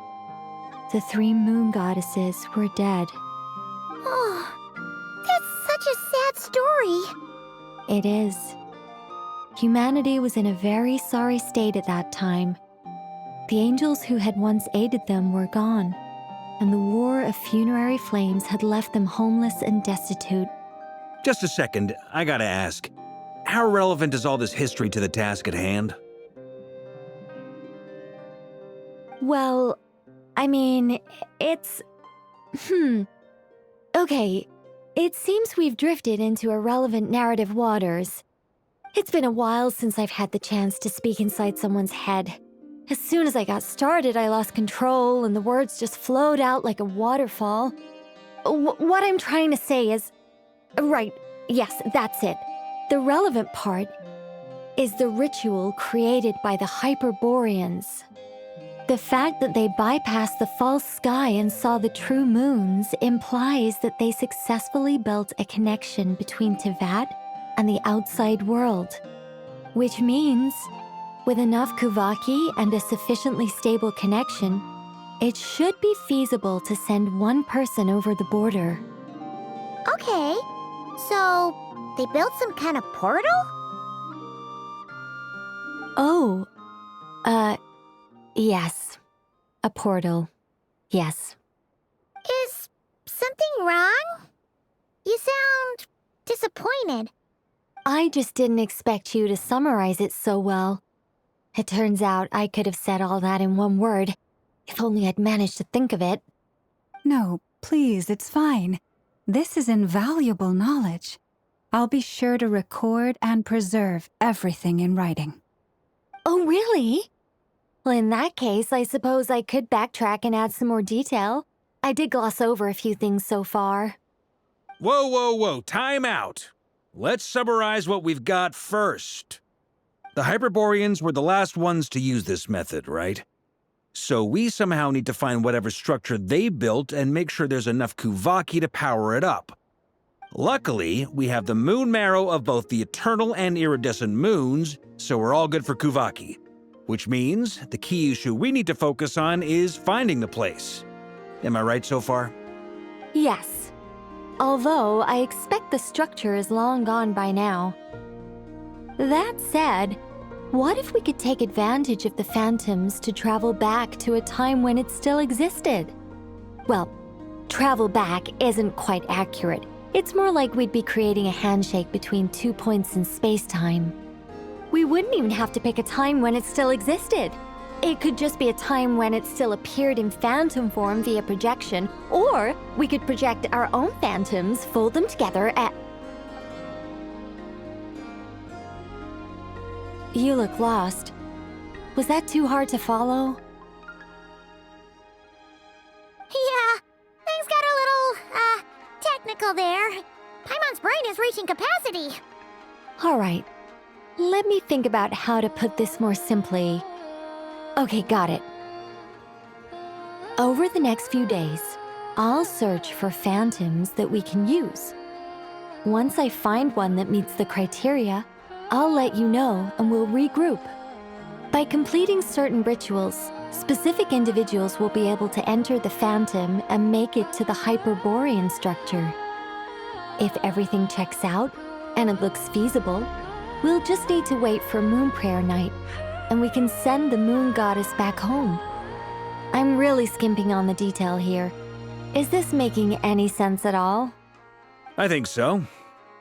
the three moon goddesses were dead. Oh, that's such a sad story. It is. Humanity was in a very sorry state at that time. The angels who had once aided them were gone, and the War of Funerary Flames had left them homeless and destitute. Just a second, I gotta ask. How relevant is all this history to the task at hand? Well, I mean, it's... Okay, it seems we've drifted into irrelevant narrative waters. It's been a while since I've had the chance to speak inside someone's head. As soon as I got started, I lost control and the words just flowed out like a waterfall. what I'm trying to say is... Right, yes, that's it. The relevant part is the ritual created by the Hyperboreans. The fact that they bypassed the false sky and saw the true moons implies that they successfully built a connection between Teyvat and the outside world. Which means, with enough Kuvaki and a sufficiently stable connection, it should be feasible to send one person over the border. Okay, so they built some kind of portal? Oh, yes. A portal. Yes. Is something wrong? You sound disappointed. I just didn't expect you to summarize it so well. It turns out I could have said all that in one word, if only I'd managed to think of it. No, please, it's fine. This is invaluable knowledge. I'll be sure to record and preserve everything in writing. Oh, really? Well, in that case, I suppose I could backtrack and add some more detail. I did gloss over a few things so far. Whoa, whoa, whoa, time out. Let's summarize what we've got first. The Hyperboreans were the last ones to use this method, right? So we somehow need to find whatever structure they built and make sure there's enough Kuvaki to power it up. Luckily, we have the moon marrow of both the eternal and iridescent moons, so we're all good for Kuvaki. Which means the key issue we need to focus on is finding the place. Am I right so far? Yes. Although I expect the structure is long gone by now. That said, what if we could take advantage of the phantoms to travel back to a time when it still existed? Well, travel back isn't quite accurate. It's more like we'd be creating a handshake between 2 points in space-time. We wouldn't even have to pick a time when it still existed. It could just be a time when it still appeared in phantom form via projection, or we could project our own phantoms, fold them together at... You look lost. Was that too hard to follow? Yeah, things got a little, technical there. Paimon's brain is reaching capacity. All right. Let me think about how to put this more simply. Okay, got it. Over the next few days, I'll search for phantoms that we can use. Once I find one that meets the criteria, I'll let you know and we'll regroup. By completing certain rituals, specific individuals will be able to enter the phantom and make it to the Hyperborean structure. If everything checks out and it looks feasible, we'll just need to wait for Moon Prayer Night, and we can send the Moon Goddess back home. I'm really skimping on the detail here. Is this making any sense at all? I think so.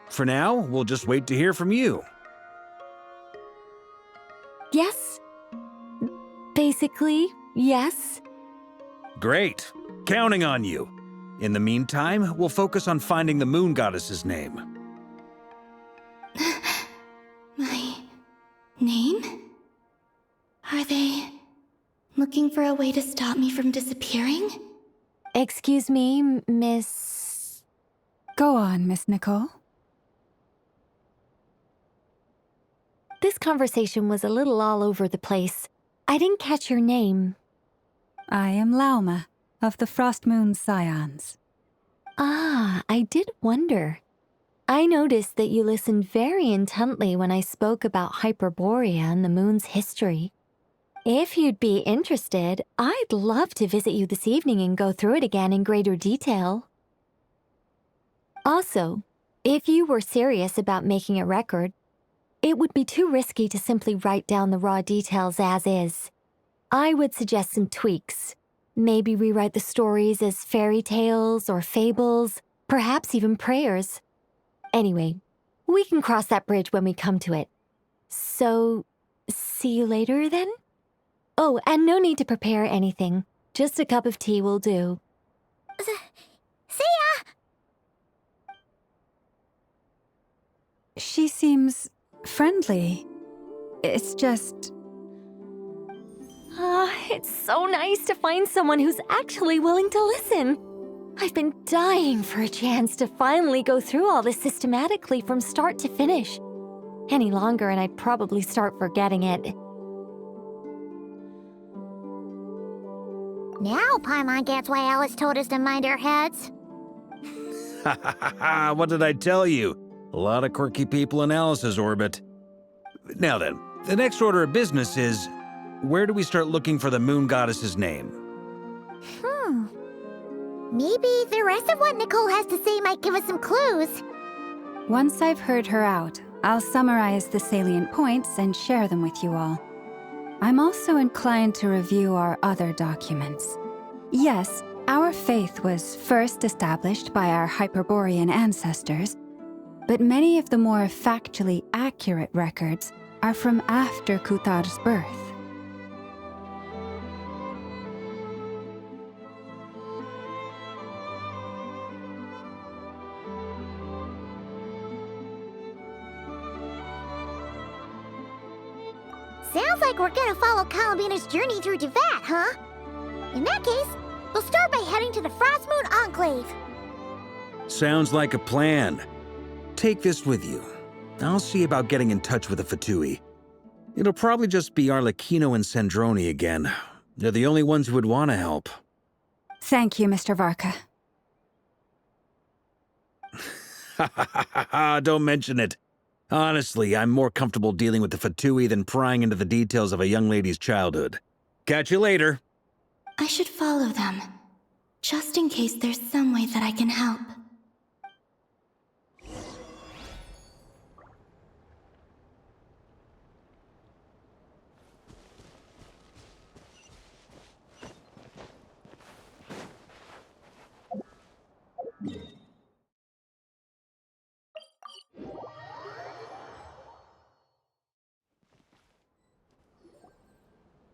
For now, we'll just wait to hear from you. Yes. Basically, yes. Great. Counting on you. In the meantime, we'll focus on finding the Moon Goddess's name. My name? Are they looking for a way to stop me from disappearing? Excuse me, Miss... Go on, Miss Nicole. This conversation was a little all over the place. I didn't catch your name. I am Lauma, of the Frost Moon Scions. Ah, I did wonder. I noticed that you listened very intently when I spoke about Hyperborea and the moon's history. If you'd be interested, I'd love to visit you this evening and go through it again in greater detail. Also, if you were serious about making a record, it would be too risky to simply write down the raw details as is. I would suggest some tweaks. Maybe rewrite the stories as fairy tales or fables, perhaps even prayers. Anyway, we can cross that bridge when we come to it. So, see you later then? Oh, and no need to prepare anything. Just a cup of tea will do. See ya! She seems friendly. It's just... It's so nice to find someone who's actually willing to listen. I've been dying for a chance to finally go through all this systematically from start to finish. Any longer and I'd probably start forgetting it. Now Paimon gets why Alice told us to mind our heads. What did I tell you? A lot of quirky people in Alice's orbit. Now then, the next order of business is, where do we start looking for the moon goddess's name? Maybe the rest of what Nicole has to say might give us some clues. Once I've heard her out, I'll summarize the salient points and share them with you all. I'm also inclined to review our other documents. Yes, our faith was first established by our Hyperborean ancestors, but many of the more factually accurate records are from after Kutar's birth. Sounds like we're gonna follow Columbina's journey through Teyvat, huh? In that case, we'll start by heading to the Frost Moon Enclave. Sounds like a plan. Take this with you. I'll see about getting in touch with the Fatui. It'll probably just be Arlecchino and Sandroni again. They're the only ones who would want to help. Thank you, Mr. Varka. Don't mention it. Honestly, I'm more comfortable dealing with the Fatui than prying into the details of a young lady's childhood. Catch you later. I should follow them, just in case there's some way that I can help.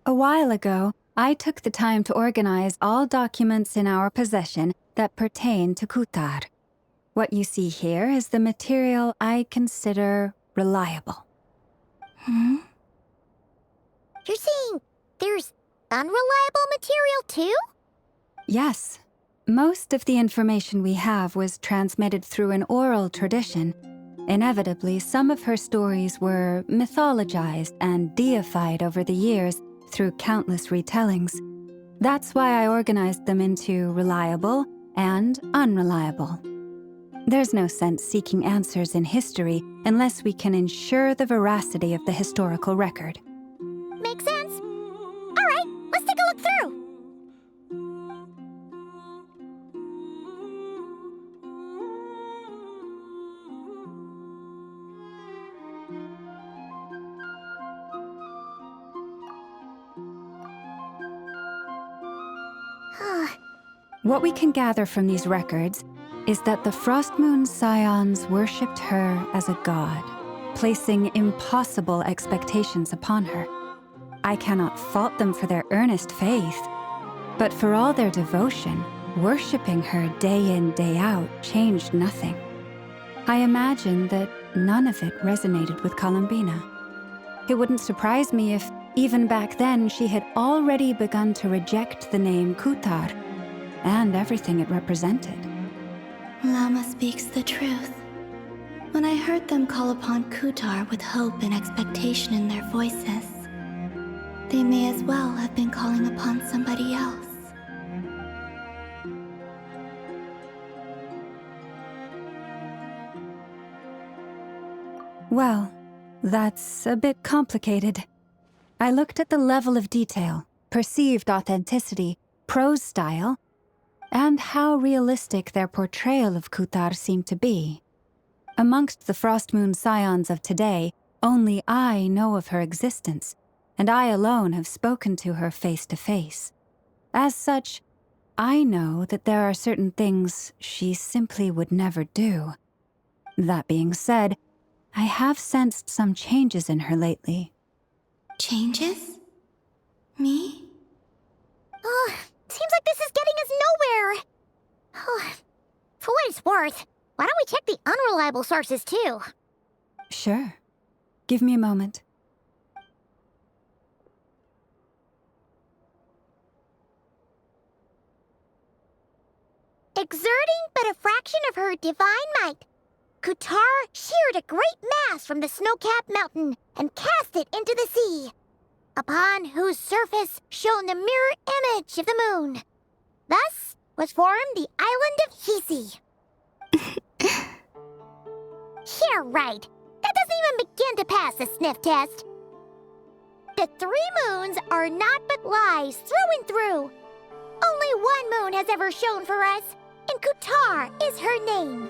A while ago, I took the time to organize all documents in our possession that pertain to Kutar. What you see here is the material I consider reliable. You're saying there's unreliable material too? Yes. Most of the information we have was transmitted through an oral tradition. Inevitably, some of her stories were mythologized and deified over the years through countless retellings. That's why I organized them into reliable and unreliable. There's no sense seeking answers in history unless we can ensure the veracity of the historical record. Makes sense. All right, let's take a look through. What we can gather from these records is that the Frost Moon Scions worshipped her as a god, placing impossible expectations upon her. I cannot fault them for their earnest faith, but for all their devotion, worshipping her day in, day out changed nothing. I imagine that none of it resonated with Columbina. It wouldn't surprise me if, even back then, she had already begun to reject the name Kutar and everything it represented. Lama speaks the truth. When I heard them call upon Kutar with hope and expectation in their voices, they may as well have been calling upon somebody else. Well, that's a bit complicated. I looked at the level of detail, perceived authenticity, prose style, and how realistic their portrayal of Kutar seemed to be. Amongst the Frost Moon Scions of today, only I know of her existence, and I alone have spoken to her face to face. As such, I know that there are certain things she simply would never do. That being said, I have sensed some changes in her lately. Changes? Me? Seems like this is getting us nowhere. For what it's worth, why don't we check the unreliable sources too? Sure. Give me a moment. Exerting but a fraction of her divine might, Kutar sheared a great mass from the snow-capped mountain and cast it into the sea, upon whose surface shone the mirror image of the moon. Thus was formed the island of Hisi. Yeah, right. That doesn't even begin to pass the sniff test. The 3 moons are naught but lies through and through. Only one moon has ever shone for us, and Kutar is her name.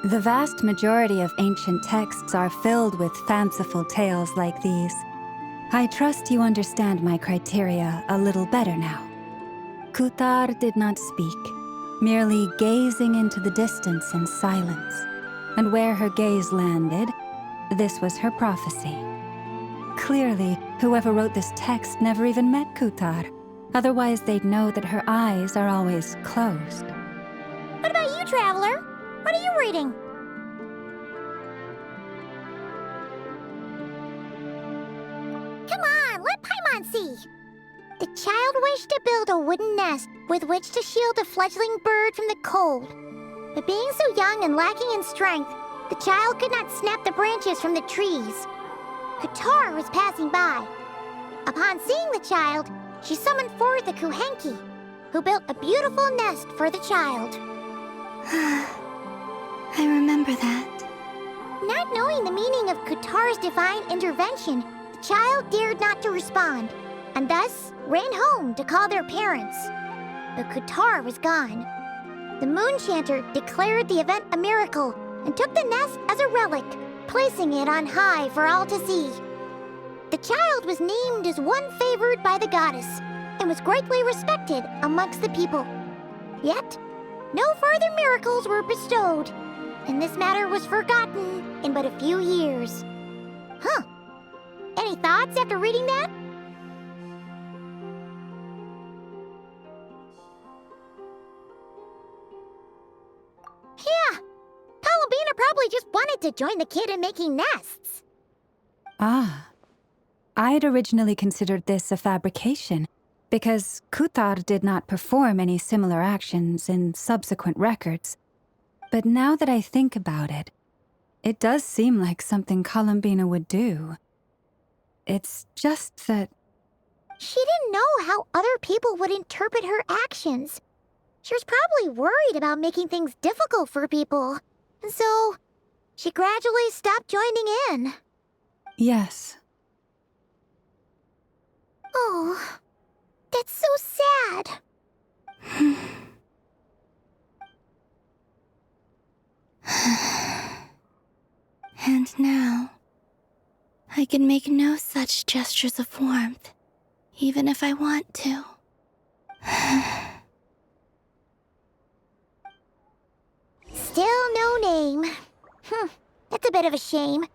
The vast majority of ancient texts are filled with fanciful tales like these. I trust you understand my criteria a little better now. Kutar did not speak, merely gazing into the distance in silence. And where her gaze landed, this was her prophecy. Clearly, whoever wrote this text never even met Kutar. Otherwise, they'd know that her eyes are always closed. What about you, Traveler? What are you reading? Come on, let Paimon see. The child wished to build a wooden nest with which to shield a fledgling bird from the cold. But being so young and lacking in strength, the child could not snap the branches from the trees. Kutar was passing by. Upon seeing the child, she summoned forth a Kuhenki, who built a beautiful nest for the child. I remember that. Not knowing the meaning of Kutar's divine intervention, the child dared not to respond, and thus ran home to call their parents. But Kutar was gone. The Moon Chanter declared the event a miracle and took the nest as a relic, placing it on high for all to see. The child was named as one favored by the goddess and was greatly respected amongst the people. Yet, no further miracles were bestowed, and this matter was forgotten in but a few years. Huh. Any thoughts after reading that? Yeah. Columbina probably just wanted to join the kid in making nests. Ah. I'd originally considered this a fabrication, because Kutar did not perform any similar actions in subsequent records. But now that I think about it, it does seem like something Columbina would do. It's just that... She didn't know how other people would interpret her actions. She was probably worried about making things difficult for people. And so, she gradually stopped joining in. Yes. Oh, that's so sad. And now, I can make no such gestures of warmth, even if I want to. Still no name. That's a bit of a shame.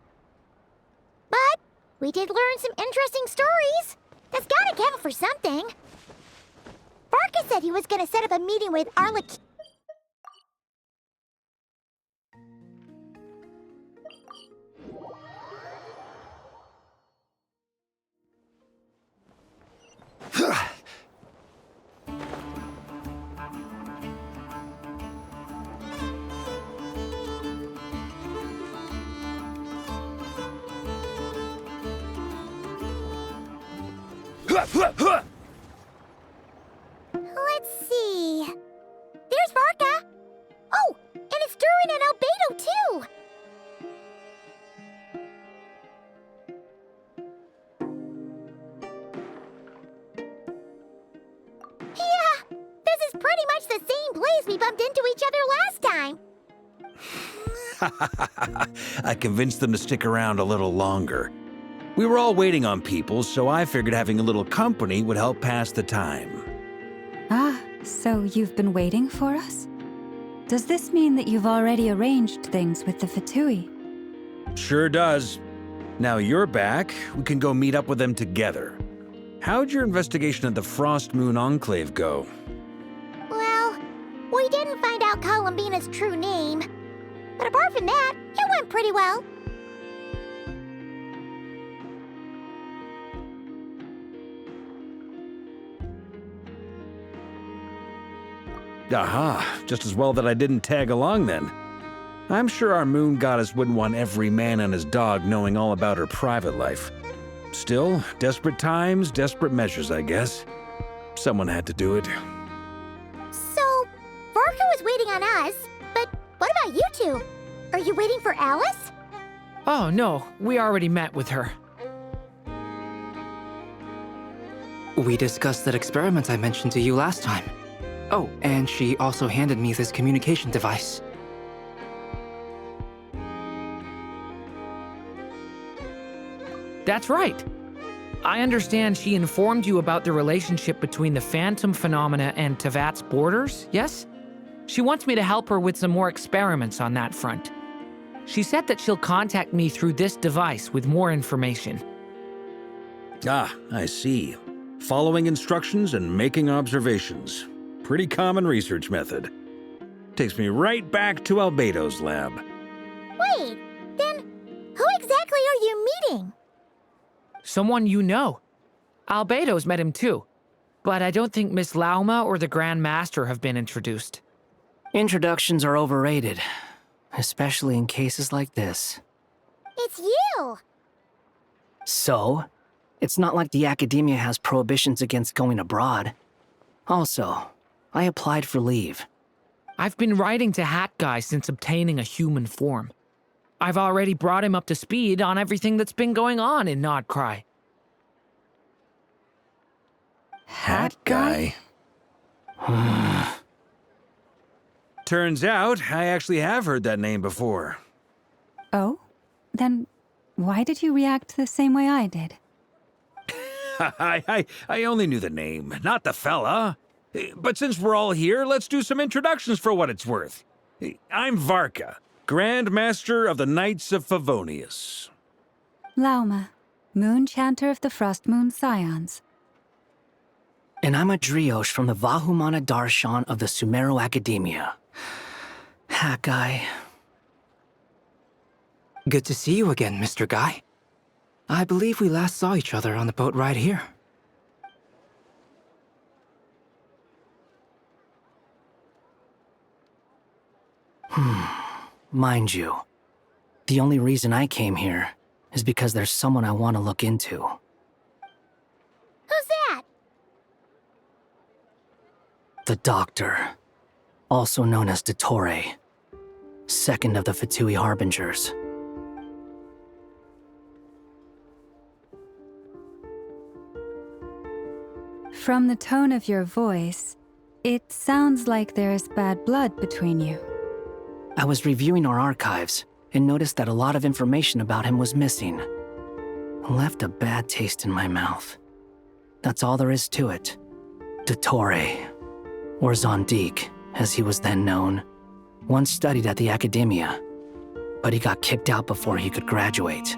But we did learn some interesting stories. That's gotta count for something. Varka said he was gonna set up a meeting with Arlecchino. Let's see. There's Varka. Oh, and it's Durin and Albedo too. Yeah, this is pretty much the same place we bumped into each other last time. I convinced them to stick around a little longer. We were all waiting on people, so I figured having a little company would help pass the time. Ah, so you've been waiting for us? Does this mean that you've already arranged things with the Fatui? Sure does. Now you're back, we can go meet up with them together. How'd your investigation of the Frost Moon Enclave go? Well, we didn't find out Columbina's true name. But apart from that, it went pretty well. Aha, just as well that I didn't tag along then. I'm sure our moon goddess wouldn't want every man and his dog knowing all about her private life. Still, desperate times, desperate measures, I guess. Someone had to do it. So, Varka was waiting on us, but what about you two? Are you waiting for Alice? Oh, no, we already met with her. We discussed that experiment I mentioned to you last time. Oh, and she also handed me this communication device. That's right. I understand she informed you about the relationship between the phantom phenomena and Tevat's borders, yes? She wants me to help her with some more experiments on that front. She said that she'll contact me through this device with more information. Ah, I see. Following instructions and making observations. Pretty common research method. Takes me right back to Albedo's lab. Wait, then who exactly are you meeting? Someone you know. Albedo's met him too. But I don't think Miss Lauma or the Grand Master have been introduced. Introductions are overrated, especially in cases like this. It's you! So, it's not like the academia has prohibitions against going abroad. Also, I applied for leave. I've been writing to Hat Guy since obtaining a human form. I've already brought him up to speed on everything that's been going on in Nodcry. Hat Guy? Turns out, I actually have heard that name before. Oh? Then why did you react the same way I did? I only knew the name, not the fella. But since we're all here, let's do some introductions for what it's worth. I'm Varka, Grand Master of the Knights of Favonius. Lauma, Moon Chanter of the Frost Moon Scions. And I'm a Driosh from the Vahumana Darshan of the Sumero Academia. Hat Guy. Good to see you again, Mr. Guy. I believe we last saw each other on the boat ride here. Mind you, the only reason I came here is because there's someone I want to look into. Who's that? The Doctor, also known as Dottore, second of the Fatui Harbingers. From the tone of your voice, it sounds like there is bad blood between you. I was reviewing our archives and noticed that a lot of information about him was missing. Left a bad taste in my mouth. That's all there is to it. Dottore, or Zondique, as he was then known, once studied at the Academia, but he got kicked out before he could graduate.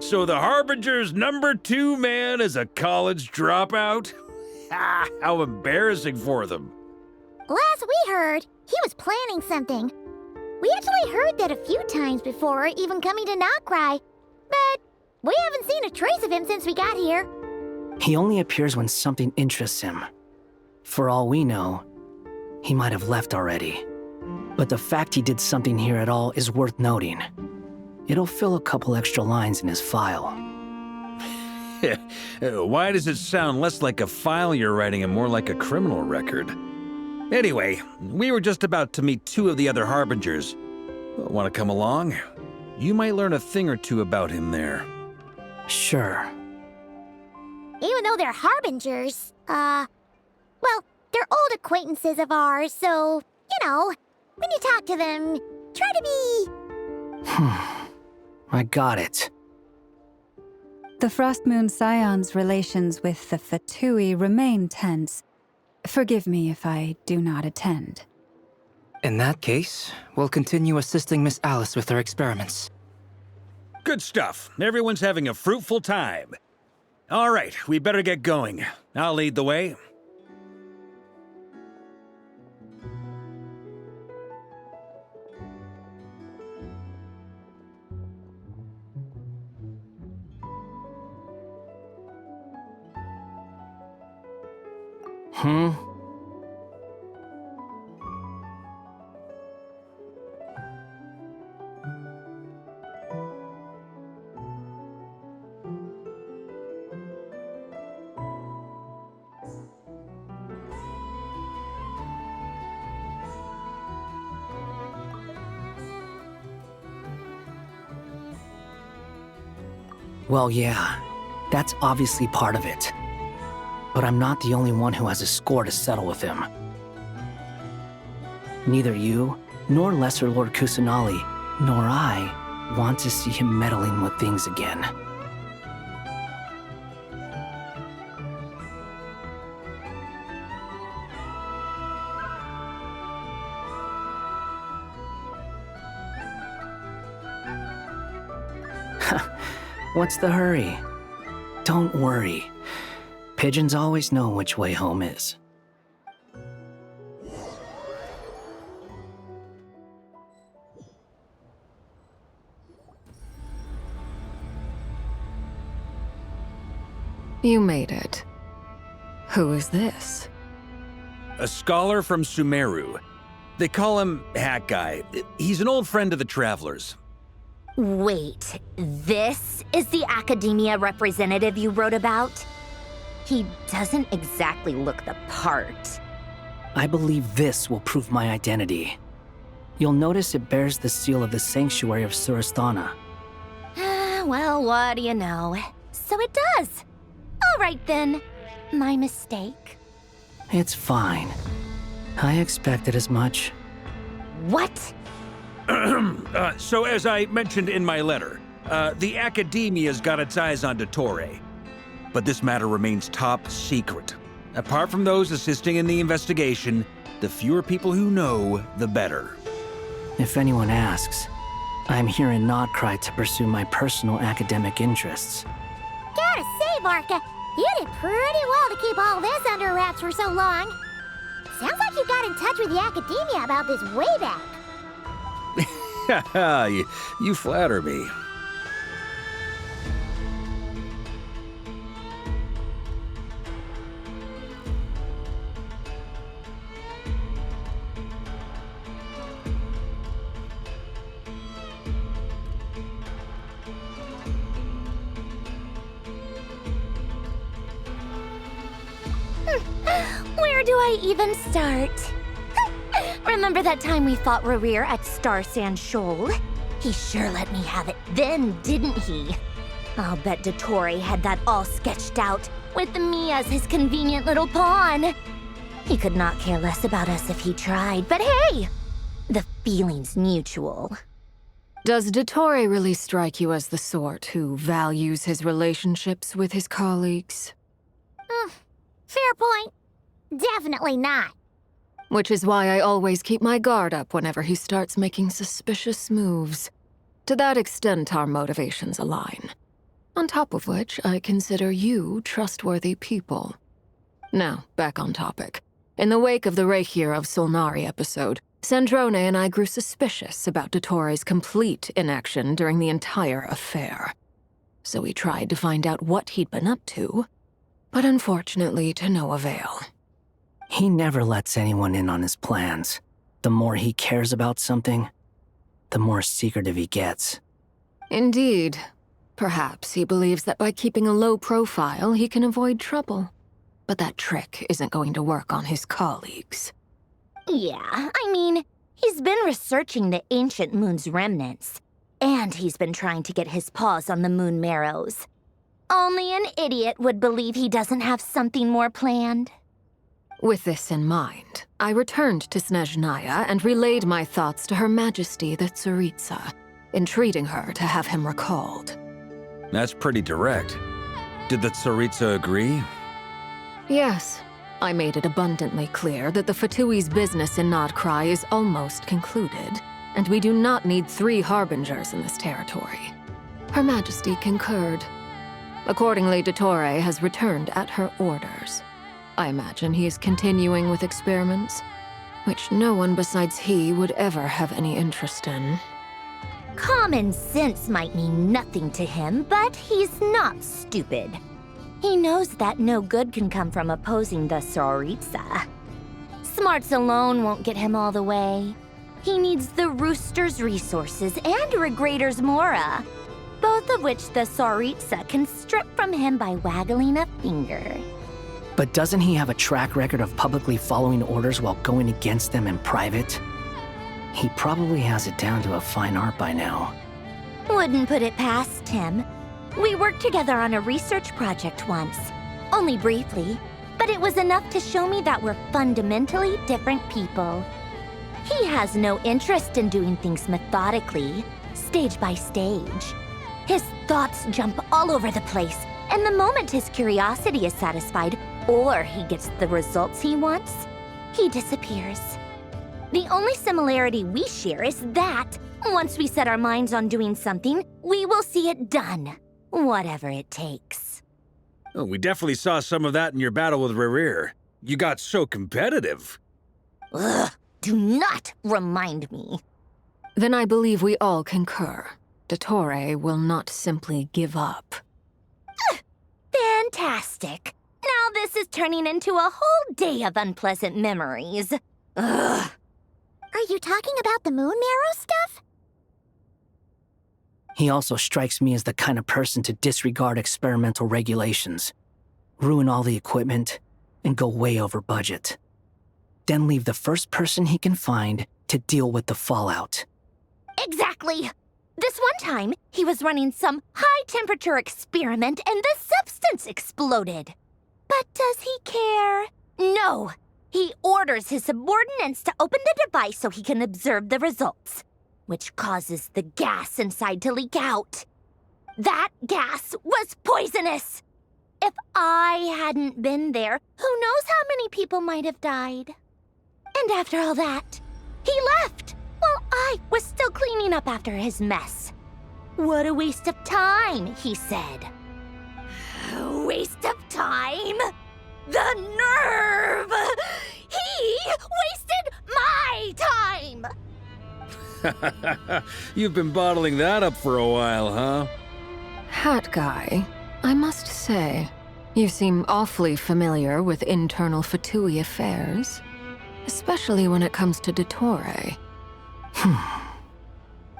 So the Harbinger's #2 man is a college dropout? How embarrassing for them. Last we heard, he was planning something. We actually heard that a few times before, even coming to Nocturne, but we haven't seen a trace of him since we got here. He only appears when something interests him. For all we know, he might have left already. But the fact he did something here at all is worth noting. It'll fill a couple extra lines in his file. Why does it sound less like a file you're writing and more like a criminal record? Anyway, we were just about to meet 2 of the other Harbingers. Want to come along? You might learn a thing or two about him there. Sure. Even though they're Harbingers, well, they're old acquaintances of ours, so, you know, when you talk to them, try to be... I got it. The Frost Moon Scion's relations with the Fatui remain tense. Forgive me if I do not attend. In that case, we'll continue assisting Miss Alice with her experiments. Good stuff. Everyone's having a fruitful time. All right, we better get going. I'll lead the way. Well, yeah, that's obviously part of it. But I'm not the only one who has a score to settle with him. Neither you, nor Lesser Lord Kusanali, nor I want to see him meddling with things again. What's the hurry? Don't worry. Pigeons always know which way home is. You made it. Who is this? A scholar from Sumeru. They call him Hat Guy. He's an old friend of the Travelers. Wait, this is the academia representative you wrote about? He doesn't exactly look the part. I believe this will prove my identity. You'll notice it bears the seal of the Sanctuary of Surasthana. Well, what do you know? So it does. All right then. My mistake. It's fine. I expected as much. What? So as I mentioned in my letter, the Academia's got its eyes on Dottore. But this matter remains top secret. Apart from those assisting in the investigation, the fewer people who know, the better. If anyone asks, I'm here in Nocturne to pursue my personal academic interests. Gotta say, Barca, you did pretty well to keep all this under wraps for so long. Sounds like you got in touch with the Academia about this way back. You flatter me. Where do I even start? Remember that time we fought Rerir at Star Sand Shoal? He sure let me have it then, didn't he? I'll bet Dottore had that all sketched out, with me as his convenient little pawn. He could not care less about us if he tried, but hey! The feeling's mutual. Does Dottore really strike you as the sort who values his relationships with his colleagues? Fair point. Definitely not. Which is why I always keep my guard up whenever he starts making suspicious moves. To that extent, our motivations align. On top of which, I consider you trustworthy people. Now, back on topic. In the wake of the Reikir of Solnari episode, Sandrone and I grew suspicious about Dottore's complete inaction during the entire affair. So we tried to find out what he'd been up to, but unfortunately to no avail. He never lets anyone in on his plans. The more he cares about something, the more secretive he gets. Indeed. Perhaps he believes that by keeping a low profile, he can avoid trouble. But that trick isn't going to work on his colleagues. Yeah, I mean, he's been researching the ancient moon's remnants. And he's been trying to get his paws on the moon marrows. Only an idiot would believe he doesn't have something more planned. With this in mind, I returned to Snezhnaya and relayed my thoughts to Her Majesty the Tsaritsa, entreating her to have him recalled. That's pretty direct. Did the Tsaritsa agree? Yes. I made it abundantly clear that the Fatui's business in Nodcry is almost concluded, and we do not need 3 harbingers in this territory. Her Majesty concurred. Accordingly, Dottore has returned at her orders. I imagine he is continuing with experiments, which no one besides he would ever have any interest in. Common sense might mean nothing to him, but he's not stupid. He knows that no good can come from opposing the Tsaritsa. Smarts alone won't get him all the way. He needs the Rooster's resources and Regrator's Mora, both of which the Tsaritsa can strip from him by waggling a finger. But doesn't he have a track record of publicly following orders while going against them in private? He probably has it down to a fine art by now. Wouldn't put it past him. We worked together on a research project once. Only briefly, but it was enough to show me that we're fundamentally different people. He has no interest in doing things methodically, stage by stage. His thoughts jump all over the place, and the moment his curiosity is satisfied, or he gets the results he wants, he disappears. The only similarity we share is that, once we set our minds on doing something, we will see it done. Whatever it takes. Oh, we definitely saw some of that in your battle with Rerir. You got so competitive. Ugh, do not remind me. Then I believe we all concur. Dottore will not simply give up. Fantastic. Now this is turning into a whole day of unpleasant memories. Ugh. Are you talking about the moon marrow stuff? He also strikes me as the kind of person to disregard experimental regulations, ruin all the equipment, and go way over budget. Then leave the first person he can find to deal with the fallout. Exactly. This one time, he was running some high-temperature experiment and the substance exploded. But does he care? No. He orders his subordinates to open the device so he can observe the results, which causes the gas inside to leak out. That gas was poisonous! If I hadn't been there, who knows how many people might have died? And after all that, he left while I was still cleaning up after his mess. What a waste of time, he said. A waste of time? The nerve! He wasted my time! You've been bottling that up for a while, huh? Hat guy, I must say, you seem awfully familiar with internal Fatui affairs, especially when it comes to Dottore.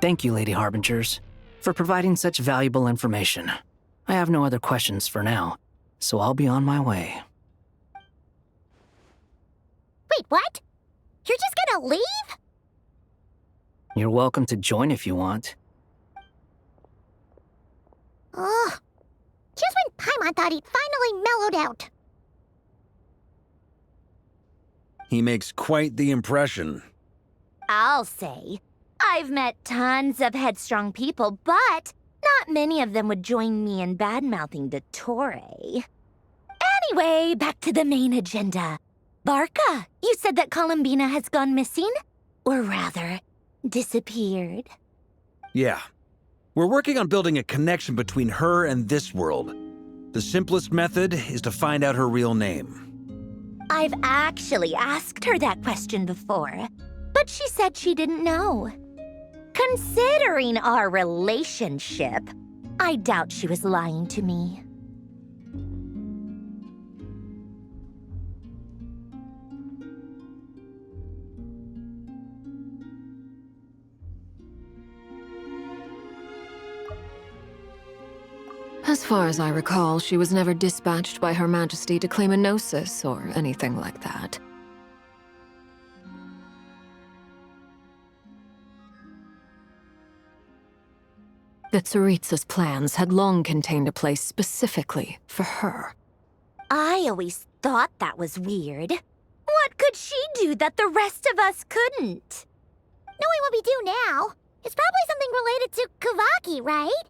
Thank you, Lady Harbingers, for providing such valuable information. I have no other questions for now, so I'll be on my way. Wait, what? You're just gonna leave? You're welcome to join if you want. Ugh. Just when Paimon thought he'd finally mellowed out. He makes quite the impression. I'll say. I've met tons of headstrong people, but not many of them would join me in bad-mouthing Dottore. Anyway, back to the main agenda. Barca, you said that Columbina has gone missing? Or rather, disappeared. Yeah. We're working on building a connection between her and this world. The simplest method is to find out her real name. I've actually asked her that question before, but she said she didn't know. Considering our relationship, I doubt she was lying to me. As far as I recall, she was never dispatched by Her Majesty to claim a gnosis or anything like that. The Tsaritsa's plans had long contained a place specifically for her. I always thought that was weird. What could she do that the rest of us couldn't? Knowing what we do now, it's probably something related to Kavaki, right?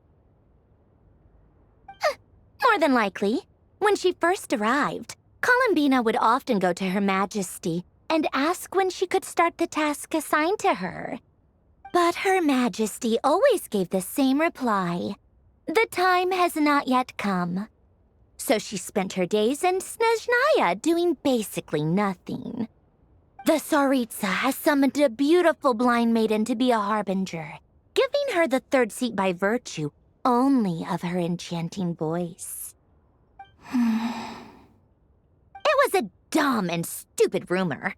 More than likely. When she first arrived, Columbina would often go to Her Majesty and ask when she could start the task assigned to her. But Her Majesty always gave the same reply. The time has not yet come. So she spent her days in Snezhnaya doing basically nothing. The Tsaritsa has summoned a beautiful blind maiden to be a harbinger, giving her the third seat by virtue only of her enchanting voice. It was a dumb and stupid rumor,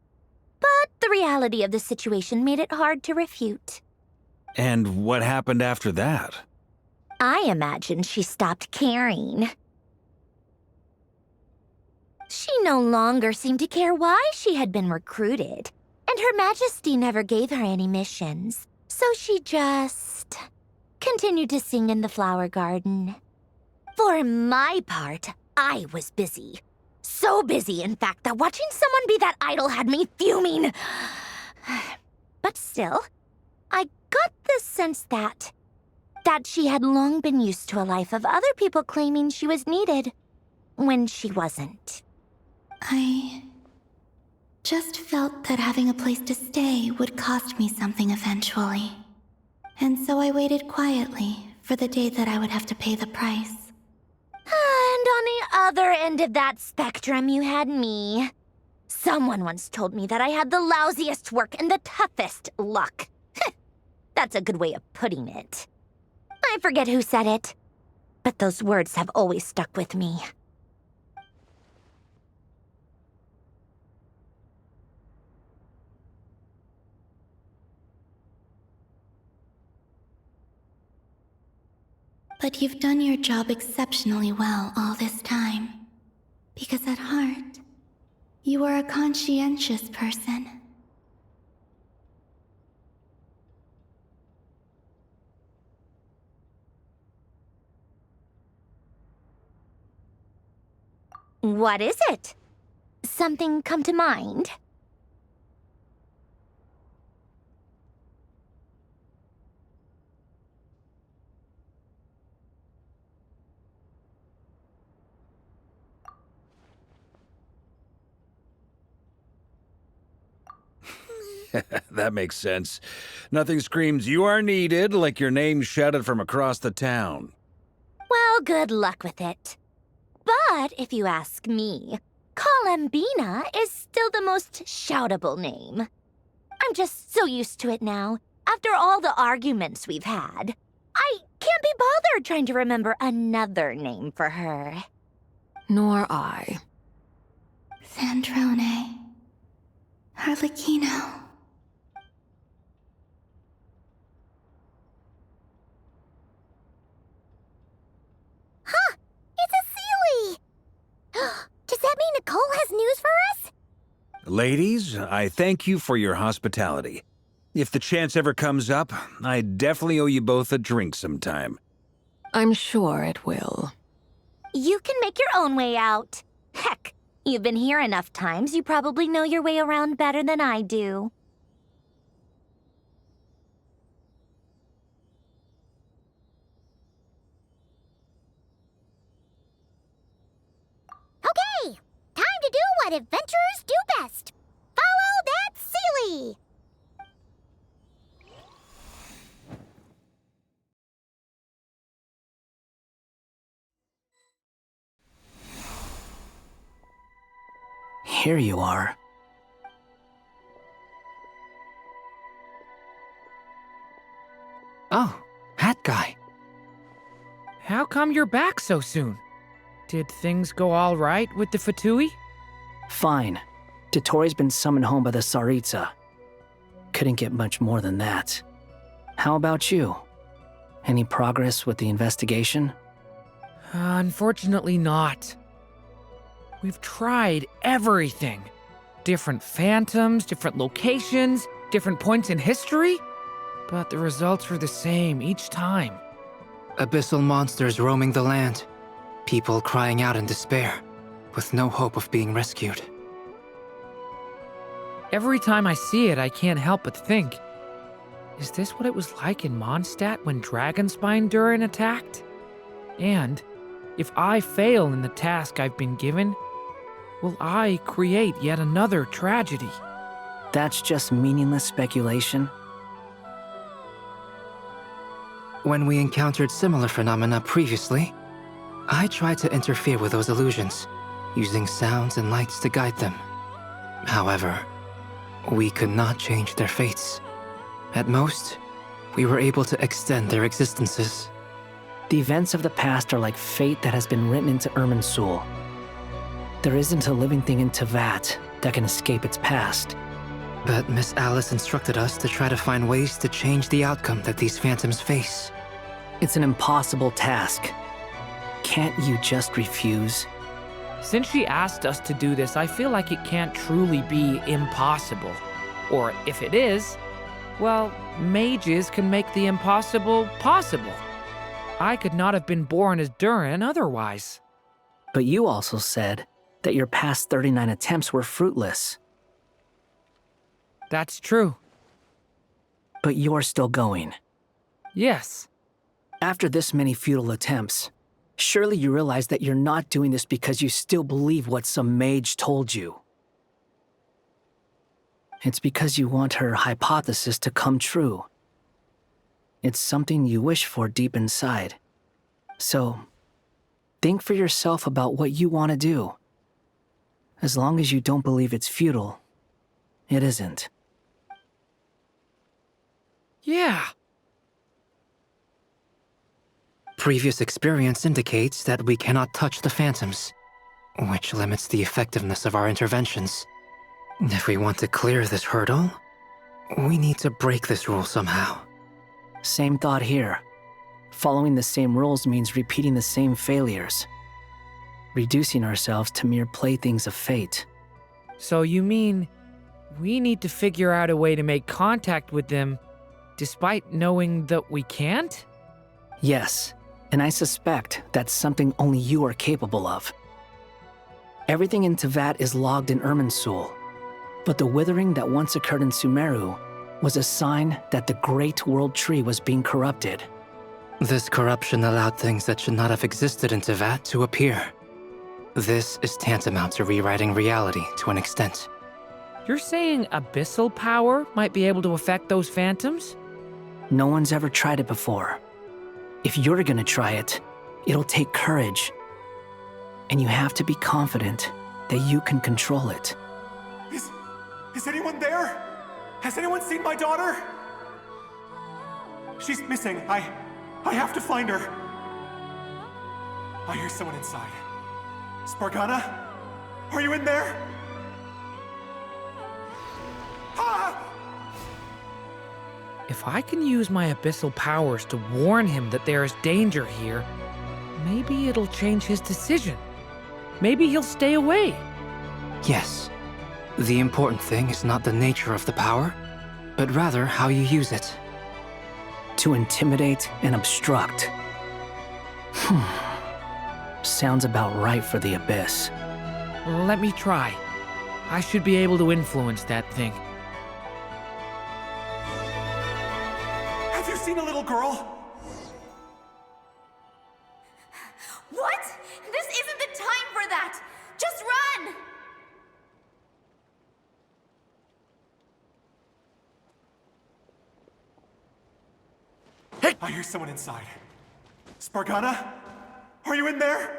but the reality of the situation made it hard to refute. And what happened after that? I imagine she stopped caring. She no longer seemed to care why she had been recruited, and Her Majesty never gave her any missions, so she just continued to sing in the flower garden. For my part, I was busy. So busy, in fact, that watching someone be that idol had me fuming. But still, I got the sense that she had long been used to a life of other people claiming she was needed when she wasn't. I just felt that having a place to stay would cost me something eventually. And so I waited quietly for the day that I would have to pay the price. And on the other end of that spectrum, you had me. Someone once told me that I had the lousiest work and the toughest luck. That's a good way of putting it. I forget who said it, but those words have always stuck with me. But you've done your job exceptionally well all this time. Because at heart, you are a conscientious person. What is it? Something come to mind? That makes sense. Nothing screams you are needed like your name shouted from across the town. Well, good luck with it. But if you ask me, Columbina is still the most shoutable name. I'm just so used to it now. After all the arguments we've had, I can't be bothered trying to remember another name for her. Nor I. Sandrone. Harlequino. Huh! It's a Sealy! Does that mean Nicole has news for us? Ladies, I thank you for your hospitality. If the chance ever comes up, I definitely owe you both a drink sometime. I'm sure it will. You can make your own way out. Heck, you've been here enough times, you probably know your way around better than I do. Okay, time to do what adventurers do best. Follow that Sealy! Here you are. Oh, hat guy. How come you're back so soon? Did things go all right with the Fatui? Fine. Dotori's been summoned home by the Tsaritsa. Couldn't get much more than that. How about you? Any progress with the investigation? Unfortunately not. We've tried everything. Different phantoms, different locations, different points in history. But the results were the same each time. Abyssal monsters roaming the land. People crying out in despair, with no hope of being rescued. Every time I see it, I can't help but think, is this what it was like in Mondstadt when Dragonspine Durin attacked? And If I fail in the task I've been given, will I create yet another tragedy? That's just meaningless speculation. When we encountered similar phenomena previously, I tried to interfere with those illusions, using sounds and lights to guide them. However, we could not change their fates. At most, we were able to extend their existences. The events of the past are like fate that has been written into Irminsul. There isn't a living thing in Teyvat that can escape its past. But Miss Alice instructed us to try to find ways to change the outcome that these phantoms face. It's an impossible task. Can't you just refuse? Since she asked us to do this, I feel like it can't truly be impossible. Or if it is, well, mages can make the impossible possible. I could not have been born as Durin otherwise. But you also said that your past 39 attempts were fruitless. That's true. But you're still going. Yes. After this many futile attempts, surely you realize that you're not doing this because you still believe what some mage told you. It's because you want her hypothesis to come true. It's something you wish for deep inside. So, think for yourself about what you want to do. As long as you don't believe it's futile, it isn't. Yeah. Previous experience indicates that we cannot touch the phantoms, which limits the effectiveness of our interventions. If we want to clear this hurdle, we need to break this rule somehow. Same thought here. Following the same rules means repeating the same failures. Reducing ourselves to mere playthings of fate. So you mean we need to figure out a way to make contact with them despite knowing that we can't? Yes, and I suspect that's something only you are capable of. Everything in Teyvat is logged in Irminsul, but the withering that once occurred in Sumeru was a sign that the Great World Tree was being corrupted. This corruption allowed things that should not have existed in Teyvat to appear. This is tantamount to rewriting reality to an extent. You're saying abyssal power might be able to affect those phantoms? No one's ever tried it before. If you're gonna try it, it'll take courage. And you have to be confident that you can control it. Is anyone there? Has anyone seen my daughter? She's missing. I have to find her. I hear someone inside. Spargana? Are you in there? Ah! If I can use my abyssal powers to warn him that there is danger here, maybe it'll change his decision. Maybe he'll stay away. Yes. The important thing is not the nature of the power, but rather how you use it. To intimidate and obstruct. Sounds about right for the Abyss. Let me try. I should be able to influence that thing. Have you seen a little girl? What? This isn't the time for that! Just run! Hey! I hear someone inside. Spargana? Are you in there?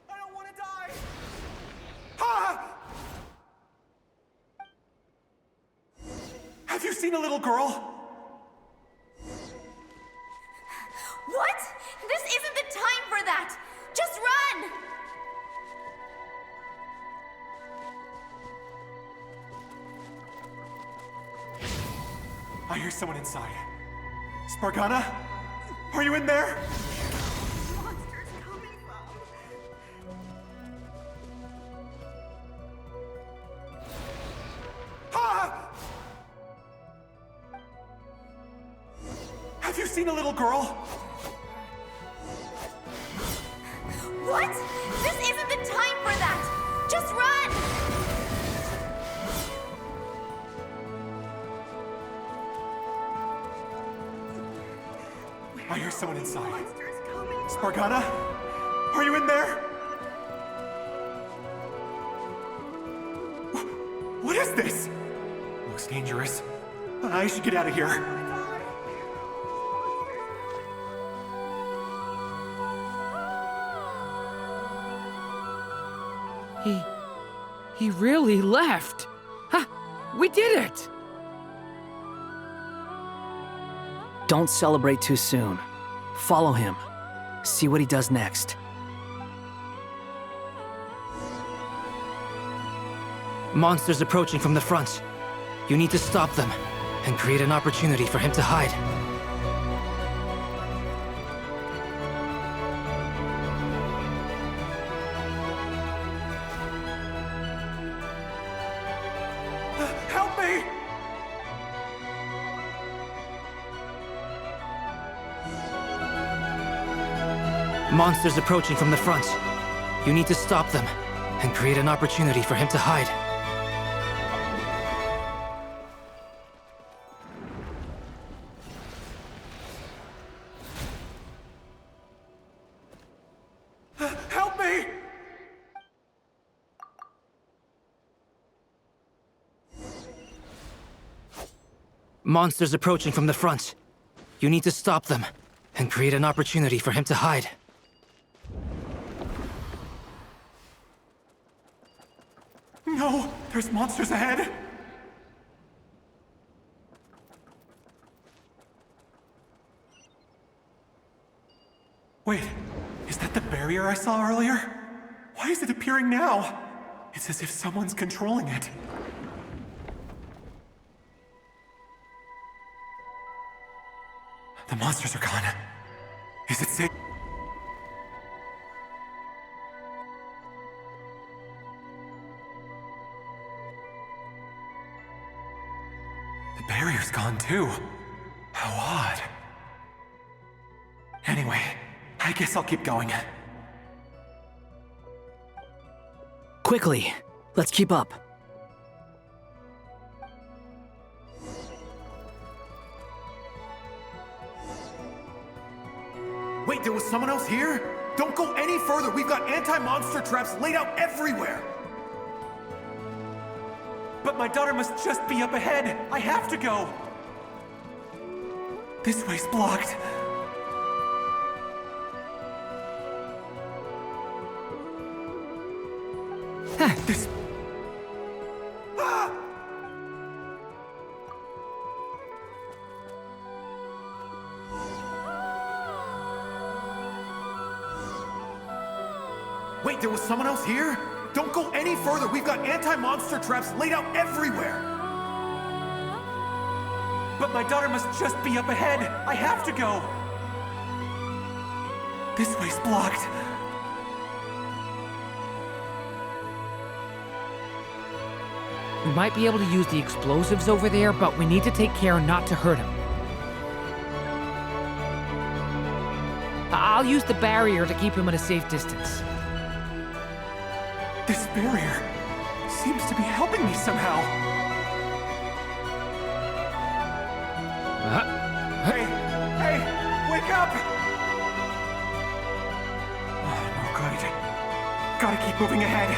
I don't want to die! Ah! Have you seen a little girl? What? This isn't the time for that! Just run! I hear someone inside. Spargana? Are you in there? Monsters coming from. Ah! Have you seen a little girl? What? This isn't the time for that! Just run! I hear someone inside. Spargana? Are you in there? What is this? Looks dangerous. I should get out of here. He really left. Ha! We did it! Don't celebrate too soon. Follow him. See what he does next. Monsters approaching from the front. You need to stop them and create an opportunity for him to hide. Help me! Monsters approaching from the front. You need to stop them and create an opportunity for him to hide. Help me! Monsters approaching from the front. You need to stop them and create an opportunity for him to hide. No! There's monsters ahead! Wait, is that the barrier I saw earlier? Why is it appearing now? It's as if someone's controlling it. The monsters are gone. Is it safe? The barrier's gone too. How odd. Anyway, I guess I'll keep going. Quickly, let's keep up. Wait, there was someone else here? Don't go any further. We've got anti-monster traps laid out everywhere. But my daughter must just be up ahead. I have to go. This way's blocked. This... Ah! Wait, there was someone else here? Don't go any further. We've got anti-monster traps laid out everywhere. But my daughter must just be up ahead. I have to go. This way's blocked. We might be able to use the explosives over there, but we need to take care not to hurt him. I'll use the barrier to keep him at a safe distance. This barrier seems to be helping me somehow. Hey, wake up! Oh, no good. Gotta keep moving ahead.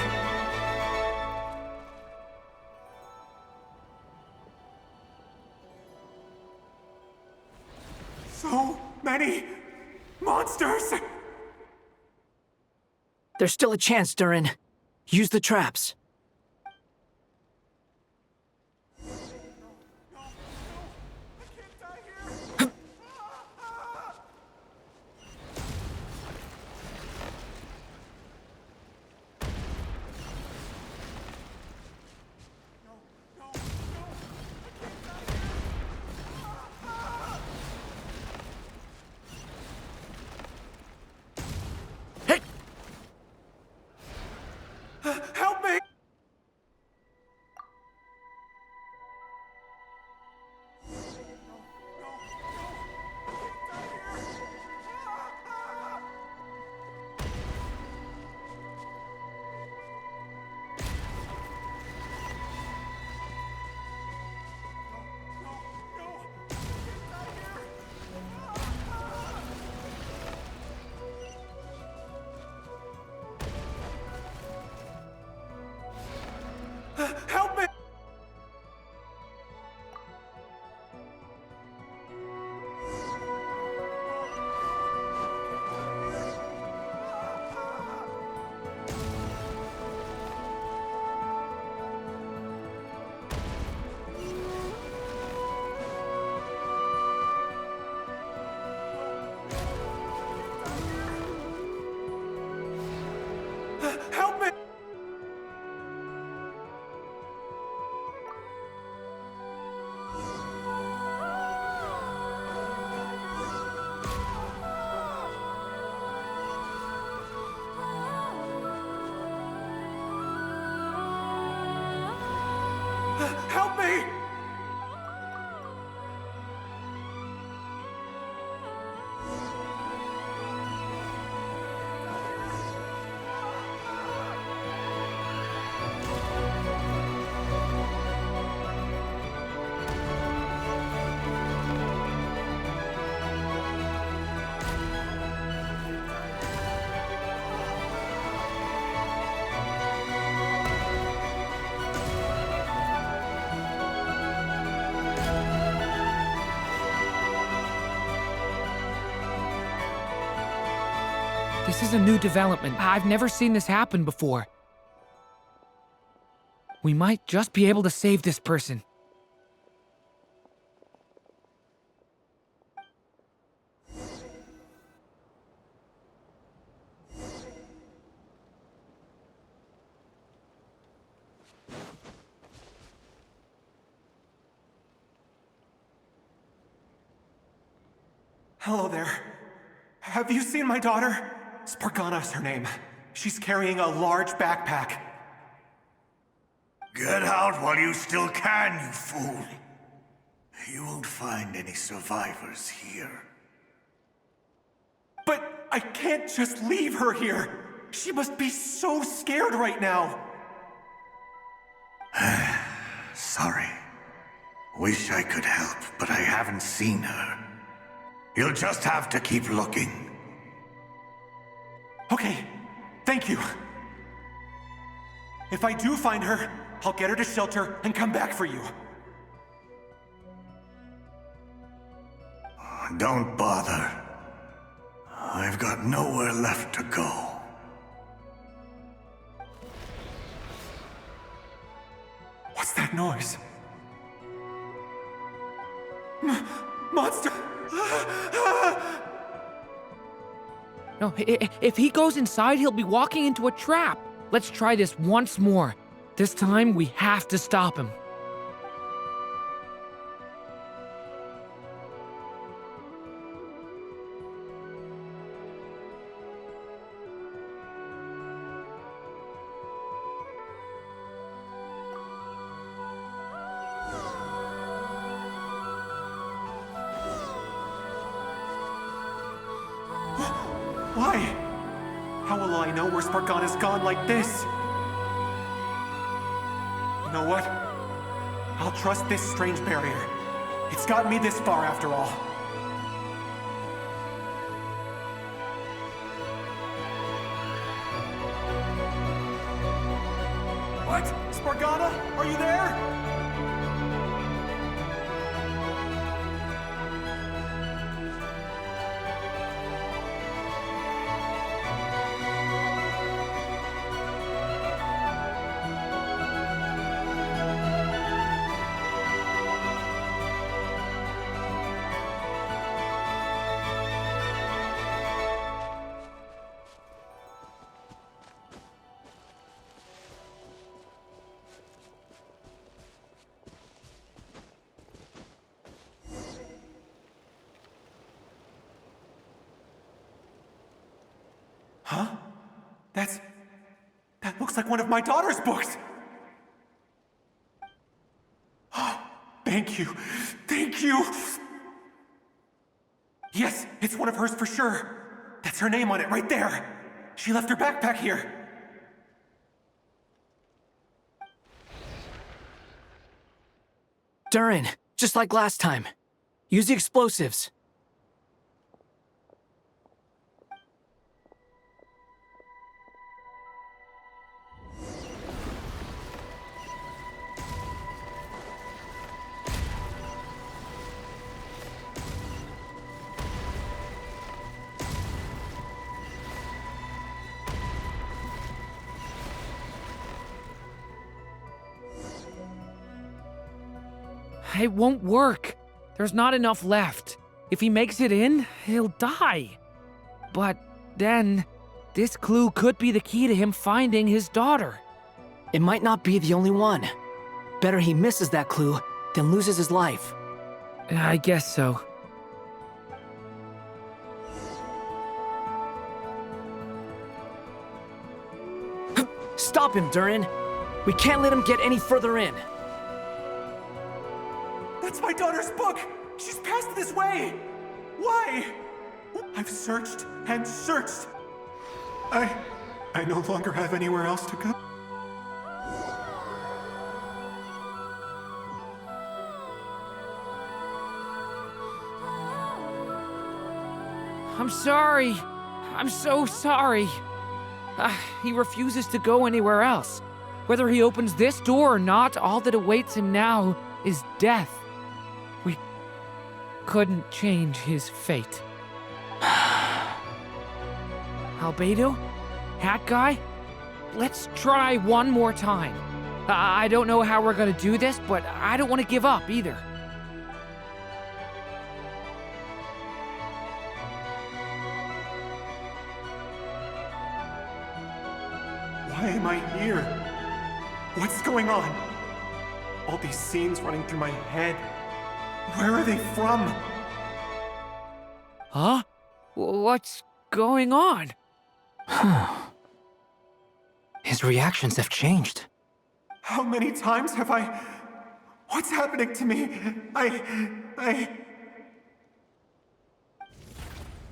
So many monsters! There's still a chance, Durin. Use the traps. Help me! This is a new development. I've never seen this happen before. We might just be able to save this person. Hello there. Have you seen my daughter? Spargana's her name. She's carrying a large backpack. Get out while you still can, you fool. You won't find any survivors here. But I can't just leave her here. She must be so scared right now. Sorry. Wish I could help, but I haven't seen her. You'll just have to keep looking. Okay, thank you. If I do find her, I'll get her to shelter and come back for you. Don't bother. I've got nowhere left to go. What's that noise? Monster! No, if he goes inside, he'll be walking into a trap. Let's try this once more. This time, we have to stop him. Why? How will I know where Spargana's gone like this? You know what? I'll trust this strange barrier. It's gotten me this far after all. What? Spargana? Are you there? Huh? That looks like one of my daughter's books! Thank you. Thank you! Yes, it's one of hers for sure. That's her name on it right there. She left her backpack here. Durin, just like last time. Use the explosives. It won't work. There's not enough left. If he makes it in, he'll die. But then, this clue could be the key to him finding his daughter. It might not be the only one. Better he misses that clue than loses his life. I guess so. Stop him, Durin. We can't let him get any further in. That's my daughter's book! She's passed this way! Why? I've searched and searched. I no longer have anywhere else to go. I'm sorry. I'm so sorry. He refuses to go anywhere else. Whether he opens this door or not, all that awaits him now is death. We couldn't change his fate. Albedo? Hat Guy? Let's try one more time. I don't know how we're gonna do this, but I don't want to give up either. Why am I here? What's going on? All these scenes running through my head. Where are they from? Huh? What's going on? His reactions have changed. How many times have I... What's happening to me?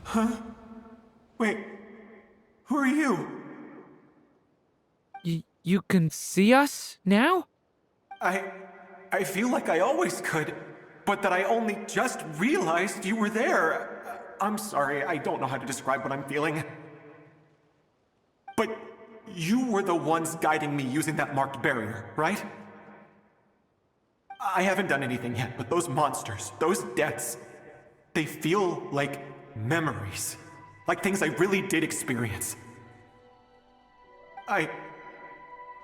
Huh? Wait, who are you? You can see us now? I feel like I always could, but that I only just realized you were there. I'm sorry, I don't know how to describe what I'm feeling. But you were the ones guiding me using that marked barrier, right? I haven't done anything yet, but those monsters, those deaths, they feel like memories. Like things I really did experience. I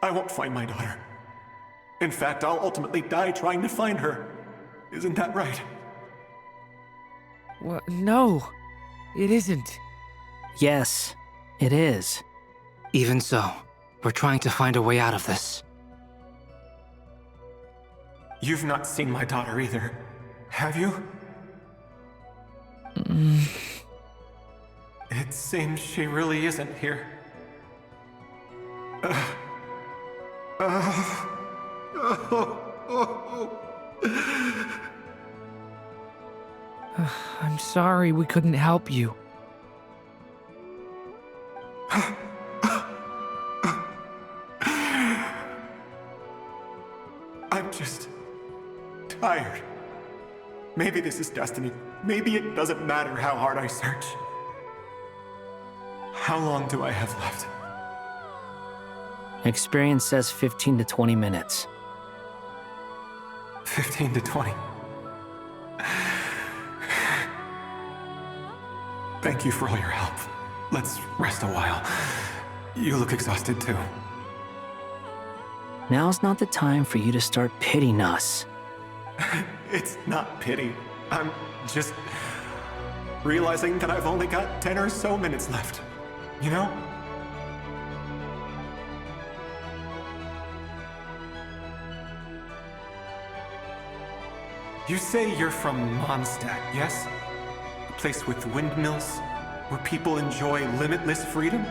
won't find my daughter. In fact, I'll ultimately die trying to find her. Isn't that right? What? No, it isn't. Yes, it is. Even so, we're trying to find a way out of this. You've not seen my daughter either, have you? It seems she really isn't here. I'm sorry we couldn't help you. I'm just tired. Maybe this is destiny. Maybe it doesn't matter how hard I search. How long do I have left? Experience says 15 to 20 minutes. 15 to 20. Thank you for all your help. Let's rest a while. You look exhausted too. Now's not the time for you to start pitying us. It's not pity. I'm just realizing that I've only got 10 or so minutes left. You know? You say you're from Mondstadt, yes? A place with windmills, where people enjoy limitless freedom?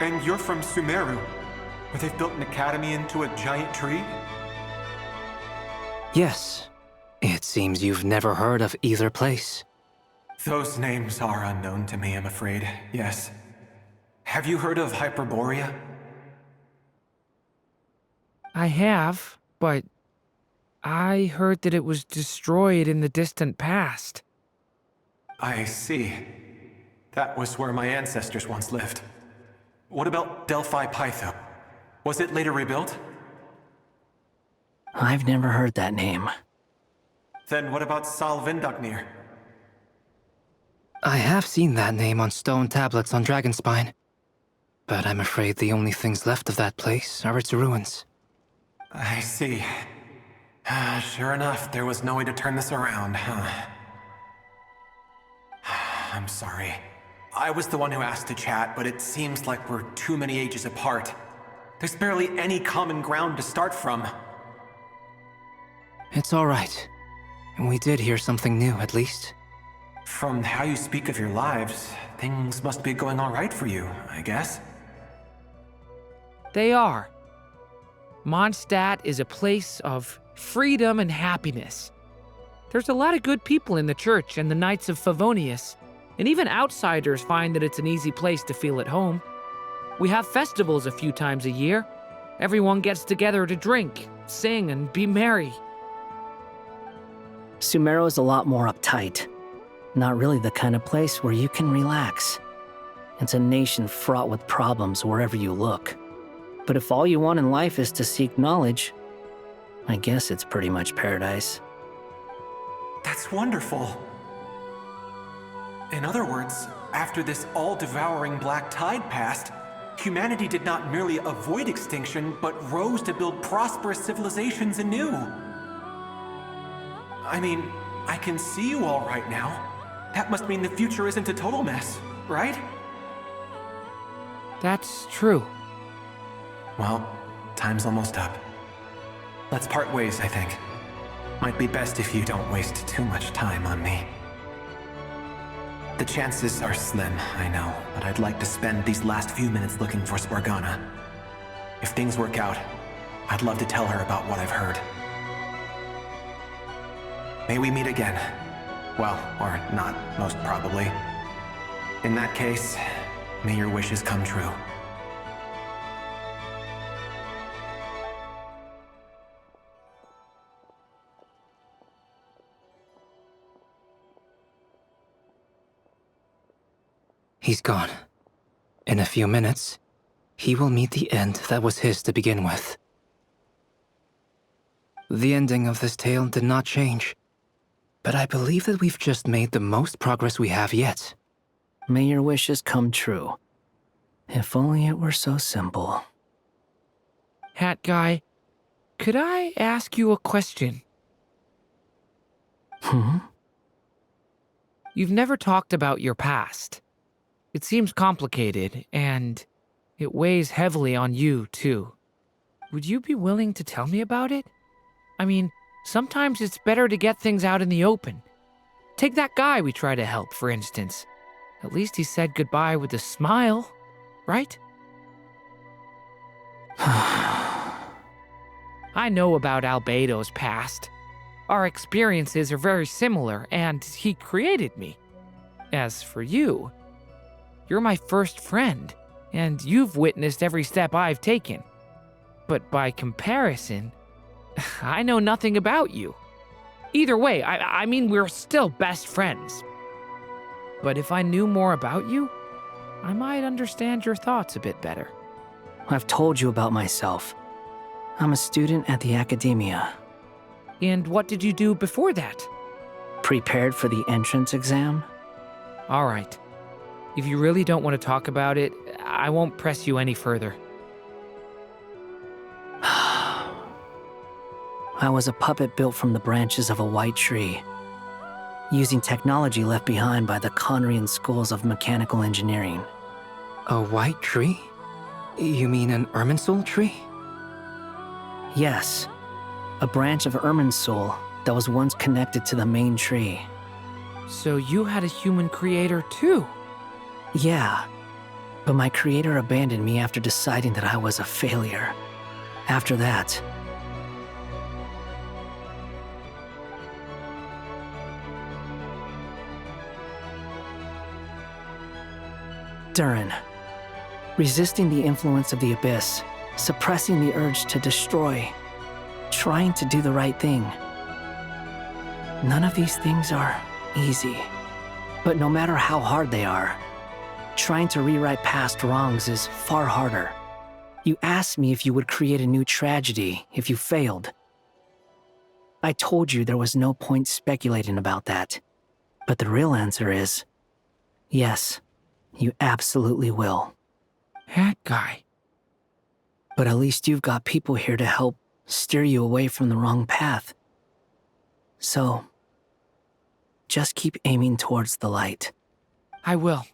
And you're from Sumeru, where they've built an academy into a giant tree? Yes. It seems you've never heard of either place. Those names are unknown to me, I'm afraid, yes. Have you heard of Hyperborea? I have, but I heard that it was destroyed in the distant past. I see. That was where my ancestors once lived. What about Delphi Pytho? Was it later rebuilt? I've never heard that name. Then what about Sal Vindagnir? I have seen that name on stone tablets on Dragonspine. But I'm afraid the only things left of that place are its ruins. I see. Sure enough, there was no way to turn this around, huh? I'm sorry. I was the one who asked to chat, but it seems like we're too many ages apart. There's barely any common ground to start from. It's all right. We did hear something new, at least. From how you speak of your lives, things must be going all right for you, I guess. They are. Mondstadt is a place of freedom and happiness. There's a lot of good people in the church and the Knights of Favonius, and even outsiders find that it's an easy place to feel at home. We have festivals a few times a year. Everyone gets together to drink, sing, and be merry. Sumeru is a lot more uptight. Not really the kind of place where you can relax. It's a nation fraught with problems wherever you look. But if all you want in life is to seek knowledge, I guess it's pretty much paradise. That's wonderful. In other words, after this all-devouring black tide passed, humanity did not merely avoid extinction, but rose to build prosperous civilizations anew. I mean, I can see you all right now. That must mean the future isn't a total mess, right? That's true. Well, time's almost up. Let's part ways, I think. Might be best if you don't waste too much time on me. The chances are slim, I know, but I'd like to spend these last few minutes looking for Spargana. If things work out, I'd love to tell her about what I've heard. May we meet again. Well, or not, most probably. In that case, may your wishes come true. He's gone. In a few minutes, he will meet the end that was his to begin with. The ending of this tale did not change, but I believe that we've just made the most progress we have yet. May your wishes come true. If only it were so simple. Hat guy, could I ask you a question? You've never talked about your past. It seems complicated, and it weighs heavily on you, too. Would you be willing to tell me about it? I mean, sometimes it's better to get things out in the open. Take that guy we try to help, for instance. At least he said goodbye with a smile, right? I know about Albedo's past. Our experiences are very similar, and he created me. As for you, you're my first friend, and you've witnessed every step I've taken. But by comparison, I know nothing about you. Either way, I mean, we're still best friends. But if I knew more about you, I might understand your thoughts a bit better. I've told you about myself. I'm a student at the academia. And what did you do before that? Prepared for the entrance exam? All right. If you really don't want to talk about it, I won't press you any further. I was a puppet built from the branches of a white tree, using technology left behind by the Conrian schools of mechanical engineering. A white tree? You mean an Irminsul tree? Yes, a branch of Irminsul that was once connected to the main tree. So you had a human creator too? Yeah, but my creator abandoned me after deciding that I was a failure. After that, Durin, resisting the influence of the Abyss, suppressing the urge to destroy, trying to do the right thing. None of these things are easy, but no matter how hard they are, trying to rewrite past wrongs is far harder. You asked me if you would create a new tragedy if you failed. I told you there was no point speculating about that, but the real answer is, yes. You absolutely will. That guy. But at least you've got people here to help steer you away from the wrong path. So, just keep aiming towards the light. I will.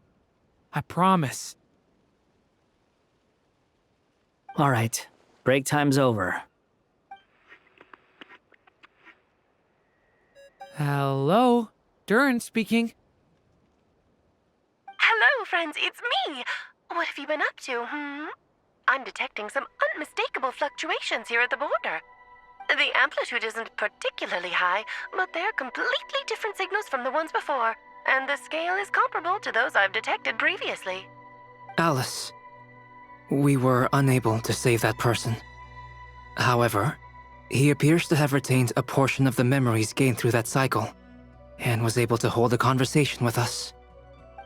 I promise. All right, break time's over. Hello? Durin speaking. Hello, friends, it's me! What have you been up to, I'm detecting some unmistakable fluctuations here at the border. The amplitude isn't particularly high, but they're completely different signals from the ones before, and the scale is comparable to those I've detected previously. Alice, we were unable to save that person. However, he appears to have retained a portion of the memories gained through that cycle, and was able to hold a conversation with us.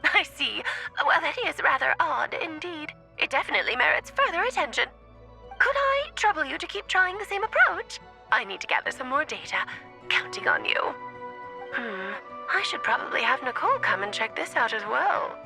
I see. Well, that is rather odd indeed. It definitely merits further attention. Could I trouble you to keep trying the same approach? I need to gather some more data. Counting on you. I should probably have Nicole come and check this out as well.